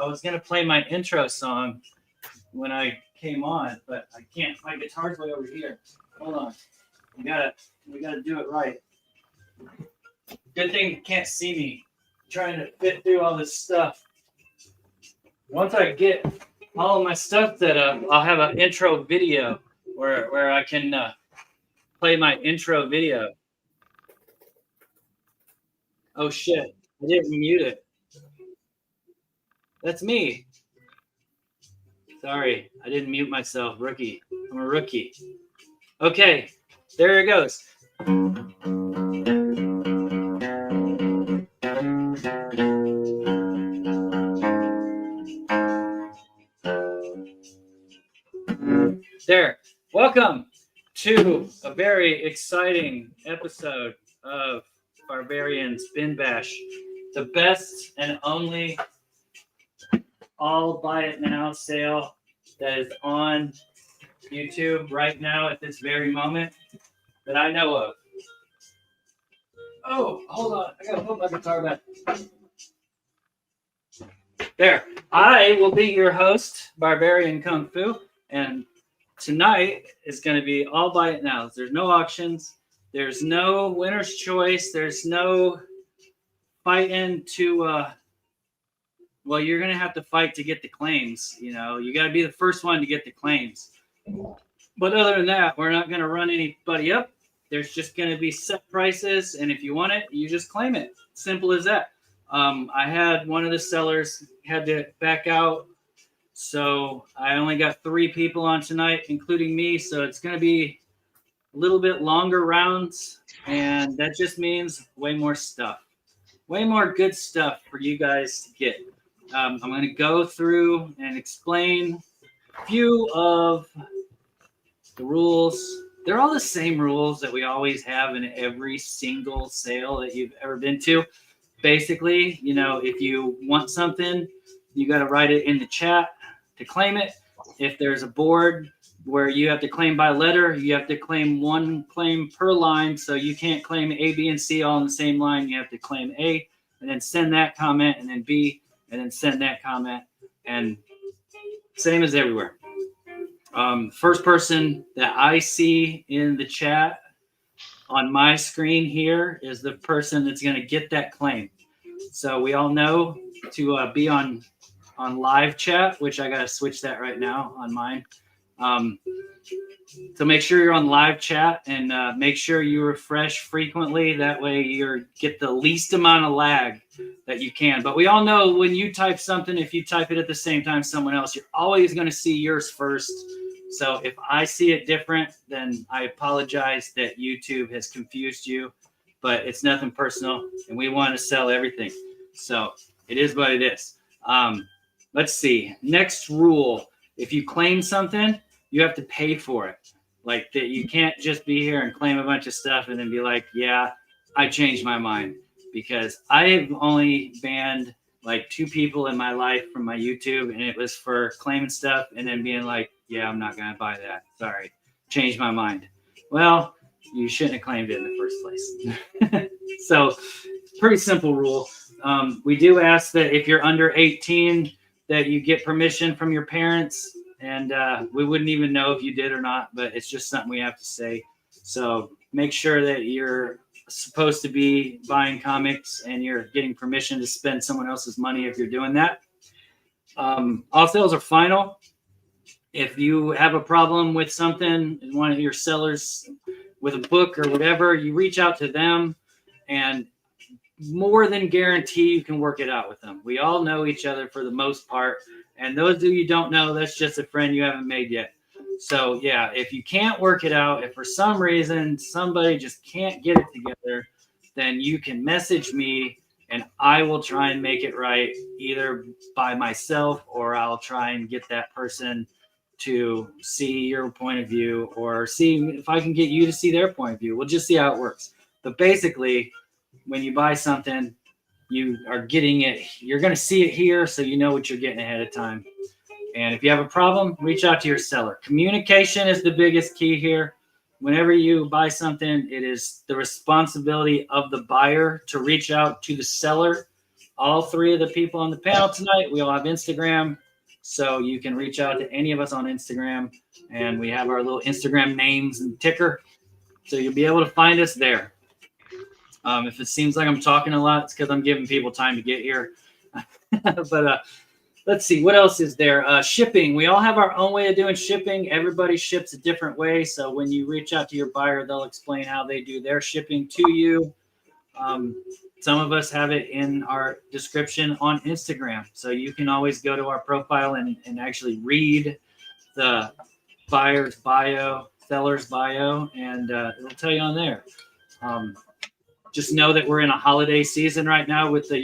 I was gonna play my intro song when I came on, but I can't. My guitar's way over here. Hold on. We gotta do it right. Good thing you can't see me trying to fit through all this stuff. Once I get all of my stuff set up, I'll have an intro video where I can play my intro video. Oh shit! I didn't mute it. That's me. Sorry, I didn't mute myself. Rookie. I'm a rookie. Okay, there it goes. There. Welcome to a very exciting episode of Barbarian Spin Bash, the best and only all buy it now sale that is on YouTube right now at this very moment that I know of. Oh, hold on. I gotta put my guitar back. There. I will be your host, Barbarian Kung Fu, and tonight is going to be all buy it now. There's no auctions. There's no winner's choice. There's no fighting to, well, you're going to have to fight to get the claims. You know, you got to be the first one to get the claims. But other than that, we're not going to run anybody up. There's just going to be set prices. And if you want it, you just claim it. Simple as that. I had one of the sellers had to back out. So I only got 3 people on tonight, including me. So it's going to be a little bit longer rounds. And that just means way more stuff. Way more good stuff for you guys to get. I'm going to go through and explain a few of the rules. They're all the same rules that we always have in every single sale that you've ever been to. Basically, you know, if you want something, you got to write it in the chat to claim it. If there's a board where you have to claim by letter, you have to claim one claim per line. So you can't claim A, B, and C all in the same line. You have to claim A and then send that comment, and then B and then send that comment. And same as everywhere. First person that I see in the chat on my screen here is the person that's going to get that claim. So we all know to be on live chat, which I got to switch that right now on mine. So make sure you're on live chat and make sure you refresh frequently. That way you get the least amount of lag that you can. But we all know when you type something, if you type it at the same time someone else, you're always going to see yours first. So if I see it different, then I apologize that YouTube has confused you, but it's nothing personal and we want to sell everything. So it is what it is. Let's see. Next rule. If you claim something, you have to pay for it. Like that, you can't just be here and claim a bunch of stuff and then be like, yeah, I changed my mind. Because I've only banned like 2 people in my life from my YouTube, and it was for claiming stuff and then being like, yeah, I'm not going to buy that. Sorry. Changed my mind. Well, you shouldn't have claimed it in the first place. So pretty simple rule. We do ask that if you're under 18, that you get permission from your parents. And we wouldn't even know if you did or not, but it's just something we have to say. So make sure that you're supposed to be buying comics and you're getting permission to spend someone else's money if you're doing that. All sales are final. If you have a problem with something, one of your sellers with a book or whatever, you reach out to them and more than guarantee you can work it out with them. We all know each other for the most part. And those of you don't know, that's just a friend you haven't made yet. So yeah, if you can't work it out, if for some reason somebody just can't get it together, then you can message me and I will try and make it right either by myself or I'll try and get that person to see your point of view or see if I can get you to see their point of view. We'll just see how it works. But basically, when you buy something, you are getting it. You're going to see it here, so you know what you're getting ahead of time. And if you have a problem, reach out to your seller. Communication is the biggest key here. Whenever you buy something, it is the responsibility of the buyer to reach out to the seller all three of the people on the panel tonight, we all have Instagram. So you can reach out to any of us on Instagram, and we have our little Instagram names and ticker. So you'll be able to find us there. If it seems like I'm talking a lot, it's because I'm giving people time to get here. But let's see, what else is there? Shipping. We all have our own way of doing shipping. Everybody ships a different way. So when you reach out to your buyer, they'll explain how they do their shipping to you. Some of us have it in our description on Instagram. So you can always go to our profile and actually read the buyer's bio, seller's bio, and it'll tell you on there. Just know that we're in a holiday season right now with the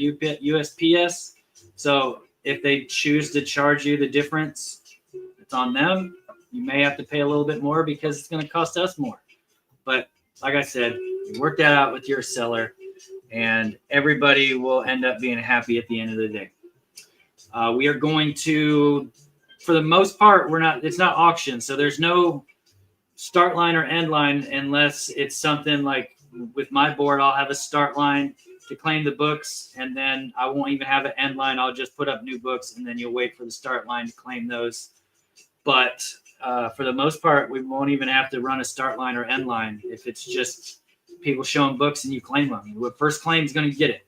USPS. So if they choose to charge you the difference, it's on them. You may have to pay a little bit more because it's going to cost us more. But like I said, you work that out with your seller, and everybody will end up being happy at the end of the day. We are going to, for the most part, it's not auction. So there's no start line or end line unless it's something like with my board, I'll have a start line to claim the books, and then I won't even have an end line. I'll just put up new books, and then you'll wait for the start line to claim those. But for the most part, we won't even have to run a start line or end line if it's just people showing books and you claim them. The first claim is going to get it.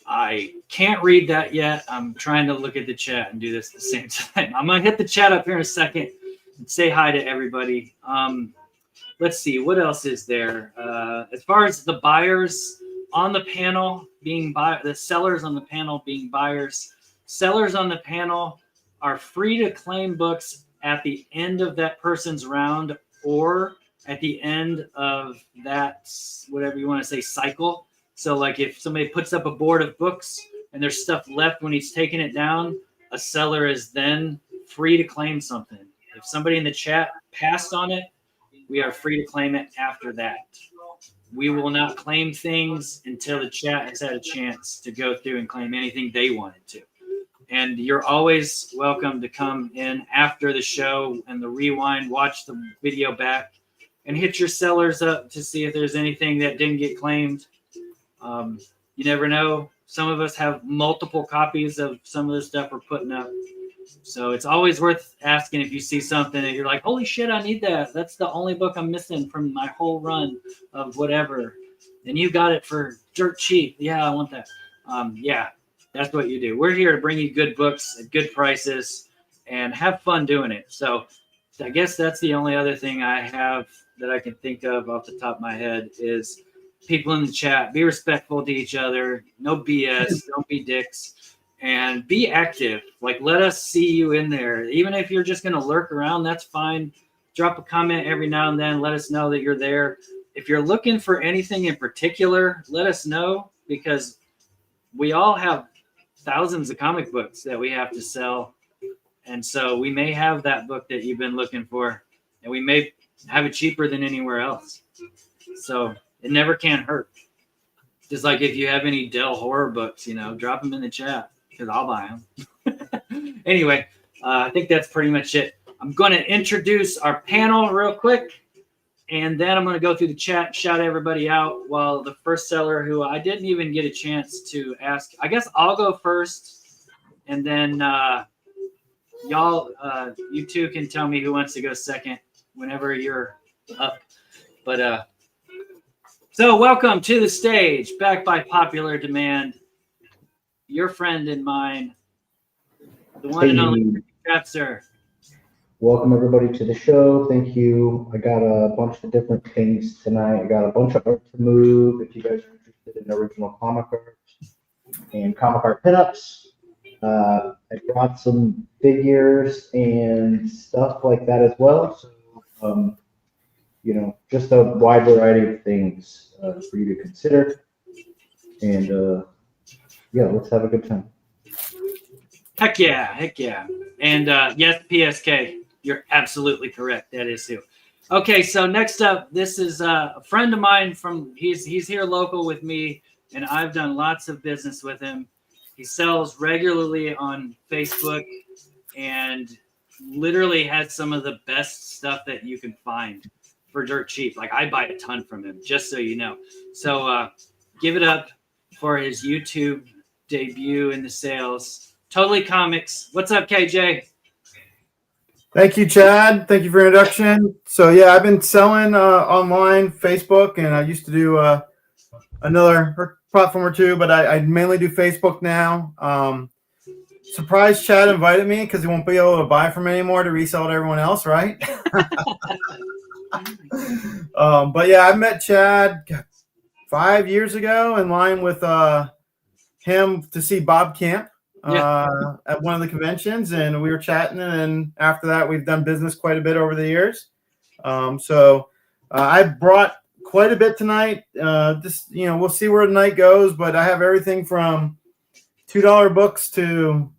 I can't read that yet. I'm trying to look at the chat and do this at the same time. I'm going to hit the chat up here in a second and say hi to everybody. Let's see, what else is there? As far as the buyers on the panel being the sellers on the panel being buyers, sellers on the panel are free to claim books at the end of that person's round or at the end of that, whatever you want to say, cycle. So like if somebody puts up a board of books and there's stuff left when he's taking it down, a seller is then free to claim something. If somebody in the chat passed on it, we are free to claim it after that. We will not claim things until the chat has had a chance to go through and claim anything they wanted to. And you're always welcome to come in after the show and the rewind, watch the video back, and hit your sellers up to see if there's anything that didn't get claimed. You never know. Some of us have multiple copies of some of the stuff we're putting up. So it's always worth asking if you see something and you're like, holy shit, I need that. That's the only book I'm missing from my whole run of whatever. And you got it for dirt cheap. Yeah, I want that. Yeah, that's what you do. We're here to bring you good books at good prices and have fun doing it. So I guess that's the only other thing I have that I can think of off the top of my head is people in the chat, be respectful to each other. No BS. Don't be dicks. And be active. Like, let us see you in there. Even if you're just going to lurk around, that's fine. Drop a comment every now and then. Let us know that you're there. If you're looking for anything in particular, let us know, because we all have thousands of comic books that we have to sell. And so we may have that book that you've been looking for, and we may have it cheaper than anywhere else. So it never can hurt. Just like if you have any Dell horror books, drop them in the chat, because I'll buy them. Anyway, I think that's pretty much it. I'm going to introduce our panel real quick, and then I'm going to go through the chat, shout everybody out, while the first seller, who I didn't even get a chance to ask, I guess I'll go first, and then y'all, you two can tell me who wants to go second whenever you're up. But so welcome to the stage, back by popular demand, your friend and mine, the one and only Craft Sir. Welcome everybody to the show. Thank you. I got a bunch of different things tonight. I got a bunch of art to move if you guys are interested in original comic art and comic art pinups. I brought some figures and stuff like that as well. So, just a wide variety of things for you to consider. And yeah, let's have a good time. Heck yeah. And yes, PSK, you're absolutely correct. That is who. Okay, so next up, this is a friend of mine he's here local with me, and I've done lots of business with him. He sells regularly on Facebook and literally has some of the best stuff that you can find for dirt cheap. Like, I buy a ton from him, just so you know. So give it up for his YouTube debut in the sales. Totally Comics. What's up, KJ? Thank you, Chad. Thank you for your introduction. So yeah, I've been selling online, Facebook, and I used to do another platform or two, but I mainly do Facebook now. Surprised Chad invited me because he won't be able to buy from me anymore to resell to everyone else, right? But yeah, I met Chad 5 years ago in line with him to see Bob Camp at one of the conventions, and we were chatting, and after that we've done business quite a bit over the years. So I brought quite a bit tonight. Just, we'll see where the night goes, but I have everything from $2 books to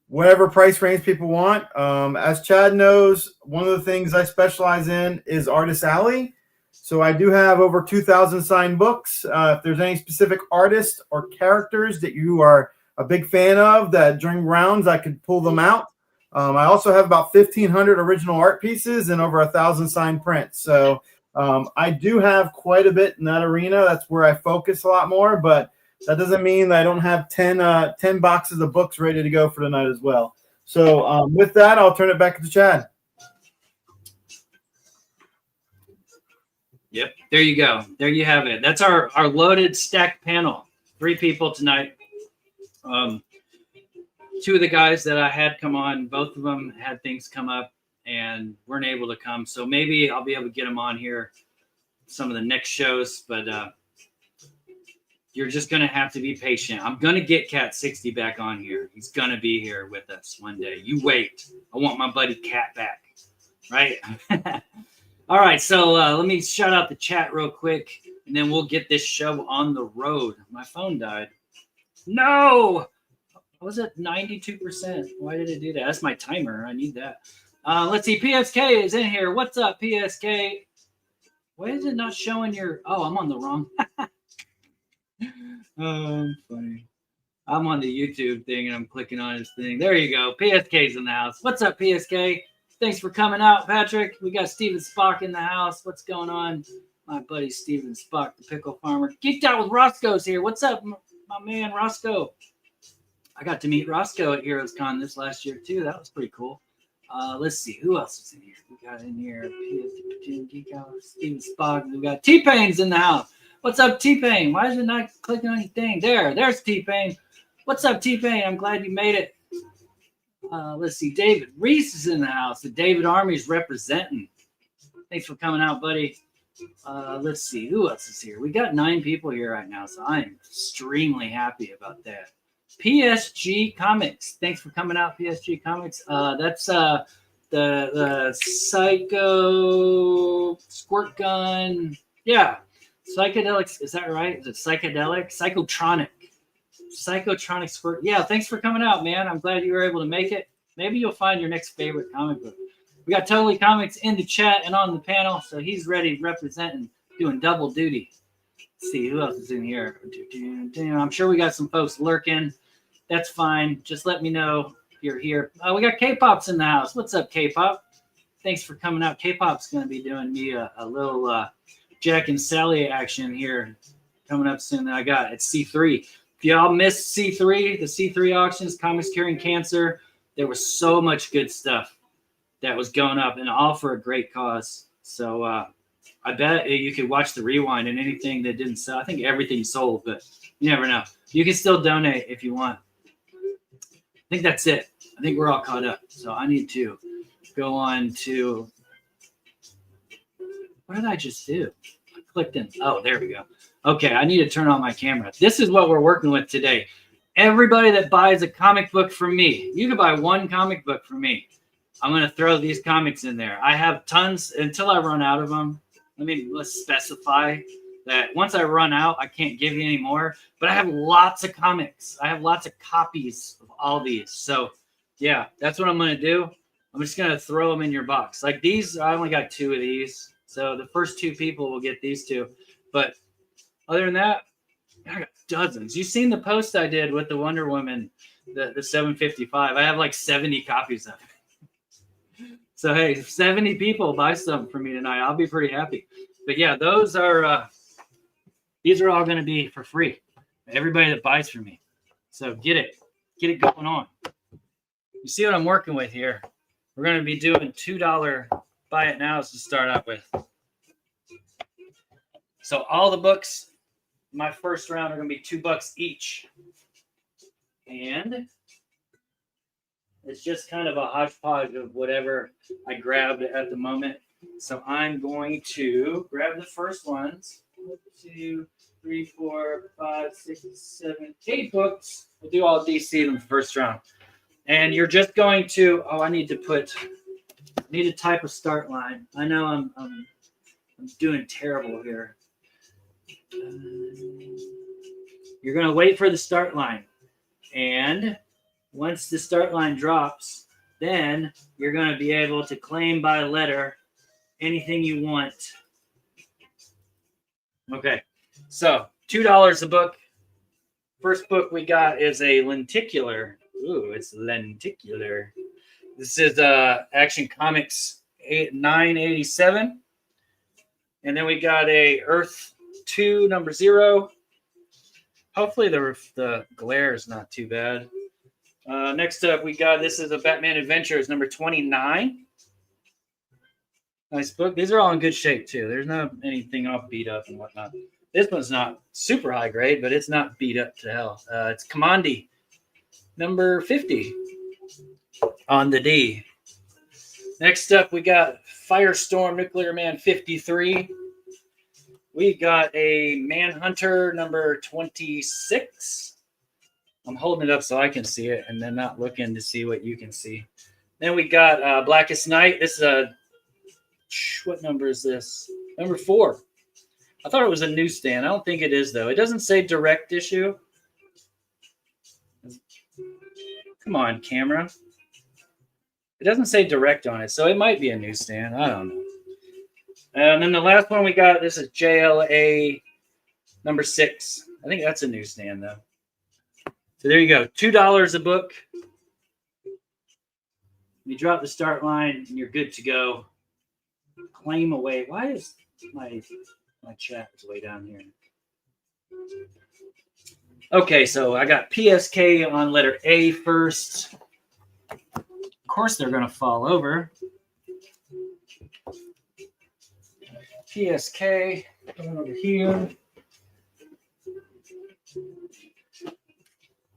whatever price range people want. As Chad knows, one of the things I specialize in is Artist Alley. So I do have over 2,000 signed books. If there's any specific artists or characters that you are a big fan of, that during rounds I could pull them out. I also have about 1,500 original art pieces and over 1,000 signed prints. So I do have quite a bit in that arena. That's where I focus a lot more, but that doesn't mean that I don't have 10 boxes of books ready to go for tonight as well. So with that, I'll turn it back to Chad. Yep, there you go. There you have it. That's our loaded stacked panel. 3 people tonight. 2 of the guys that I had come on, both of them had things come up and weren't able to come. So maybe I'll be able to get them on here some of the next shows, but you're just going to have to be patient. I'm going to get Cat 60 back on here. He's going to be here with us one day. You wait. I want my buddy Cat back, right? All right, so let me shout out the chat real quick, and then we'll get this show on the road. My phone died. No! Was it 92%? Why did it do that? That's my timer. I need that. Let's see. PSK is in here. What's up, PSK? Why is it not showing your... Oh, I'm on the wrong... Oh, funny. I'm on the YouTube thing, and I'm clicking on his thing. There you go. PSK's in the house. What's up, PSK? Thanks for coming out, Patrick. We got Steven Spock in the house. What's going on? My buddy Steven Spock, the pickle farmer. Geeked Out with Roscoe's here. What's up, my man Roscoe? I got to meet Roscoe at Heroes Con this last year, too. That was pretty cool. Let's see. Who else is in here? We got in here Geek Out, Steven Spock. We got T-Pain's in the house. What's up, T-Pain? Why is it not clicking on anything? There's T-Pain. What's up, T-Pain? I'm glad you made it. Let's see. David Reese is in the house. The David Army's representing. Thanks for coming out, buddy. Let's see. Who else is here? We got 9 people here right now, so I'm extremely happy about that. PSG Comics. Thanks for coming out, PSG Comics. That's the Psycho Squirt Gun. Yeah. Psychedelics. Is that right? Is it psychedelic? Psychotronic Squirt. Yeah, thanks for coming out, man. I'm glad you were able to make it. Maybe you'll find your next favorite comic book. We got Totally Comics in the chat and on the panel, so he's ready representing, doing double duty. Let's see who else is in here. I'm sure we got some folks lurking. That's fine. Just let me know if you're here. We got K-Pop's in the house. What's up, K-Pop? Thanks for coming out. K-Pop's going to be doing me a little Jack and Sally action here coming up soon that I got at C3. If y'all missed C3, the C3 auctions, Comics Curing Cancer, there was so much good stuff that was going up, and all for a great cause. So I bet you could watch the rewind, and anything that didn't sell, I think everything sold, but you never know. You can still donate if you want. I think that's it. I think we're all caught up. So I need to go on to, what did I just do? I clicked in. Oh, there we go. Okay, I need to turn on my camera. This is what we're working with today. Everybody that buys a comic book from me, you can buy 1 comic book from me. I'm going to throw these comics in there. I have tons until I run out of them. Let's specify that once I run out, I can't give you any more. But I have lots of comics. I have lots of copies of all these. So, yeah, that's what I'm going to do. I'm just going to throw them in your box. Like these, I only got 2 of these. So the first 2 people will get these 2. But other than that, I got dozens. You've seen the post I did with the Wonder Woman, the 755. I have like 70 copies of it. So, hey, if 70 people buy some from me tonight, I'll be pretty happy. But, yeah, those are These are all going to be for free. Everybody that buys from me. So get it going on. You see what I'm working with here? We're going to be doing $2 buy it nows to start out with. So all the books, my first round are going to be $2 each. And it's just kind of a hodgepodge of whatever I grabbed at the moment. So I'm going to grab the first ones. 1, 2, 3, 4, 5, 6, 7, 8 books. We'll do all DC in the first round. And you're just going to, I need to type a start line. I know I'm doing terrible here. You're going to wait for the start line. And once the start line drops, then you're going to be able to claim by letter anything you want. Okay, so $2 a book. First book we got is a lenticular. Ooh, it's lenticular. This is Action Comics 987. And then we got a Earth 2 number 0. Hopefully the glare is not too bad. Next up, we got, this is a Batman Adventures number 29. Nice book. These are all in good shape too. There's not anything all beat up and whatnot. This one's not super high grade, but it's not beat up to hell. It's Commandi number 50 on the D. Next up, we got Firestorm Nuclear Man 53. We got a Manhunter number 26. I'm holding it up so I can see it and then not looking to see what you can see. Then we got Blackest Night. This is what number is this? Number 4. I thought it was a newsstand. I don't think it is, though. It doesn't say direct issue. Come on, camera. It doesn't say direct on it, so it might be a newsstand. I don't know. And then the last one we got, this is JLA number 6. I think that's a newsstand, though. So there you go. $2 a book. You drop the start line, and you're good to go. Claim away. Why is my chat is way down here? Okay, so I got PSK on letter A first. Of course, they're going to fall over. PSK going over here.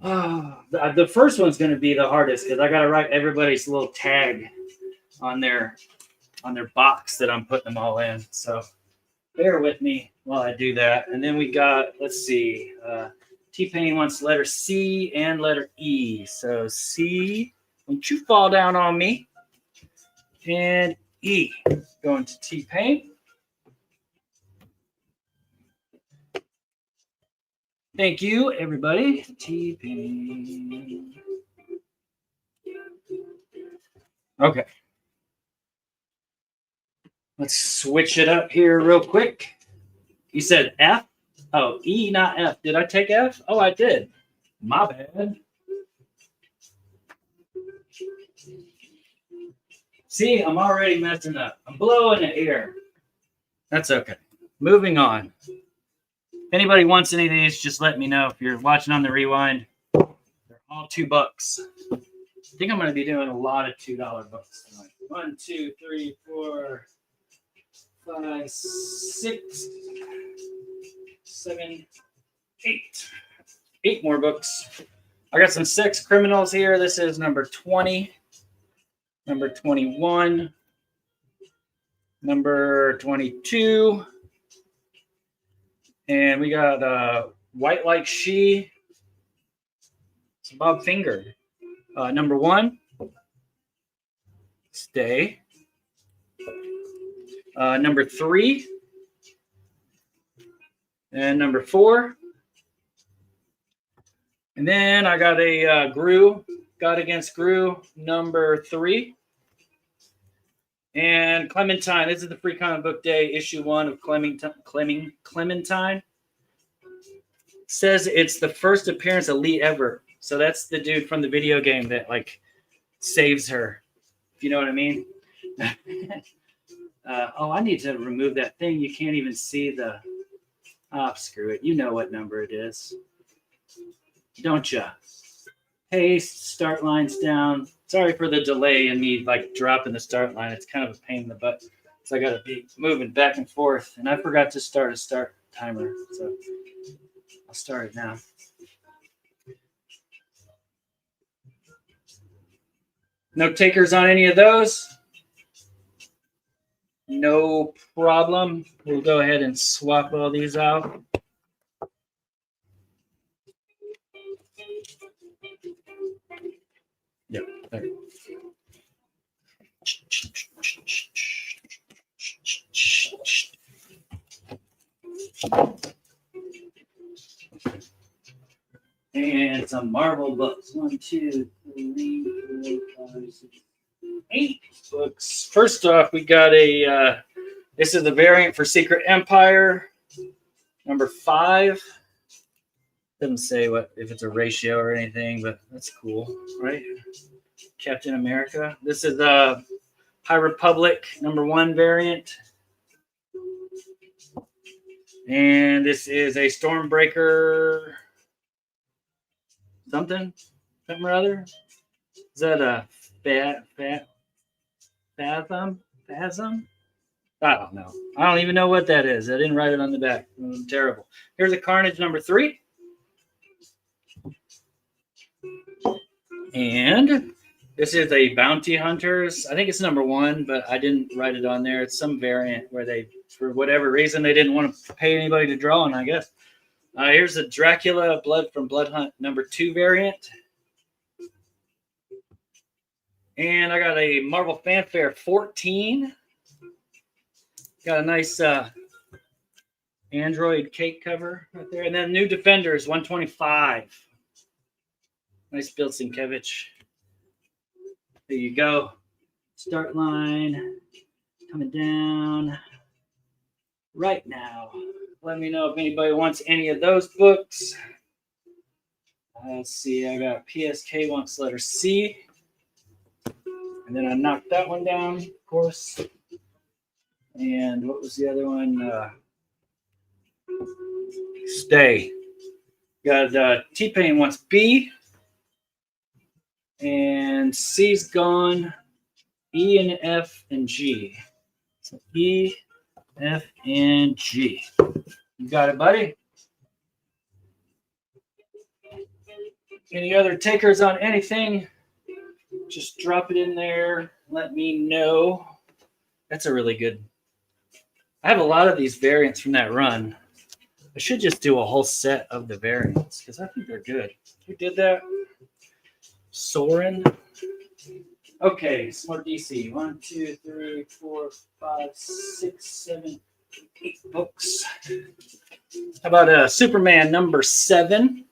The first one's going to be the hardest because I got to write everybody's little tag on their box that I'm putting them all in. So bear with me while I do that. And then we got, let's see, T-Pain wants letter C and letter E. So C, don't you fall down on me. And E, going to T-Pain. Thank you, everybody. T-Pain. Okay. Let's switch it up here real quick. You said F? Oh, E, not F. Did I take F? Oh, I did. My bad. See, I'm already messing up. I'm blowing the air. That's okay. Moving on. If anybody wants any of these, just let me know. If you're watching on the rewind, they're all $2. I think I'm going to be doing a lot of $2 books tonight. 1, 2, 3, 4, 5, 6, 7, 8. 8 more books. I got some sex criminals here. This is number 20, number 21, number 22. And we got White Like She. It's Bob Finger. Number 1, Stay. Number 3. And number 4. And then I got a Gru, God Against Gru, number 3. And Clementine. This is the Free Comic Book Day, issue 1 of Clementine. Says it's the first appearance of Lee Everett. So that's the dude from the video game that like saves her. If you know what I mean. I need to remove that thing. You can't even see the Ah, screw it. You know what number it is, don't ya? Paste, start lines down. Sorry for the delay in me like dropping the start line. It's kind of a pain in the butt. So I got to be moving back and forth. And I forgot to start a start timer. So I'll start it now. No takers on any of those? No problem. We'll go ahead and swap all these out. Yep. There. And some Marvel books. 1, 2, 3, 4, 5, 6, 8 books. First off, we got a. This is the variant for Secret Empire, number 5. Doesn't say what if it's a ratio or anything, but that's cool, right? Captain America. This is the High Republic number 1 variant. And this is a Stormbreaker something or other. Is that a Fathom? I don't know. I don't even know what that is. I didn't write it on the back. I'm terrible. Here's a Carnage number 3. And this is a Bounty Hunters. I think it's number 1, but I didn't write it on there. It's some variant where they, for whatever reason, they didn't want to pay anybody to draw on, I guess. Here's a Dracula Blood from Blood Hunt number 2 variant. And I got a Marvel Fanfare 14. Got a nice Android cake cover right there. And then New Defenders 125. Nice Bill Sienkiewicz. There you go. Start line coming down right now. Let me know if anybody wants any of those books. Let's see. I got PSK wants letter C. And then I knocked that one down, of course. And what was the other one? Stay. Got T-Pain wants B. And C's gone. E and F and G. So E, F, and G. You got it, buddy? Any other takers on anything? Just drop it in there. Let me know. That's a really good. I have a lot of these variants from that run. I should just do a whole set of the variants because I think they're good. We did that. Soren. Okay, some more DC. 1, 2, 3, 4, 5, 6, 7, 8 books. How about Superman number 7?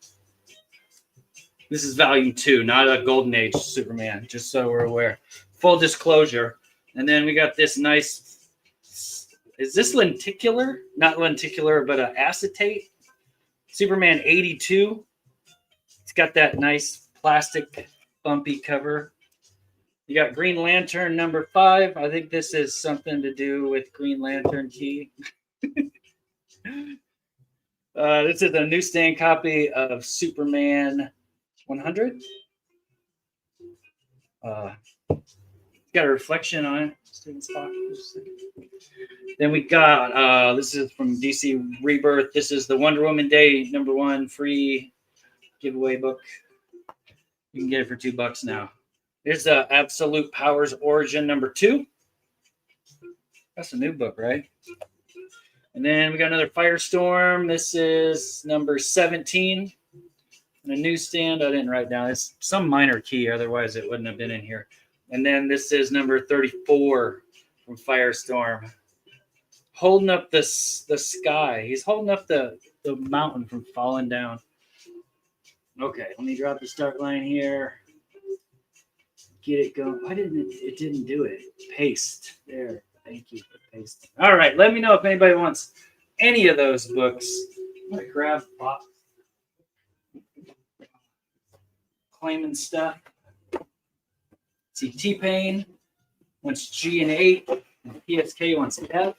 This is volume 2, not a Golden Age Superman, just so we're aware. Full disclosure. And then we got this nice, is this lenticular? Not lenticular, but acetate. Superman 82. It's got that nice plastic bumpy cover. You got Green Lantern number 5. I think this is something to do with Green Lantern key. This is a newsstand copy of Superman 100. Got a reflection on it. Then we got, this is from DC Rebirth. This is the Wonder Woman Day number 1 free giveaway book. You can get it for $2 now. Here's the Absolute Powers Origin number 2. That's a new book, right? And then we got another Firestorm. This is number 17. And a newsstand. I didn't write down. It's some minor key, otherwise it wouldn't have been in here. And then this is number 34 from Firestorm. Holding up the sky. He's holding up the mountain from falling down. Okay, let me drop the start line here. Get it going. Why didn't it didn't do it? Paste. There. Thank you for pasting. All right, let me know if anybody wants any of those books. I'm going to grab a box. Claiming stuff. See, T-Pain wants G and 8, and PSK wants F.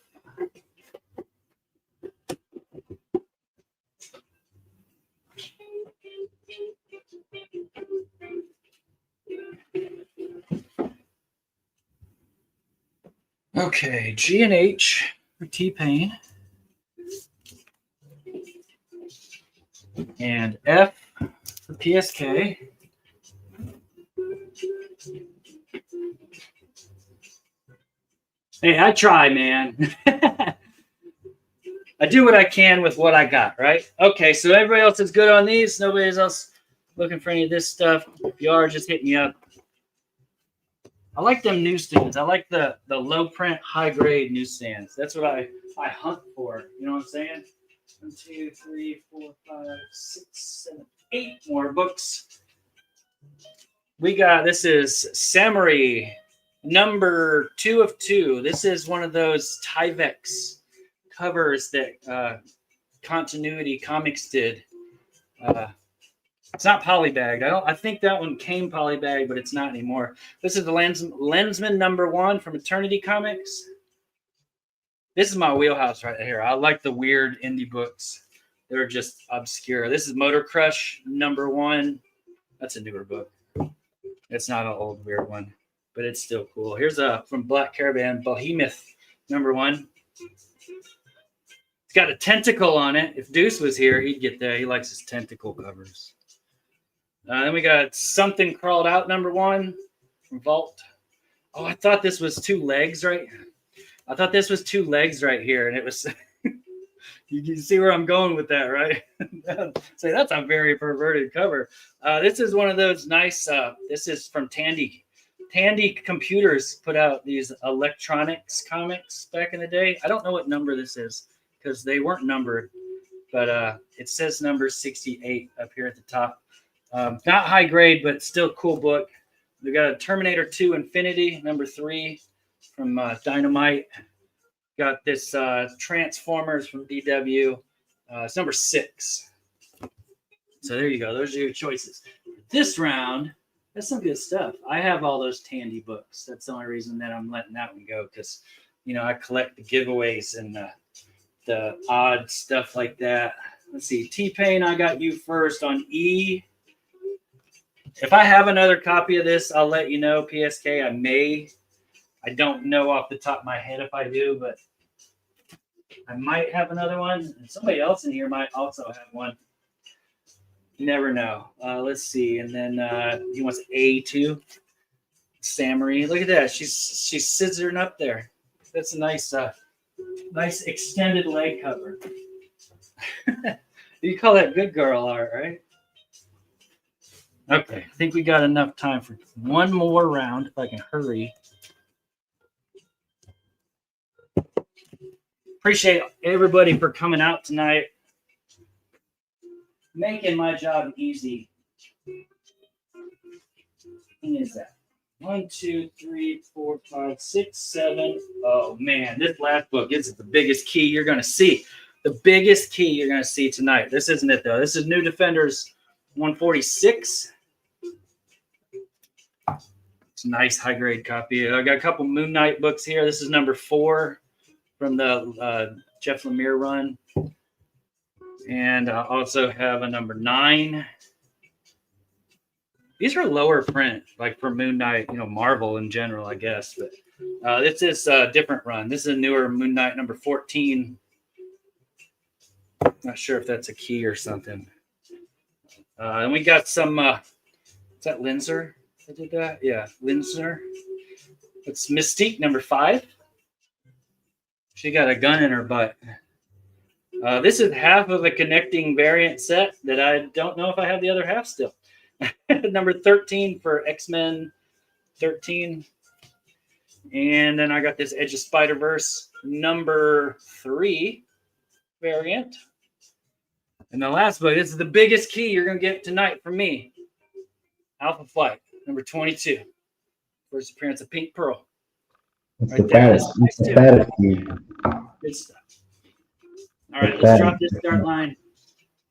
Okay, G and H for T-Pain. And F for PSK. Hey, I try, man. I do what I can with what I got, right? Okay, so everybody else is good on these. Nobody else looking for any of this stuff. If you are, just hit me up. I like them newsstands. I like the low print, high grade newsstands. That's what I hunt for. You know what I'm saying? 1, 2, 3, 4, 5, 6, 7, 8 more books. We got, this is Samurai number 2 of 2. This is one of those Tyvek covers that Continuity Comics did. It's not polybagged. I think that one came polybagged, but it's not anymore. This is the Lensman number 1 from Eternity Comics. This is my wheelhouse right here. I like the weird indie books. They're just obscure. This is Motor Crush number 1. That's a newer book. It's not an old weird one, but it's still cool. Here's from Black Caravan, Behemoth number 1. It's got a tentacle on it. If Deuce was here, he'd get that. He likes his tentacle covers. Then we got Something Crawled Out number 1 from Vault. Oh, I thought this was 2 legs, right? I thought this was 2 legs right here, and it was. You can see where I'm going with that, right? So that's a very perverted cover. This is one of those nice. This is from Tandy. Tandy Computers put out these electronics comics back in the day. I don't know what number this is because they weren't numbered, but it says number 68 up here at the top. Not high grade, but still cool book. We got a Terminator 2 Infinity number 3 from Dynamite. Got this Transformers from DW. It's number 6. So there you go. Those are your choices. This round, that's some good stuff. I have all those Tandy books. That's the only reason that I'm letting that one go because, you know, I collect the giveaways and the odd stuff like that. Let's see. T-Pain, I got you first on E. If I have another copy of this, I'll let you know. PSK, I may. I don't know off the top of my head if I do, but I might have another one. And somebody else in here might also have one. You never know. Let's see. And then he wants A2. Samurai. Look at that. She's scissoring up there. That's a nice extended leg cover. You call that good girl art, right? Okay. I think we got enough time for one more round if I can hurry. Appreciate everybody for coming out tonight, making my job easy. What is that? 1, 2, 3, 4, 5, 6, 7. Oh man, this last book is the biggest key you're going to see. The biggest key you're going to see tonight. This isn't it though. This is New Defenders 146. It's a nice high grade copy. I got a couple Moon Knight books here. This is number 4. From the Jeff Lemire run. And I also have a number 9. These are lower print, like for Moon Knight, you know, Marvel in general, I guess. But this is a different run. This is a newer Moon Knight number 14. Not sure if that's a key or something. And we got some, is that Linzer that did that? Yeah, Linzer. It's Mystique number 5. She got a gun in her butt. This is half of a connecting variant set that I don't know if I have the other half still. Number 13 for X-Men 13. And then I got this Edge of Spider-Verse number 3 variant. And the last book, this is the biggest key you're going to get tonight from me. Alpha Flight number 22. First appearance of Pink Pearl. It's Right the there. baddest. It's the baddest key. Good stuff. All right, let's drop this start line.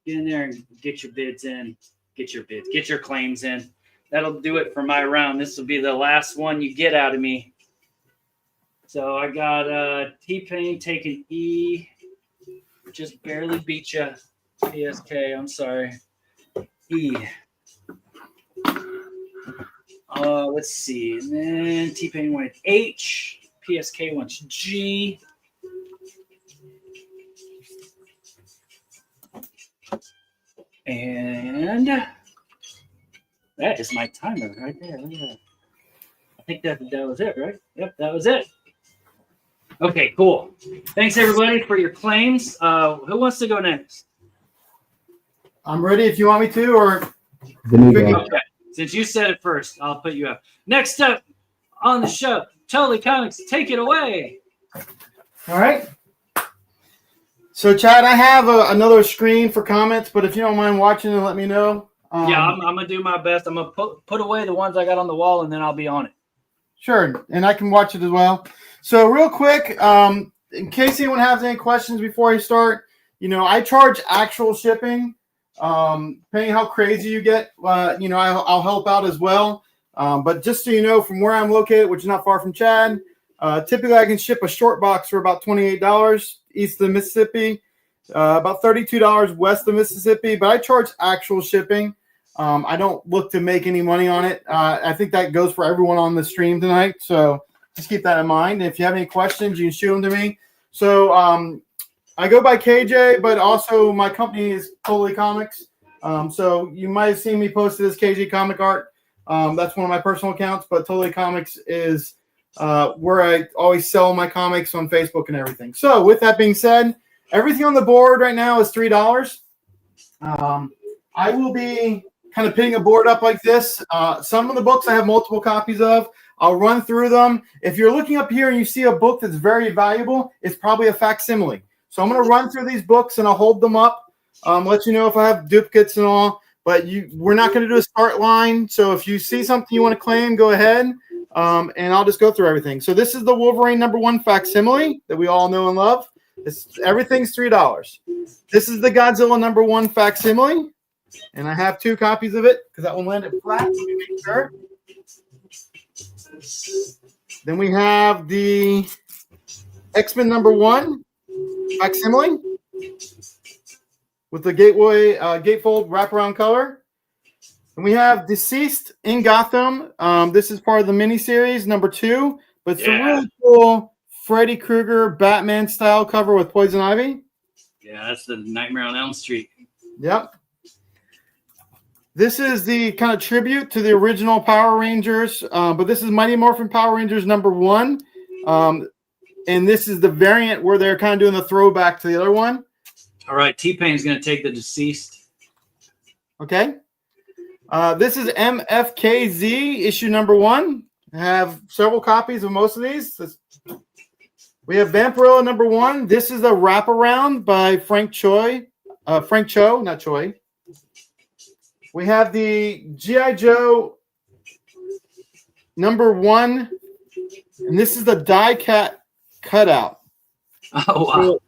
Get in there and get your bids in. Get your bids. Get your claims in. That'll do it for my round. This will be the last one you get out of me. So I got T-Pain taking E. Just barely beat you. PSK, I'm sorry. E. Let's see. And then T-Pain went H. PSK wants G. And that is my timer right there. Look at that. I think that was it, right? Yep, that was it. Okay, cool. Thanks everybody for your claims. Who wants to go next? I'm ready if you want me to, or The new guy. Okay, since you said it first, I'll put you up. Next up on the show, Totally Comics, take it away. all right. So, Chad, I have another screen for comments, but if you don't mind watching and let me know. Yeah, I'm gonna do my best. I'm gonna put away the ones I got on the wall, and then I'll be on it. Sure, and I can watch it as well. So, real quick, in case anyone has any questions before I start, I charge actual shipping. Depending how crazy you get, I'll help out as well. But just so you know, from where I'm located, which is not far from Chad, typically I can ship a short box for about $28 east of the Mississippi, about $32 west of Mississippi. But I charge actual shipping. I don't look to make any money on it. I think that goes for everyone on the stream tonight. So just keep that in mind. If you have any questions, you can shoot them to me. So I go by KJ, but also my company is Totally Comics. So you might have seen me posted as KJ Comic Art. That's one of my personal accounts, but Totally Comics is where I always sell my comics on Facebook and everything. So with that being said, everything on the board right now is $3. I will be kind of pinning a board up like this. Some of the books I have multiple copies of. I'll run through them. If you're looking up here and you see a book that's very valuable, it's probably a facsimile. So I'm going to run through these books and I'll hold them up, let you know if I have duplicates and all. But we're not going to do a start line. So if you see something you want to claim, go ahead, and I'll just go through everything. So this is the Wolverine #1 facsimile that we all know and love. Everything's $3. This is the Godzilla #1 facsimile, and I have 2 copies of it because that one landed flat. Let me make sure. Then we have the X-Men #1 facsimile with the gatefold wraparound color. And we have Deceased in Gotham. This is part of the miniseries #2, but it's a really cool Freddy Krueger Batman style cover with Poison Ivy. Yeah, that's the Nightmare on Elm Street. Yep. This is the kind of tribute to the original Power Rangers, but this is Mighty Morphin Power Rangers #1. And this is the variant where they're kind of doing the throwback to the other one. All right, T-Pain's going to take the Deceased. Okay. This is MFKZ issue #1. I have several copies of most of these. We have Vampirella #1. This is a wraparound by Frank Cho, not Choi. We have the G.I. Joe #1, and this is the die cut cutout. Oh, wow.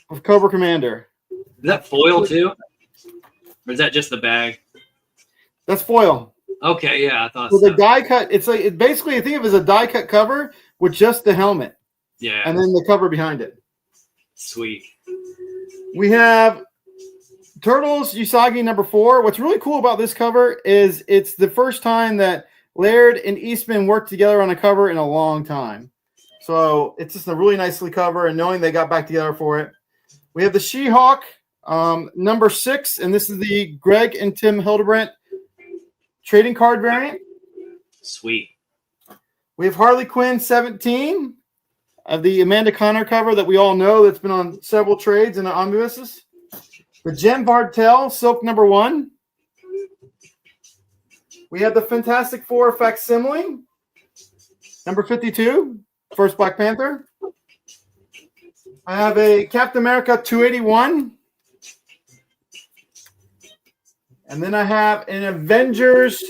Of Cobra Commander. Is that foil too? Or is that just the bag? That's foil. Okay, yeah, I thought so. so. The die cut, it's like basically I think of it as a die cut cover with just the helmet. Yeah. And then the cover behind it. Sweet. We have Turtles Usagi #4. What's really cool about this cover is it's the first time that Laird and Eastman worked together on a cover in a long time. So it's just a really nicely cover, and knowing they got back together for it. We have the She-Hulk #6, and this is the Greg and Tim Hildebrandt trading card variant. Sweet. We have Harley Quinn 17 of the Amanda Conner cover that we all know that's been on several trades and omnibuses. The Jen Bartel Silk #1. We have the Fantastic Four facsimile #52, first Black Panther. I have a Captain America 281. And then I have an Avengers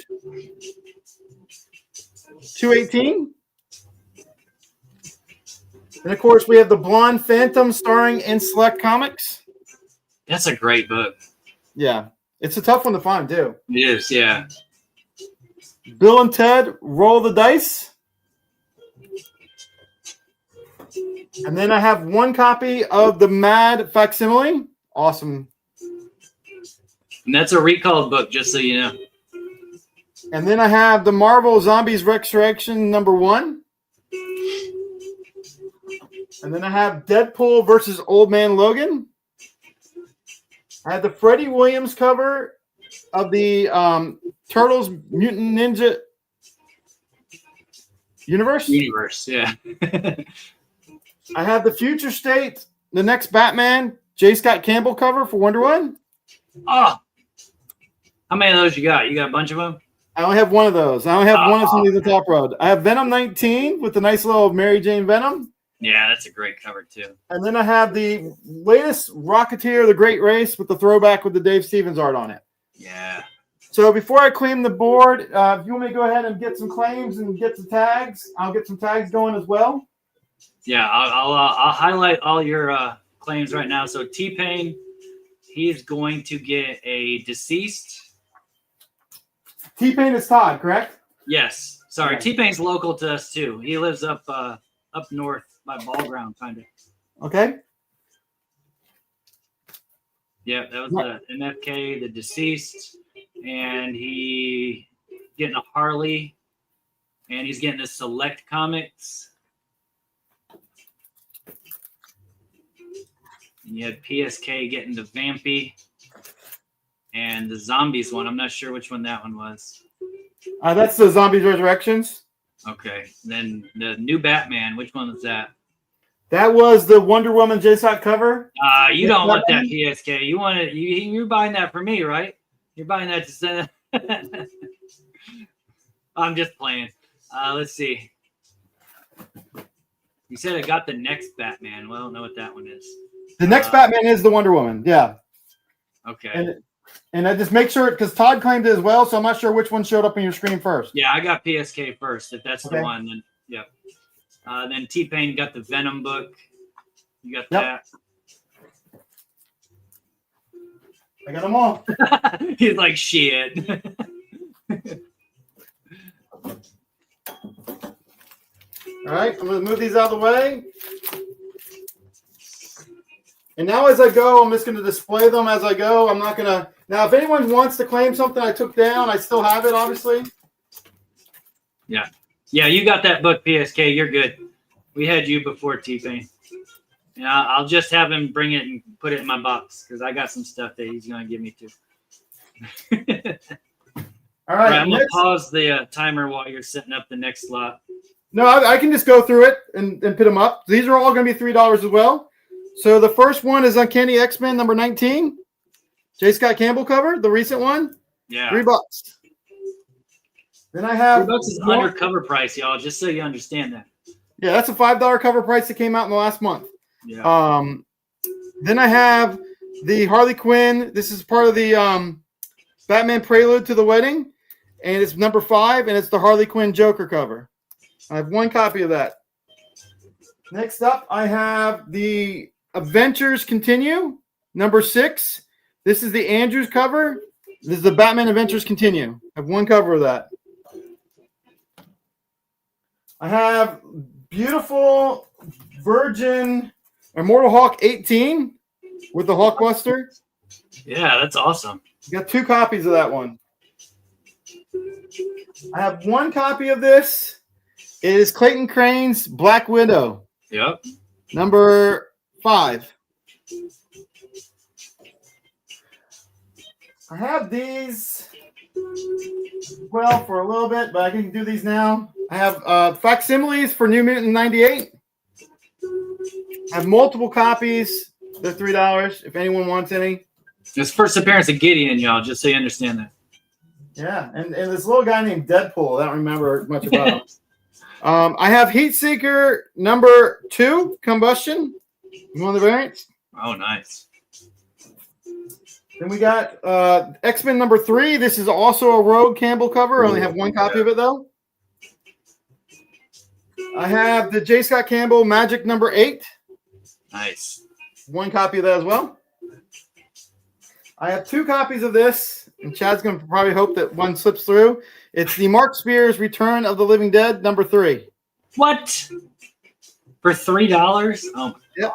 218. And of course, we have the Blonde Phantom starring in Select Comics. That's a great book. Yeah, it's a tough one to find, too. It is, yeah. Bill and Ted Roll the Dice. And then I have 1 copy of the Mad facsimile. Awesome. And that's a recalled book, just so you know. And then I have the Marvel Zombies Resurrection #1. And then I have Deadpool versus Old Man Logan. I have the Freddie Williams cover of the Turtles Mutant Ninja Universe. Yeah. I have the Future State, the next Batman, J. Scott Campbell cover for Wonder Woman. Oh, how many of those you got? You got a bunch of them? I only have one of those. I only have one of some of the top road. I have Venom 19 with the nice little Mary Jane Venom. Yeah, that's a great cover too. And then I have the latest Rocketeer, The Great Race with the throwback with the Dave Stevens art on it. Yeah. So before I claim the board, if you want me to go ahead and get some claims and get some tags, I'll get some tags going as well. Yeah, I'll highlight all your claims right now. So T-Pain, he's going to get a deceased. T-Pain is Todd, correct? Yes. Sorry, Okay. T-Pain's local to us too. He lives up north by Ball Ground, kind of. Okay. Yeah, that was the MFK, the deceased, and he getting a Harley, and he's getting the Select Comics. And you had PSK getting the Vampy and the Zombies one. I'm not sure which one that one was. That's the Zombies Resurrections. Okay. Then the new Batman, which one was that? That was the Wonder Woman J. Scott cover. You don't want that PSK. You want it. You're buying that for me, right? You're buying that to send. I'm just playing. Let's see. You said I got the next Batman. Well, I don't know what that one is. The next Batman is the Wonder Woman. Yeah. Okay. And I just make sure, because Todd claimed it as well, so I'm not sure which one showed up on your screen first. Yeah, I got PSK first. If that's Okay. the one, then yep. Then T-Pain got the Venom book. You got that. I got them all. He's like, shit. All right, I'm going to move these out of the way. And now as I go, I'm just going to display them as I go. I'm not going to... Now, if anyone wants to claim something I took down, I still have it, obviously. Yeah. Yeah, you got that book, PSK. You're good. We had you before T-Pain. And I'll just have him bring it and put it in my box because I got some stuff that he's going to give me too. All right. I'm going to pause the timer while you're setting up the next slot. No, I can just go through it and put them up. These are all going to be $3 as well. So the first one is Uncanny X-Men number 19. J. Scott Campbell cover, the recent one. Yeah. $3. Then I have... $3 is under cover price, y'all, just so you understand that. Yeah, that's a $5 cover price that came out in the last month. Yeah. Then I have the Harley Quinn. This is part of the Batman Prelude to the Wedding. And it's number 5, and it's the Harley Quinn Joker cover. I have one copy of that. Next up, I have the Adventures Continue, number 6. This is the Andrews cover. This is the Batman Adventures Continue. I have one cover of that. I have beautiful Virgin Immortal Hulk 18 with the Hulkbuster. Yeah, that's awesome. You got 2 copies of that one. I have one copy of this. It is Clayton Crane's Black Widow. Yep. Number 5. I have these, well, for a little bit, but I can do these now. I have facsimiles for New Mutant 98. I have multiple copies. They're $3 if anyone wants any. His first appearance of Gideon, y'all, just so you understand that. Yeah, and this little guy named Deadpool. I don't remember much about him. I have Heatseeker number 2, Combustion. One of the variants. Oh, nice. Then we got X-Men number 3. This is also a Rogue Campbell cover. I only have one copy of it, though. I have the J. Scott Campbell Magic number 8. Nice. One copy of that as well. I have 2 copies of this, and Chad's going to probably hope that one slips through. It's the Mark Spears Return of the Living Dead number 3. What? For $3? Oh, yep.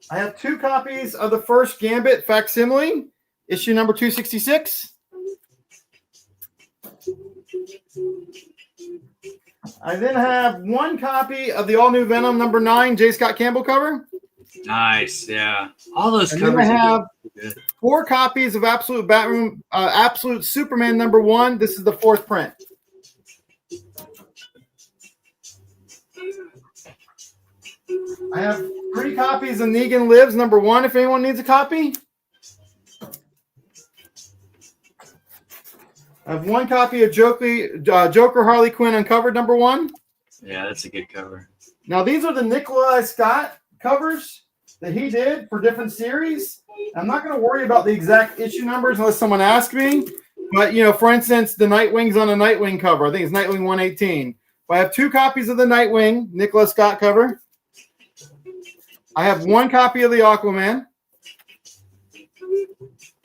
I have 2 copies of the first Gambit facsimile, issue number 266. I then have one copy of the all-new Venom #9 J. Scott Campbell cover. Nice, yeah. All those And then covers I are have good. 4 copies of Absolute Superman #1. This is the 4th print. I have 3 copies of Negan Lives #1 if anyone needs a copy. I have 1 copy of Joker Harley Quinn Uncovered #1. Yeah, that's a good cover. Now, these are the Nikolai Scott covers that he did for different series. I'm not going to worry about the exact issue numbers unless someone asks me. But, for instance, the Nightwing's on a Nightwing cover. I think it's Nightwing 118. But I have 2 copies of the Nightwing Nikolai Scott cover. I have 1 copy of the Aquaman.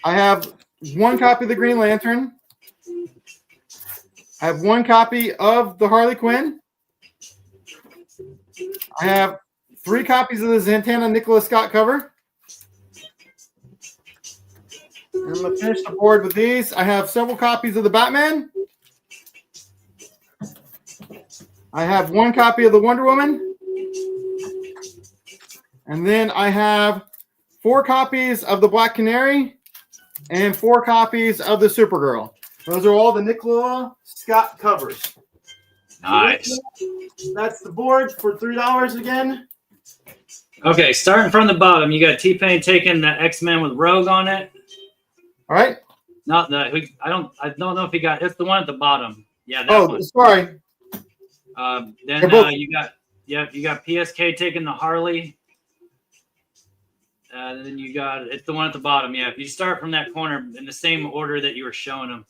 I have 1 copy of the Green Lantern. I have 1 copy of the Harley Quinn. I have 3 copies of the Zatanna Nicholas Scott cover. And I'm going to finish the board with these. I have several copies of the Batman. I have 1 copy of the Wonder Woman. And then I have 4 copies of the Black Canary and 4 copies of the Supergirl. Those are all the Nicola Scott covers. Nice. That's the board for $3 again. Okay, starting from the bottom, you got T-Pain taking the X-Men with Rogue on it. All right. Not the. I don't know if he got. It's the one at the bottom. Yeah, that one. Sorry. Then you got PSK taking the Harley. Then you got it's the one at the bottom. Yeah, if you start from that corner in the same order that you were showing them.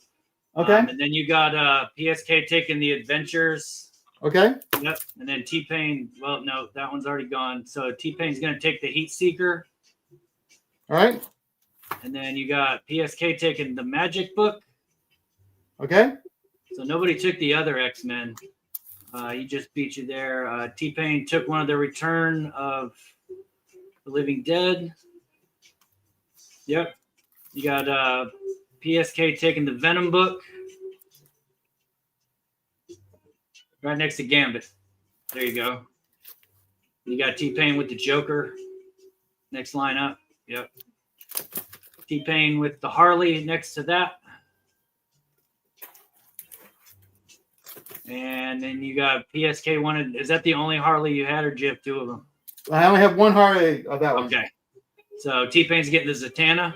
Okay. And then you got PSK taking the Adventures. Okay. Yep. And then T-Pain. Well, no, that one's already gone. So T-Pain's going to take the Heat Seeker. All right. And then you got PSK taking the Magic Book. Okay. So nobody took the other X-Men. He just beat you there. T-Pain took one of the Return of the Living Dead. Yep. You got PSK taking the Venom book. Right next to Gambit. There you go. You got T-Pain with the Joker. Next line up. Yep. T-Pain with the Harley next to that. And then you got PSK wanted. Is that the only Harley you had, or did you have 2 of them? I only have 1 Harley of that one. Okay. So T-Pain's getting the Zatanna.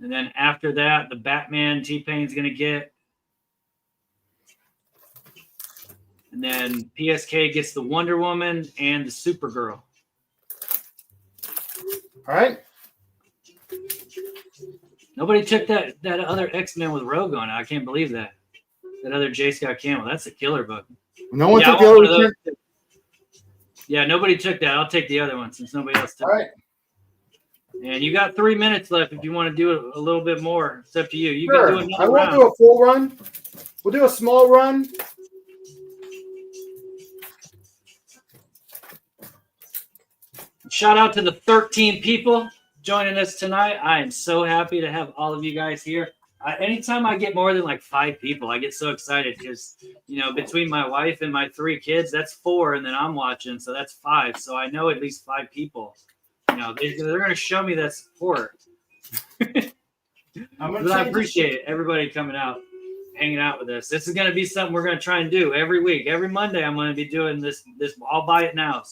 And then after that, the Batman T-Pain's going to get. And then PSK gets the Wonder Woman and the Supergirl. All right. Nobody took that other X-Men with Rogue on it. I can't believe that. That other J. Scott Campbell. That's a killer book. No one took I the want one of other. those. Yeah, nobody took that. I'll take the other one since nobody else took All right. it. And you got 3 minutes left if you want to do it a little bit more. It's up to you. You Sure. can do another I won't round. do a full run. We'll do a small run. Shout out to the 13 people joining us tonight. I am so happy to have all of you guys here. Anytime I get more than like 5 people, I get so excited because, between my wife and my 3 kids, that's 4, and then I'm watching, so that's 5. So I know at least 5 people. They're going to show me that support. But I appreciate everybody coming out, hanging out with us. This is going to be something we're going to try and do every week. Every Monday, I'm going to be doing this. I'll buy it now.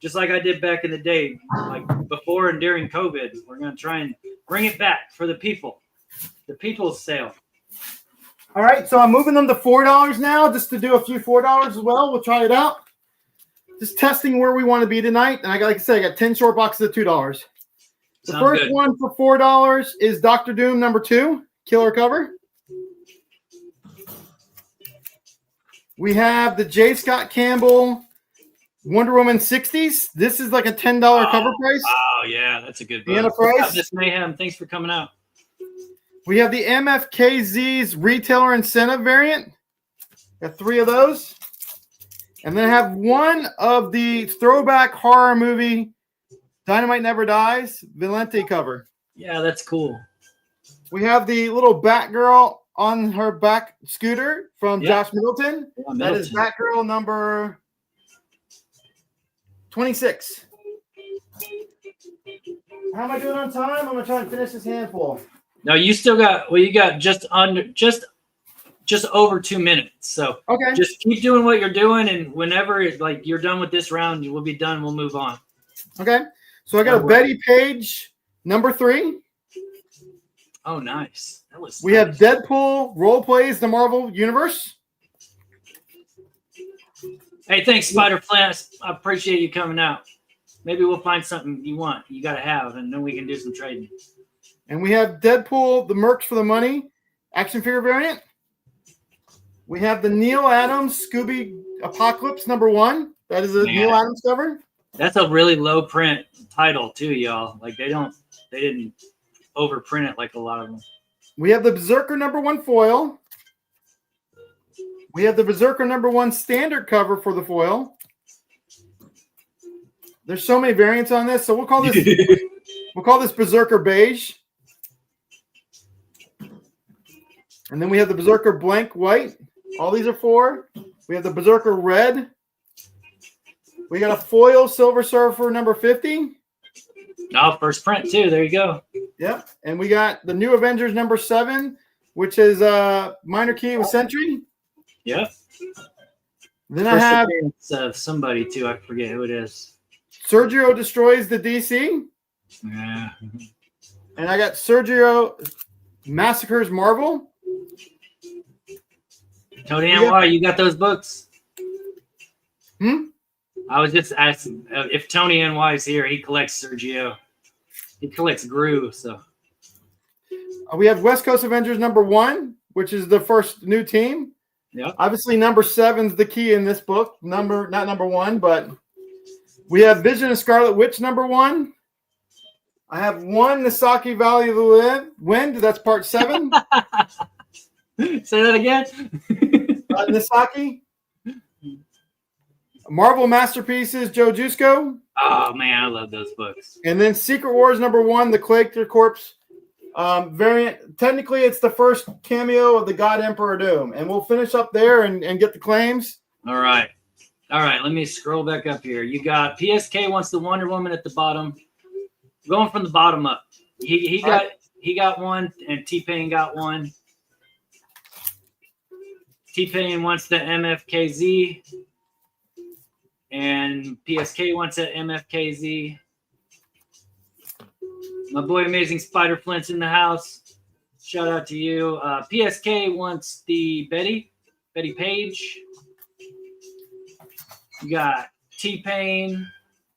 Just like I did back in the day, like before and during COVID. We're going to try and bring it back for the people. The people's sale. All right, so I'm moving them to $4 now, just to do a few $4 as well. We'll try it out. Just testing where we want to be tonight. And like I said, I got 10 short boxes of $2. The Sounds first good. one for $4 is Dr. Doom #2, killer cover. We have the J. Scott Campbell Wonder Woman 60s. This is like a $10 cover price. Oh, yeah, that's a good book. And a price. Miss Mayhem, thanks for coming out. We have the MFKZ's retailer incentive variant. Got 3 of those. And then I have one of the throwback horror movie Dynamite Never Dies Valente cover. Yeah, that's cool. We have the little Batgirl on her back scooter from Yeah. Josh Middleton. Yeah, That is Batgirl number 26. How am I doing on time? I'm gonna try and finish this handful. No, you still got. Well, you got just over 2 minutes. So Okay. just keep doing what you're doing, and whenever like you're done with this round, we'll be done. We'll move on. Okay. So I got a Betty Page number 3. Oh, nice. That was. We have Deadpool role plays the Marvel Universe. Hey, thanks, Spider Flint. I appreciate you coming out. Maybe we'll find something you want. You got to have, and then we can do some trading. And we have Deadpool, the Mercs for the Money action figure variant. We have the Neil Adams Scooby Apocalypse number 1. That is a Neil Adams cover. That's a really low print title too, y'all. Like they didn't overprint it like a lot of them. We have the Berserker number 1 foil. We have the Berserker number 1 standard cover for the foil. There's so many variants on this, so we'll call this Berserker beige. And then we have the Berserker blank white. All these are 4. We have the Berserker red. We got a foil Silver Surfer number 50. Oh, first print too. There you go. Yep. And we got the New Avengers number 7, which is Minor Key with Sentry. Yep. Then First I have somebody too. I forget who it is. Sergio Destroys the DC. Yeah. And I got Sergio Massacres Marvel. Tony NY, you got those books? I was just asking if Tony NY is here. He collects Sergio. He collects Gru. So we have West Coast Avengers number 1, which is the first new team. yeah. Obviously, number 7's the key in this book. Not number 1, but we have Vision of Scarlet Witch number 1. I have 1 Nisaki Valley of the Wind. That's part 7. Say that again. Nisaki. Marvel Masterpieces, Joe Jusko. Oh man, I love those books. And then Secret Wars number 1, the Collector Corpse variant. Technically, it's the first cameo of the God Emperor Doom. And we'll finish up there and get the claims. All right. Let me scroll back up here. You got PSK wants the Wonder Woman at the bottom. Going from the bottom up. He got one, and T-Pain got one. T-Pain wants the MFKZ, and PSK wants the MFKZ. My boy Amazing Spider Flint's in the house. Shout out to you. PSK wants the Betty Page. You got T-Pain.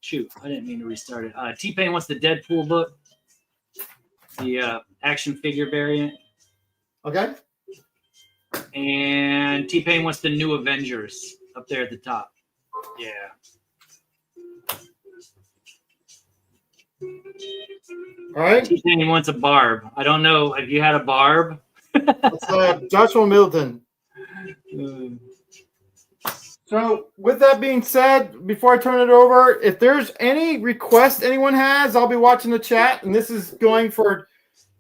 Shoot, I didn't mean to restart it. T-Pain wants the Deadpool book, the action figure variant. Okay. And T-Pain wants the New Avengers up there at the top. Yeah. All right. T-Pain wants a Barb. I don't know if you had a Barb. It's Joshua Middleton. So with that being said, before I turn it over, if there's any request anyone has, I'll be watching the chat. And this is going for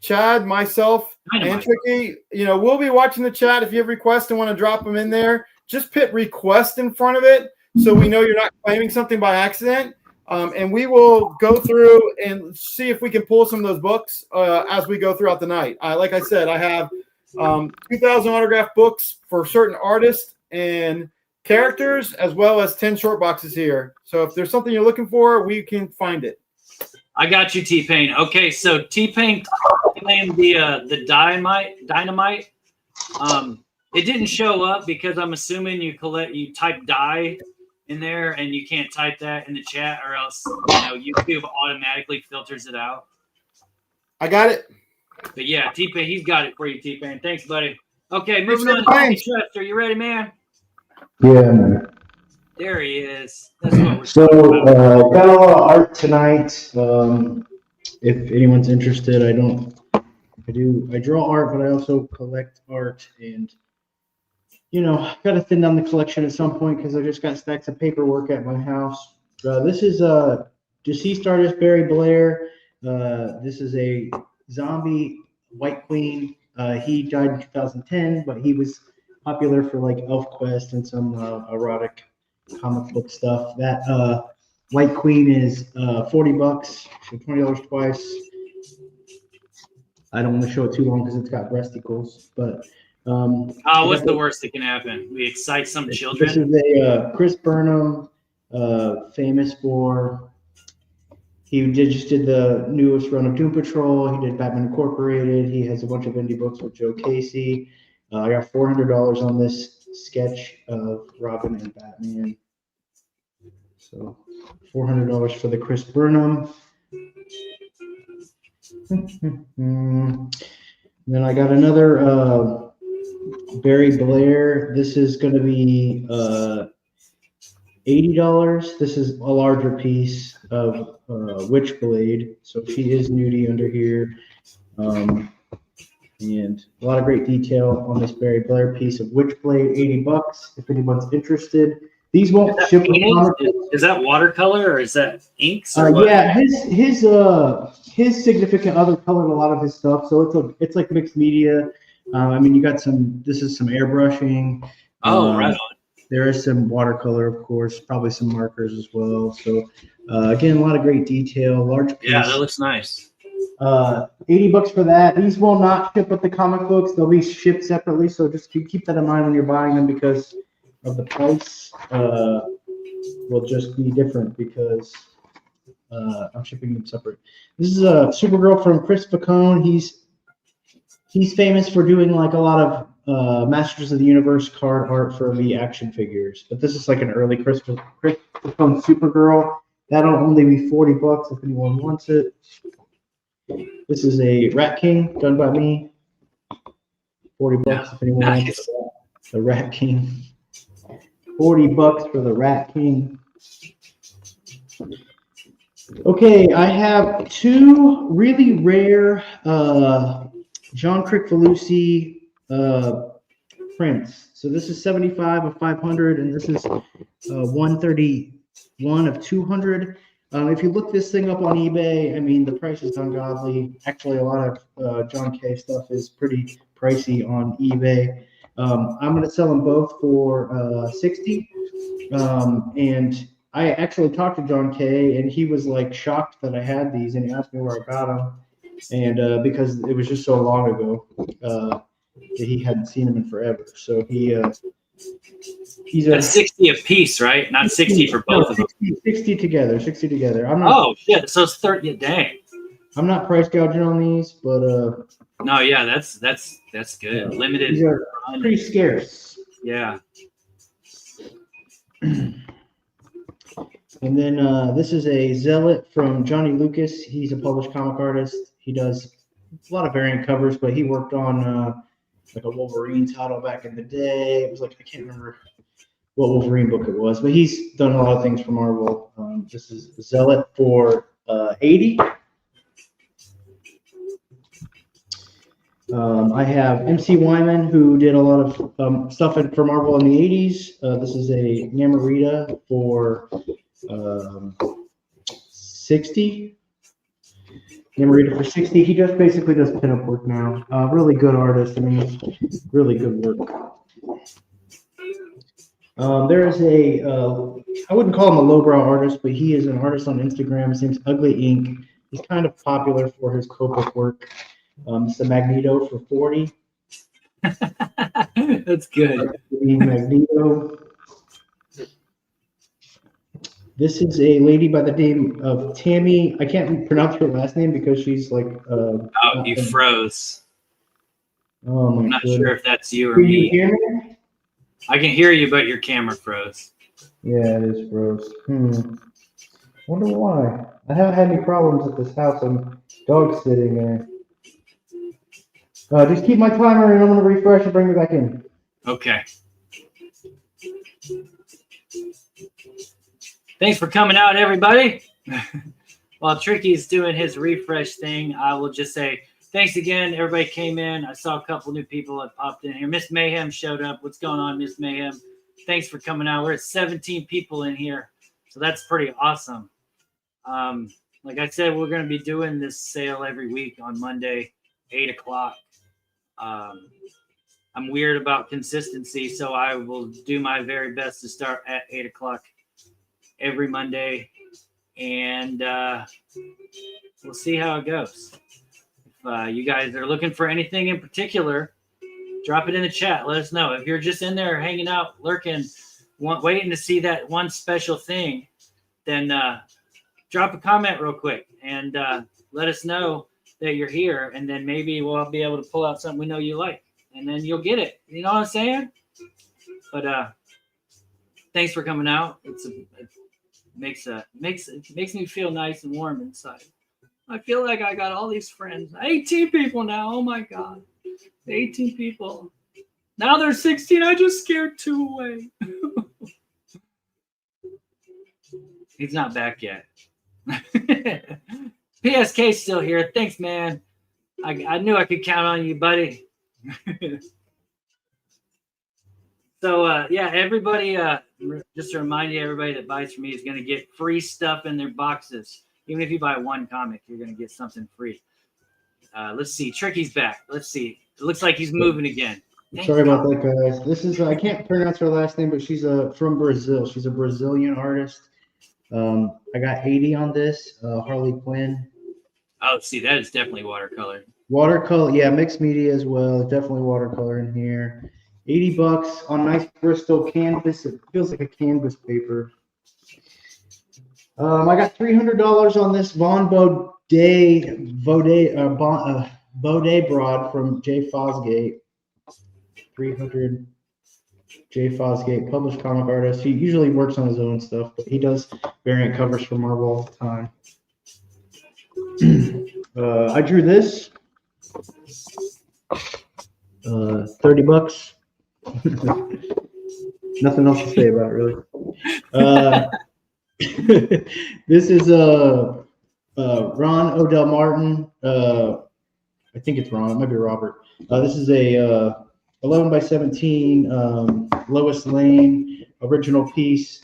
Chad, myself, and Tricky. We'll be watching the chat. If you have requests and want to drop them in there, just put request in front of it so we know you're not claiming something by accident. And we will go through and see if we can pull some of those books as we go throughout the night. Like I said, I have 2,000 autographed books for certain artists and characters, as well as 10 short boxes here. So if there's something you're looking for, we can find it. I got you, T-Pain. Okay, so T-Pain claimed the dynamite. It didn't show up because I'm assuming you type die in there and you can't type that in the chat, or else YouTube automatically filters it out. I got it. But yeah, T-Pain, he's got it for you, T-Pain. Thanks, buddy. Okay, moving on to Chester. You ready, man? Yeah, man. There he is. That's what we're So, got a lot of art tonight. If anyone's interested, I draw art, but I also collect art, and got to thin down the collection at some point because I just got stacks of paperwork at my house. This is deceased artist Barry Blair. This is a zombie White Queen He died in 2010, but he was popular for like ElfQuest and some erotic comic book stuff. That White Queen is $40, so $20 twice. I don't want to show it too long because it's got breasticles, but what's the worst that can happen? We excite some children. This is a Chris Burnham, famous for. He just did the newest run of Doom Patrol. He did Batman Incorporated. He has a bunch of indie books with Joe Casey. I got $400 on this sketch of Robin and Batman. So $400 for the Chris Burnham. Then I got another Barry Blair. This is going to be $80. This is a larger piece of Witchblade. So she is nudie under here. And a lot of great detail on this Barry Blair piece of Witchblade, $80 if anyone's interested. These won't ship with comic books. Is that watercolor or is that inks? Yeah, his significant other colored a lot of his stuff, so it's like mixed media. I mean, you got this is some airbrushing. Right on. There is some watercolor, of course, probably some markers as well. So again, a lot of great detail, large piece. Yeah, that looks nice. $80 for that. These will not ship with the comic books. They'll be shipped separately. So just keep that in mind when you're buying them because of the price will just be different because I'm shipping them separate. This is a Supergirl from Chris Facone. He's famous for doing like a lot of Masters of the Universe card art for the action figures. But this is like an early Chris Facone Supergirl. That'll only be $40 if anyone wants it. This is a Rat King done by me. $40 if anyone wants it. The Rat King. $40 for the Rat King. Okay, I have two really rare John Kricfalusi prints. So this is 75 of 500, and this is 131 of 200. If you look this thing up on eBay, I mean, the price is ungodly. Actually, a lot of John K stuff is pretty pricey on eBay. I'm going to sell them both for $60. And I actually talked to John K, and he was like shocked that I had these, and he asked me where I got them. And because it was just so long ago that he hadn't seen them in forever. So he's That's 60 a piece, right? Not 60 for both of them. 60 together. 60 together. Shit. So it's 30. Dang. I'm not price gouging on these, but no, yeah, that's good. Limited. These are pretty scarce. Yeah. And then this is a Zealot from Johnny Lucas. He's a published comic artist. He does a lot of variant covers, but he worked on like a Wolverine title back in the day. It was like, I can't remember what Wolverine book it was, but he's done a lot of things for Marvel. This is Zealot for $80. I have MC Wyman, who did a lot of stuff for Marvel in the 80s. This is a Namorita for $60. Namorita for $60. He just basically does pinup work now. Really good artist. I mean, really good work. There is I wouldn't call him a lowbrow artist, but he is an artist on Instagram. His name's Ugly Ink. He's kind of popular for his comic work. It's the Magneto for $40. That's good. Magneto. This is a lady by the name of Tammy. I can't pronounce her last name because she's like. You froze. Oh my! I'm not goodness. sure if that's you or Can me. you hear me? I can hear you, but your camera froze. Yeah, it is froze. Wonder why. I haven't had any problems at this house. I'm dog sitting there. Just keep my timer and I'm going to refresh and bring me back in. Okay. Thanks for coming out, everybody. While Tricky's doing his refresh thing, I will just say thanks again. Everybody came in. I saw a couple new people that popped in here. Miss Mayhem showed up. What's going on, Miss Mayhem? Thanks for coming out. We're at 17 people in here, so that's pretty awesome. Like I said, we're going to be doing this sale every week on Monday, 8 o'clock. I'm weird about consistency, so I will do my very best to start at 8 o'clock every Monday, and we'll see how it goes. If you guys are looking for anything in particular, drop it in the chat. Let us know. If you're just in there hanging out, lurking, waiting to see that one special thing, then drop a comment real quick and let us know that you're here, and then maybe we'll be able to pull out something we know you like, and then you'll get it. You know what I'm saying? But thanks for coming out. It makes me feel nice and warm inside. I feel like I got all these friends. 18 people now. Oh my God. 18 people. Now there's 16. I just scared 2 away. He's not back yet. PSK's still here. Thanks, man. I knew I could count on you, buddy. So, yeah, everybody, just to remind you, everybody that buys from me is going to get free stuff in their boxes. Even if you buy one comic, you're going to get something free. Let's see. Tricky's back. Let's see. It looks like he's moving again. Sorry about that, guys. This is I can't pronounce her last name, but she's from Brazil. She's a Brazilian artist. I got 80 on this. Harley Quinn. Oh, see, that is definitely watercolor. Watercolor, yeah, mixed media as well. Definitely watercolor in here. $80 on nice Bristol canvas. It feels like a canvas paper. I got $300 on this Von Baudet Broad from Jay Fosgate. 300. Jay Fosgate, published comic artist. He usually works on his own stuff, but he does variant covers for Marvel all the time. I drew this. $30. Nothing else to say about it, really. This is Ron Odell Martin. I think it's Ron. It might be Robert. This is a 11 by 17 Lois Lane original piece.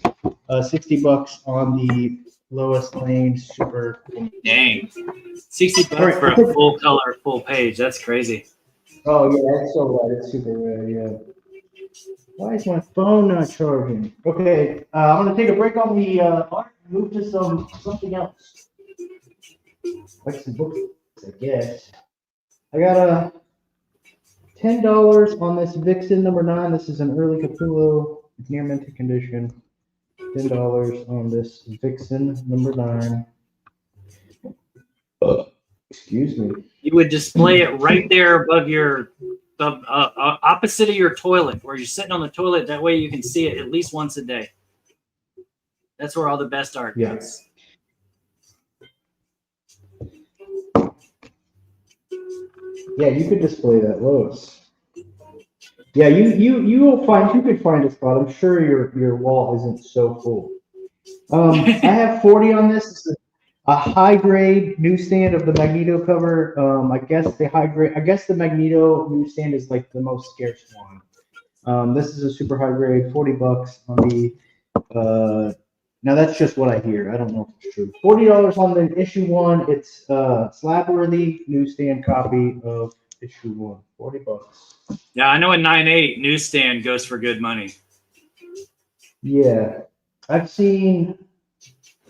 $60 on the Lois Lane super. Dang, $60 for a full color, full page. That's crazy. Oh yeah, that's so right. It's super rare. Yeah. Why is my phone not charging? Okay, I'm gonna take a break on the art and move to something else. Like some books, I guess. I got $10 on this Vixen #9. This is an early Capullo. It's near minted condition. $10 on this Vixen #9. Excuse me. You would display it right there above your, opposite of your toilet, where you're sitting on the toilet. That way you can see it at least once a day. That's where all the best art goes. Yeah, you could display that, Lois. Yeah, you could find a spot. I'm sure your wall isn't so full. I have 40 on this. This is a high grade newsstand of the Magneto cover. I guess the Magneto newsstand is like the most scarce one. This is a super high grade, $40 on the. Now that's just what I hear. I don't know if it's true. $40 on the issue 1. It's slab-worthy newsstand copy of issue 1. $40. Yeah, I know a 9.8 newsstand goes for good money. Yeah, I've seen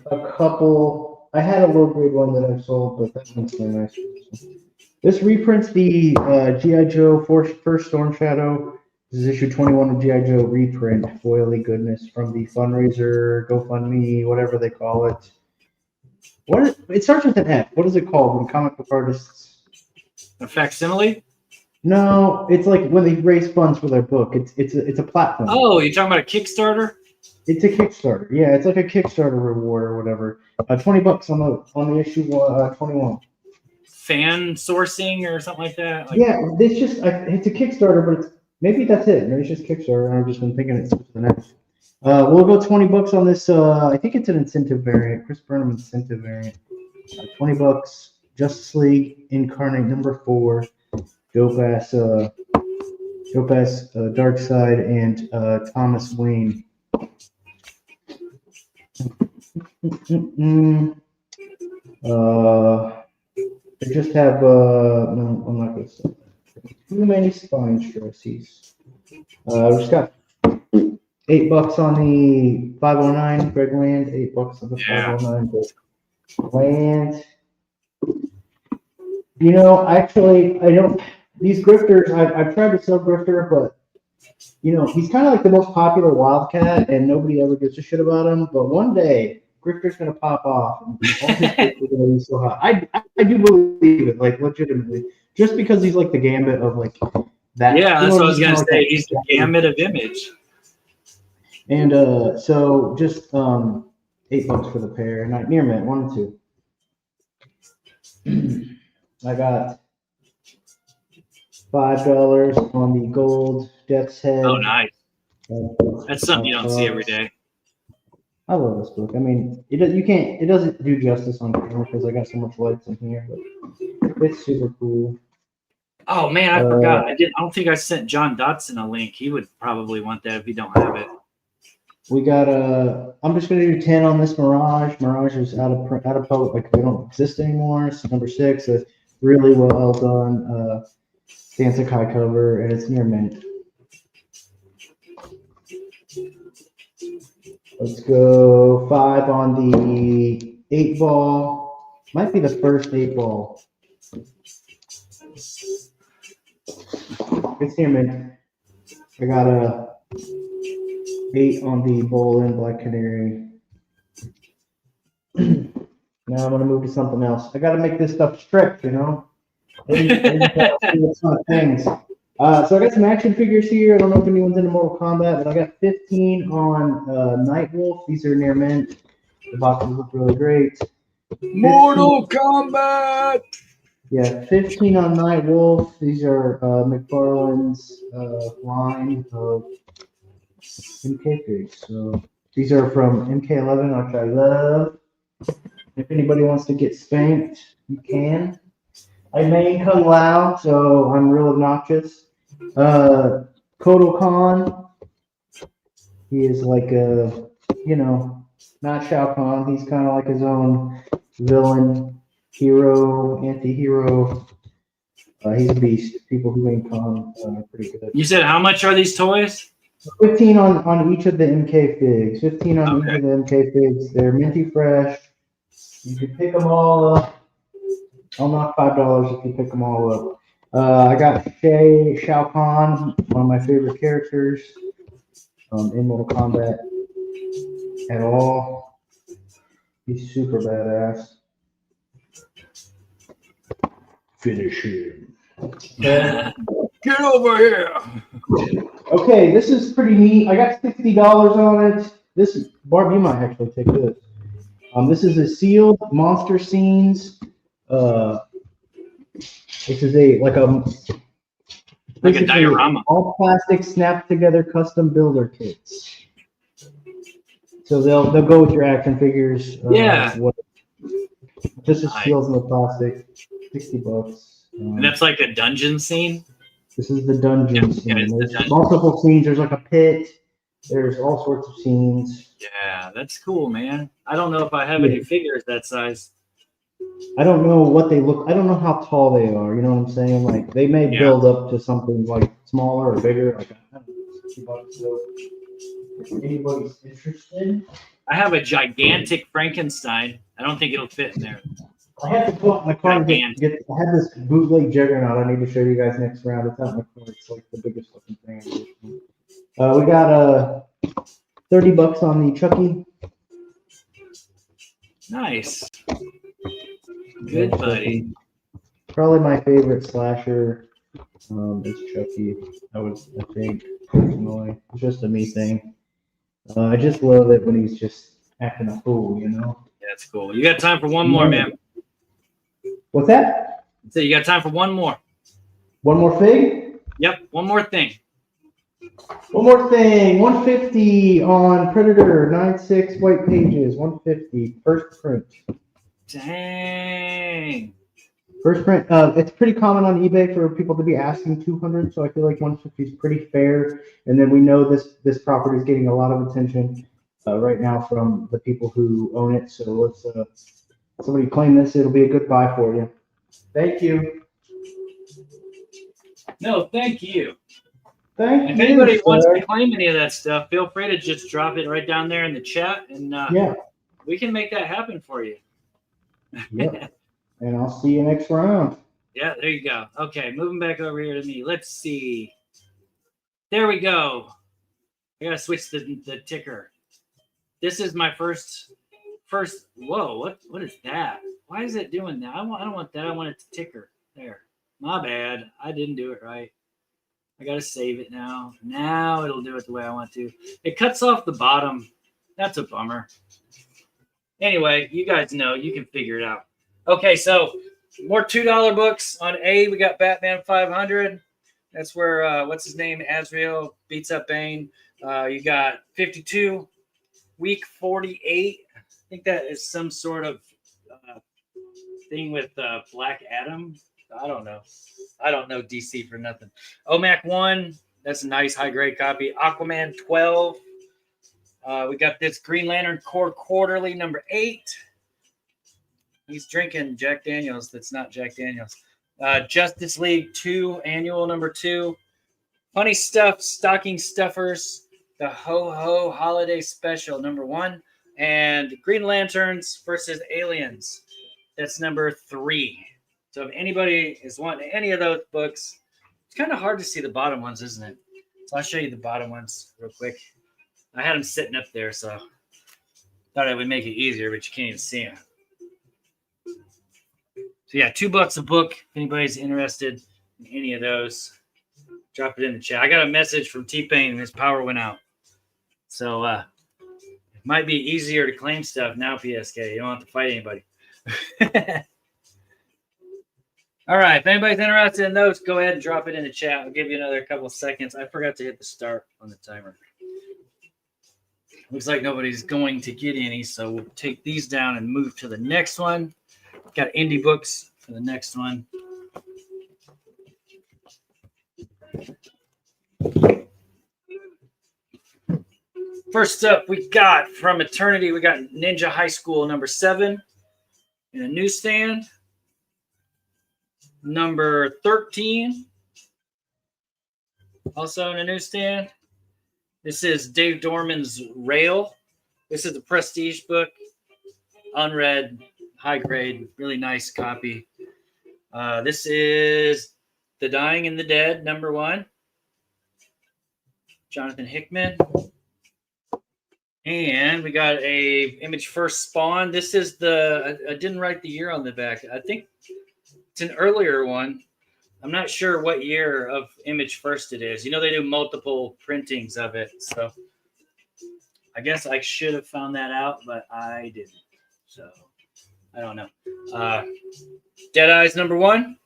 a couple. I had a low grade one that I've sold, but that one's so nice. This reprints the G.I. Joe First Storm Shadow. This is issue 21 of G.I. Joe reprint, foily goodness from the fundraiser, GoFundMe, whatever they call it. It starts with an F. What is it called when comic book artists? A facsimile? No, it's like when they raise funds for their book. It's a platform. Oh, you're talking about a Kickstarter? It's a Kickstarter. Yeah, it's like a Kickstarter reward or whatever. $20 on the issue 21. Fan sourcing or something like that? Yeah, it's a Kickstarter, but maybe that's it. Maybe it's just Kickstarter, and I've just been thinking it's the next. We'll go $20 on this. I think it's an incentive variant, Chris Burnham incentive variant. $20. Justice League Incarnate #4. Dope ass Darkseid and Thomas Wayne. I just have no, I'm not gonna say that. Too many spine stresses. We just got $8 on the 509 Greg Land. $8 on the 509 Greg Land. You know, actually, I don't. These grifters, I've tried to sell grifter, but you know, he's kind of like the most popular wildcat, and nobody ever gives a shit about him. But one day, grifter's gonna pop off, and all his grifters are gonna be so hot. I do believe it, like legitimately, just because he's like the gambit of like that. Yeah, that's what I was gonna like say. He's the gamut of image. And so just $8 for the pair. Not near mint, 1 and 2. I got $5 on the gold Death's Head. Oh, nice. That's something you don't see every day. I love this book. I mean, it doesn't do justice on camera because I got so much lights in here, but it's super cool. Oh man, I forgot. I don't think I sent John Dotson a link. He would probably want that if you don't have it. We got I'm just gonna do 10 on this Mirage. Mirage is out of public, like they don't exist anymore. It's number 6. It's really well done. Dancing high cover, and it's near mint. Let's go 5 on the 8-ball. Might be the first 8-ball. It's near mint. I got a 8 on the Bolin Black Canary. Now I'm gonna move to something else. I gotta make this stuff strict, you know. It's not things. So I got some action figures here. I don't know if anyone's into Mortal Kombat, but I got 15 on Nightwolf. These are near mint. The boxes look really great. Mortal Kombat. Yeah, 15 on Nightwolf. These are McFarlane's line of MK figs. So these are from MK11, which I love. If anybody wants to get spanked, you can. I main Kung Lao, so I'm real obnoxious. Kodo Khan, he is like a, you know, not Shao Kahn. He's kind of like his own villain, hero, anti-hero. He's a beast. People who main Khan are pretty good. You said how much are these toys? 15 on each of the MK figs. 15 on each of the MK figs. They're minty fresh. You can pick them all up. I'll knock $5 if you pick them all up. I got Shao Kahn, one of my favorite characters in Mortal Kombat at all. He's super badass. Finish him. Get over here. Okay, this is pretty neat. I got $60 on it. This is Barb. You might actually take this. This is a sealed monster scenes. This is a diorama. All plastic snap together custom builder kits. So they'll go with your action figures. Yeah. This is sealed in the plastic. $60. And that's like a dungeon scene. This is the dungeon scene. Yeah, There's multiple scenes. There's like a pit. There's all sorts of scenes. Yeah, that's cool, man. I don't know if I have any figures that size. I don't know what they look. I don't know how tall they are. You know what I'm saying? Like they may build up to something like smaller or bigger. Like $60. So if anybody's interested, I have a gigantic Frankenstein. I don't think it'll fit in there. I have to put my car. I had this bootleg Juggernaut. I need to show you guys next round. It's out in my car. It's like the biggest fucking thing. We got $30 on the Chucky. Nice. Good buddy. Probably my favorite slasher is Chucky. I think personally, it's just a me thing. I just love it when he's just acting a fool, you know. Yeah, that's cool. You got time for one more, man. What's that? So you got time for one more. One more fig? Yep, one more thing. One more thing. 150 on Predator. 9.6 white pages. 150 first print. Dang. First print. It's pretty common on eBay for people to be asking 200, so I feel like 150 is pretty fair. And then we know this property is getting a lot of attention right now from the people who own it. So let's somebody claim this. It'll be a good buy for you. Thank you. No, thank you. Thank If you, anybody wants sir. to claim any of that stuff, feel free to just drop it right down there in the chat, and Yeah. we can make that happen for you. Yep. And I'll see you next round. Yeah, there you go. Okay, moving back over here to me. Let's see. There we go. I gotta switch the ticker. This is my first. Whoa, what is that? Why is it doing that? I don't want that. I want it to ticker. There. My bad. I didn't do it right. I gotta save it now. Now it'll do it the way I want to. It cuts off the bottom. That's a bummer. Anyway, you guys know, you can figure it out. Okay, so more $2 books. On A, we got Batman 500. That's where what's his name? Azrael beats up Bane. You got 52, week 48. I think that is some sort of thing with Black Adam. I don't know. I don't know DC for nothing. OMAC 1. That's a nice high grade copy. Aquaman 12. We got this Green Lantern Corps Quarterly number 8. He's drinking Jack Daniels. That's not Jack Daniels. Justice League 2 Annual number 2. Funny Stuff Stocking Stuffers. The Ho Ho Holiday Special number 1. And Green Lanterns versus Aliens. That's number 3. So if anybody is wanting any of those books, it's kind of hard to see the bottom ones, isn't it? So I'll show you the bottom ones real quick. I had them sitting up there, so thought it would make it easier, but you can't even see them. So yeah, $2 a book. If anybody's interested in any of those, drop it in the chat. I got a message from T-Pain and his power went out. So it might be easier to claim stuff now, PSK. You don't have to fight anybody. All right, if anybody's interested in those, go ahead and drop it in the chat. I'll give you another couple of seconds. I forgot to hit the start on the timer. Looks like nobody's going to get any, so we'll take these down and move to the next one. Got indie books for the next one. First up, we got from Eternity, we got Ninja High School number 7 in a newsstand. Number 13, also in a newsstand. This is Dave Dorman's Rail. This is a prestige book, unread, high grade, really nice copy. This is The Dying and the Dead, number 1. Jonathan Hickman. And we got a Image First Spawn. This is I didn't write the year on the back. I think it's an earlier one. I'm not sure what year of Image First it is. You know, they do multiple printings of it. So I guess I should have found that out, but I didn't. So I don't know. Dead Eyes number 1.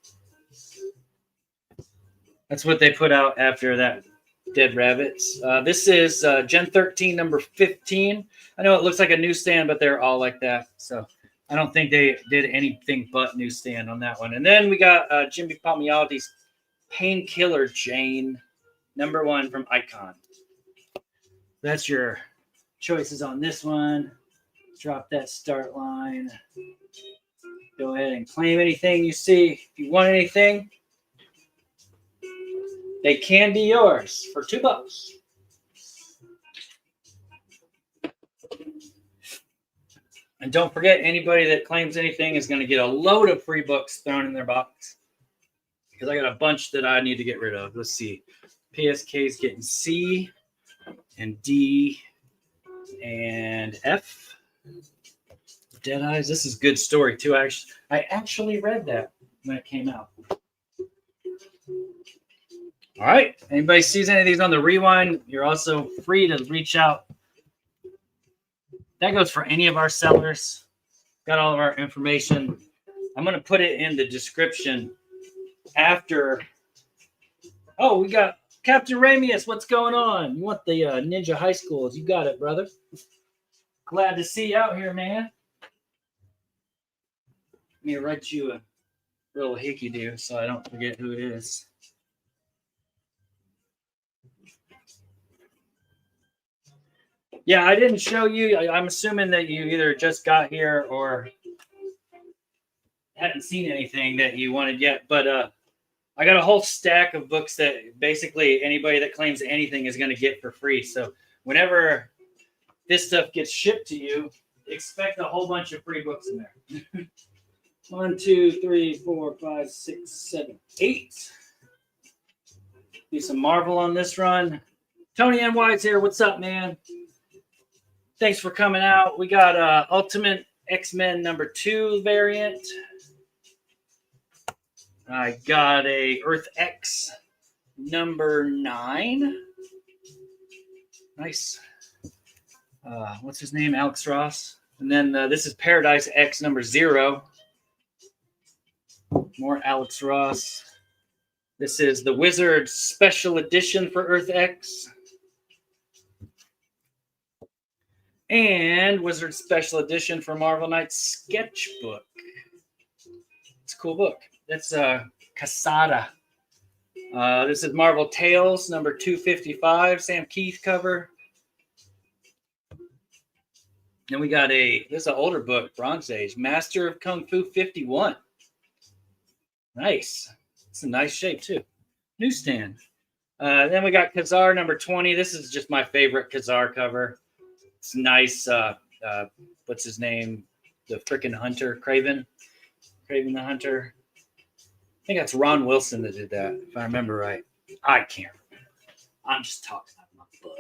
That's what they put out after that Dead Rabbits. This is Gen 13 number 15. I know it looks like a newsstand, but they're all like that. So I don't think they did anything but newsstand on that one. And then we got Jimmy Palmiotti's Painkiller Jane, number 1 from Icon. That's your choices on this one. Drop that start line. Go ahead and claim anything you see. If you want anything, they can be yours for $2. And don't forget, anybody that claims anything is going to get a load of free books thrown in their box. Because I got a bunch that I need to get rid of. Let's see. PSK is getting C and D and F. Dead Eyes. This is a good story, too. I actually read that when it came out. All right. Anybody sees any of these on the rewind, you're also free to reach out. That goes for any of our sellers. Got all of our information. I'm going to put it in the description after. Oh, we got Captain Ramius. What's going on? You want the Ninja High Schools? You got it, brother. Glad to see you out here, man. Let me write you a little hickey-do so I don't forget who it is. Yeah, I didn't show you. I'm assuming that you either just got here or hadn't seen anything that you wanted yet. But I got a whole stack of books that basically anybody that claims anything is going to get for free. So whenever this stuff gets shipped to you, expect a whole bunch of free books in there. 1, 2, 3, 4, 5, 6, 7, 8. Do some Marvel on this run. Tony N. White's here. What's up, man? Thanks for coming out. We got Ultimate X-Men #2 variant. I got a Earth X #9. Nice. What's his name? Alex Ross. And then this is Paradise X #0. More Alex Ross. This is the Wizard Special Edition for Earth X. And Wizard Special Edition for Marvel Knights Sketchbook. It's a cool book. That's Casada. This is Marvel Tales #255, Sam Keith cover. Then we got this is an older book, Bronze Age, Master of Kung Fu 51. Nice. It's a nice shape too. Newsstand. Then we got Khazar #20. This is just my favorite Khazar cover. It's nice. What's his name? The freaking hunter, Craven the Hunter. I think that's Ron Wilson that did that, if I remember right. I can't remember. I'm just talking out of my butt.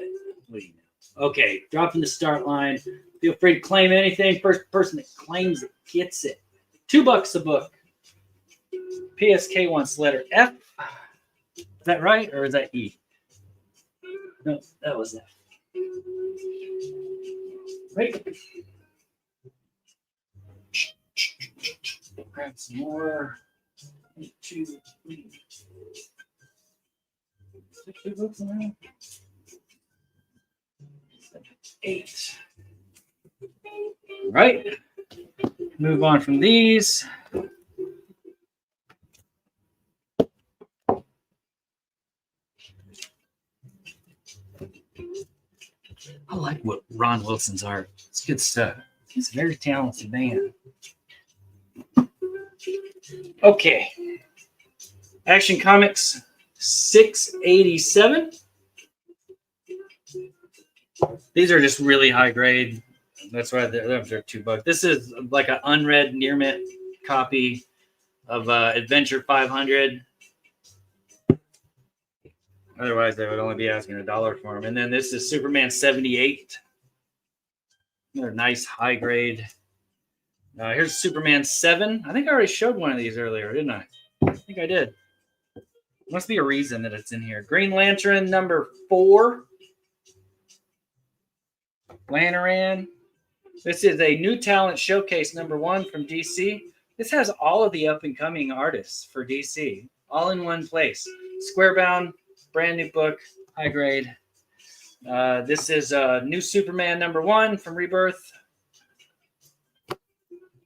What do you know? Okay, dropping the start line. Feel free to claim anything. First person that claims it gets it. $2 a book. PSK wants letter F. Is that right, or is that E? No, that was F. Right. Grab some more. 1, 2, 3. 6 books in there. 7, 8. All right. Move on from these. I like what Ron Wilson's art. It's good stuff. He's a very talented man. Okay. Action Comics 687. These are just really high grade. That's why they're $2. This is like an unread near mint copy of Adventure 500. Otherwise, they would only be asking $1 for them. And then this is Superman 78. Another nice high grade. Here's Superman 7. I think I already showed one of these earlier, didn't I? I think I did. Must be a reason that it's in here. Green Lantern #4. Lantern. This is a New Talent Showcase #1 from DC. This has all of the up-and-coming artists for DC, all in one place. Squarebound, brand new book, high grade. This is New Superman #1 from Rebirth.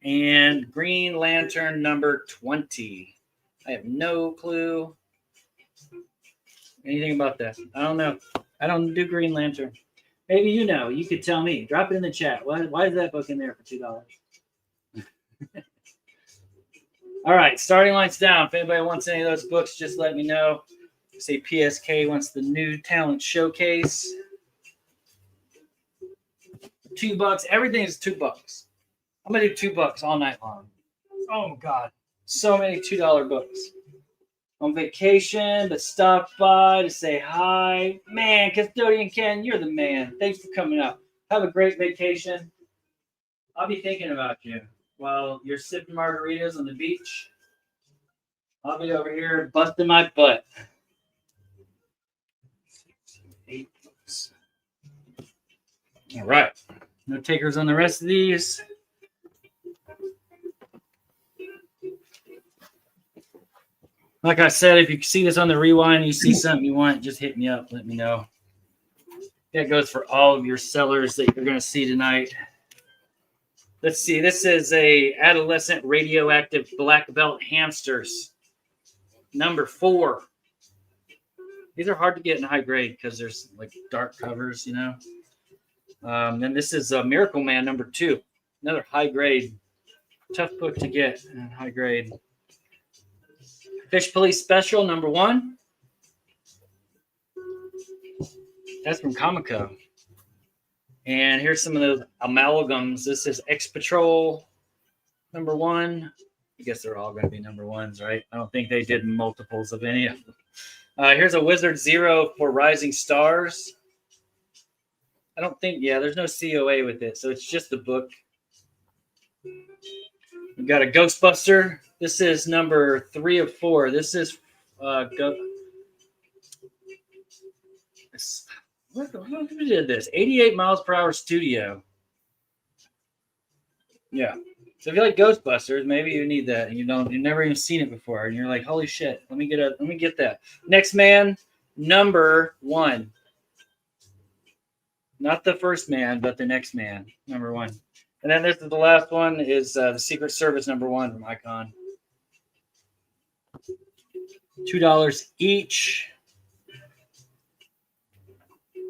And Green Lantern #20. I have no clue anything about that. I don't know. I don't do Green Lantern. Maybe you know. You could tell me. Drop it in the chat. Why is that book in there for $2? All right. Starting line's down. If anybody wants any of those books, just let me know. Say PSK wants the New Talent Showcase. $2. Everything is $2. I'm going to do $2 all night long. Oh, God. So many $2 books. On vacation, but stopped by to say hi. Man, Custodian Ken, you're the man. Thanks for coming up. Have a great vacation. I'll be thinking about you while you're sipping margaritas on the beach. I'll be over here busting my butt. 8 books. All right. No takers on the rest of these. Like I said, if you see this on the rewind and you see something you want, just hit me up. Let me know. That goes for all of your sellers that you're going to see tonight. Let's see. This is a adolescent radioactive black belt hamsters. #4. These are hard to get in high grade because there's like dark covers, you know. Then this is Miracle Man #2. Another high grade. Tough book to get in high grade. Fish Police Special #1. That's from Comico. And here's some of those amalgams. This is X Patrol #1. I guess they're all going to be #1s, right? I don't think they did multiples of any of them. Here's a Wizard Zero for Rising Stars. I don't think, there's no COA with it, so it's just the book. We've got a Ghostbuster. This is number 3 of 4. This is who did this? 88 miles per hour studio. Yeah. So if you like Ghostbusters, maybe you need that, and you've never even seen it before, and you're like, holy shit, let me get that. Next Man #1. Not the first man, but the next man, #1. And then this is the last one is the Secret Service #1 from Icon. $2 each.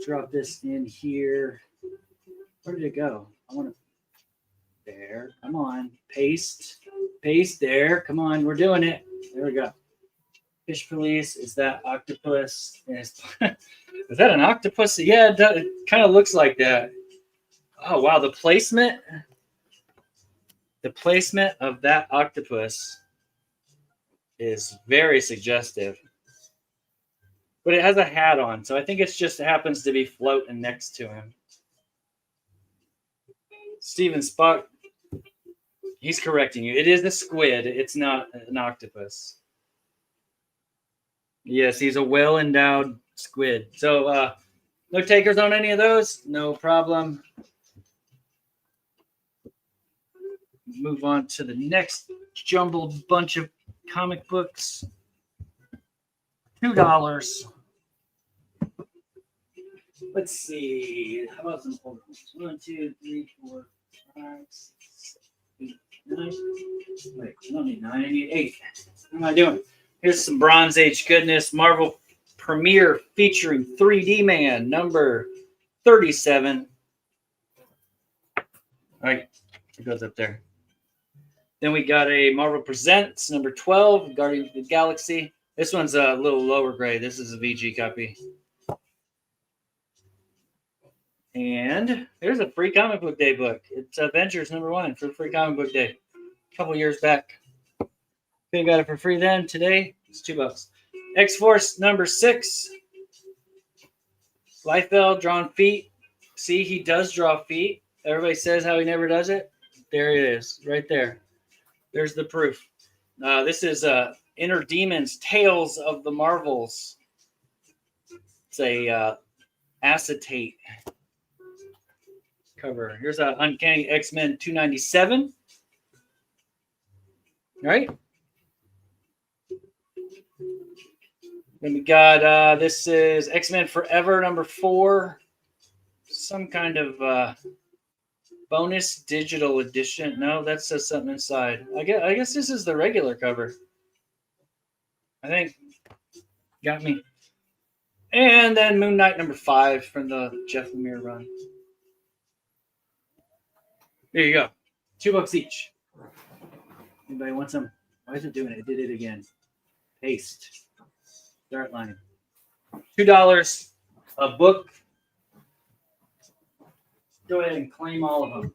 Drop this in here. Where did it go? I want to. There. Come on. Paste. Paste there. Come on. We're doing it. There we go. Fish Police. Is that octopus? Is that an octopus? Yeah, it kind of looks like that. Oh, wow. The placement of that octopus is very suggestive. But it has a hat on, so I think it just happens to be floating next to him. Steven Spock, he's correcting you. It is a squid. It's not an octopus. Yes, he's a well-endowed squid. So no takers on any of those? No problem. Move on to the next jumbled bunch of comic books. $2. Let's see. How about some old ones? 1, 2, 3, 4, 5, 6, 7, 8, 9. Wait, I don't need 9. I need 8. What am I doing? Here's some Bronze Age goodness. Marvel Premiere featuring 3D Man #37. All right, it goes up there. Then we got a Marvel Presents #12, Guardians of the Galaxy. This one's a little lower grade. This is a VG copy. And there's a free comic book day book. It's Avengers #1 for free comic book day. A couple years back. Could have got it for free then. Today, it's $2. X-Force #6. Liefeld, drawn feet. See, he does draw feet. Everybody says how he never does it. There it is, right there. There's the proof. This is Inner Demons, Tales of the Marvels. It's a acetate cover. Here's a Uncanny X-Men 297. Right? Then we got, this is X-Men Forever #4. Some kind of bonus digital edition. No, that says something inside. I guess this is the regular cover. I think. Got me. And then Moon Knight #5 from the Jeff Lemire run. There you go. $2 each. Anybody want some? Why is it doing it? It did it again. Paste. Start line. $2 a book. Go ahead and claim all of them.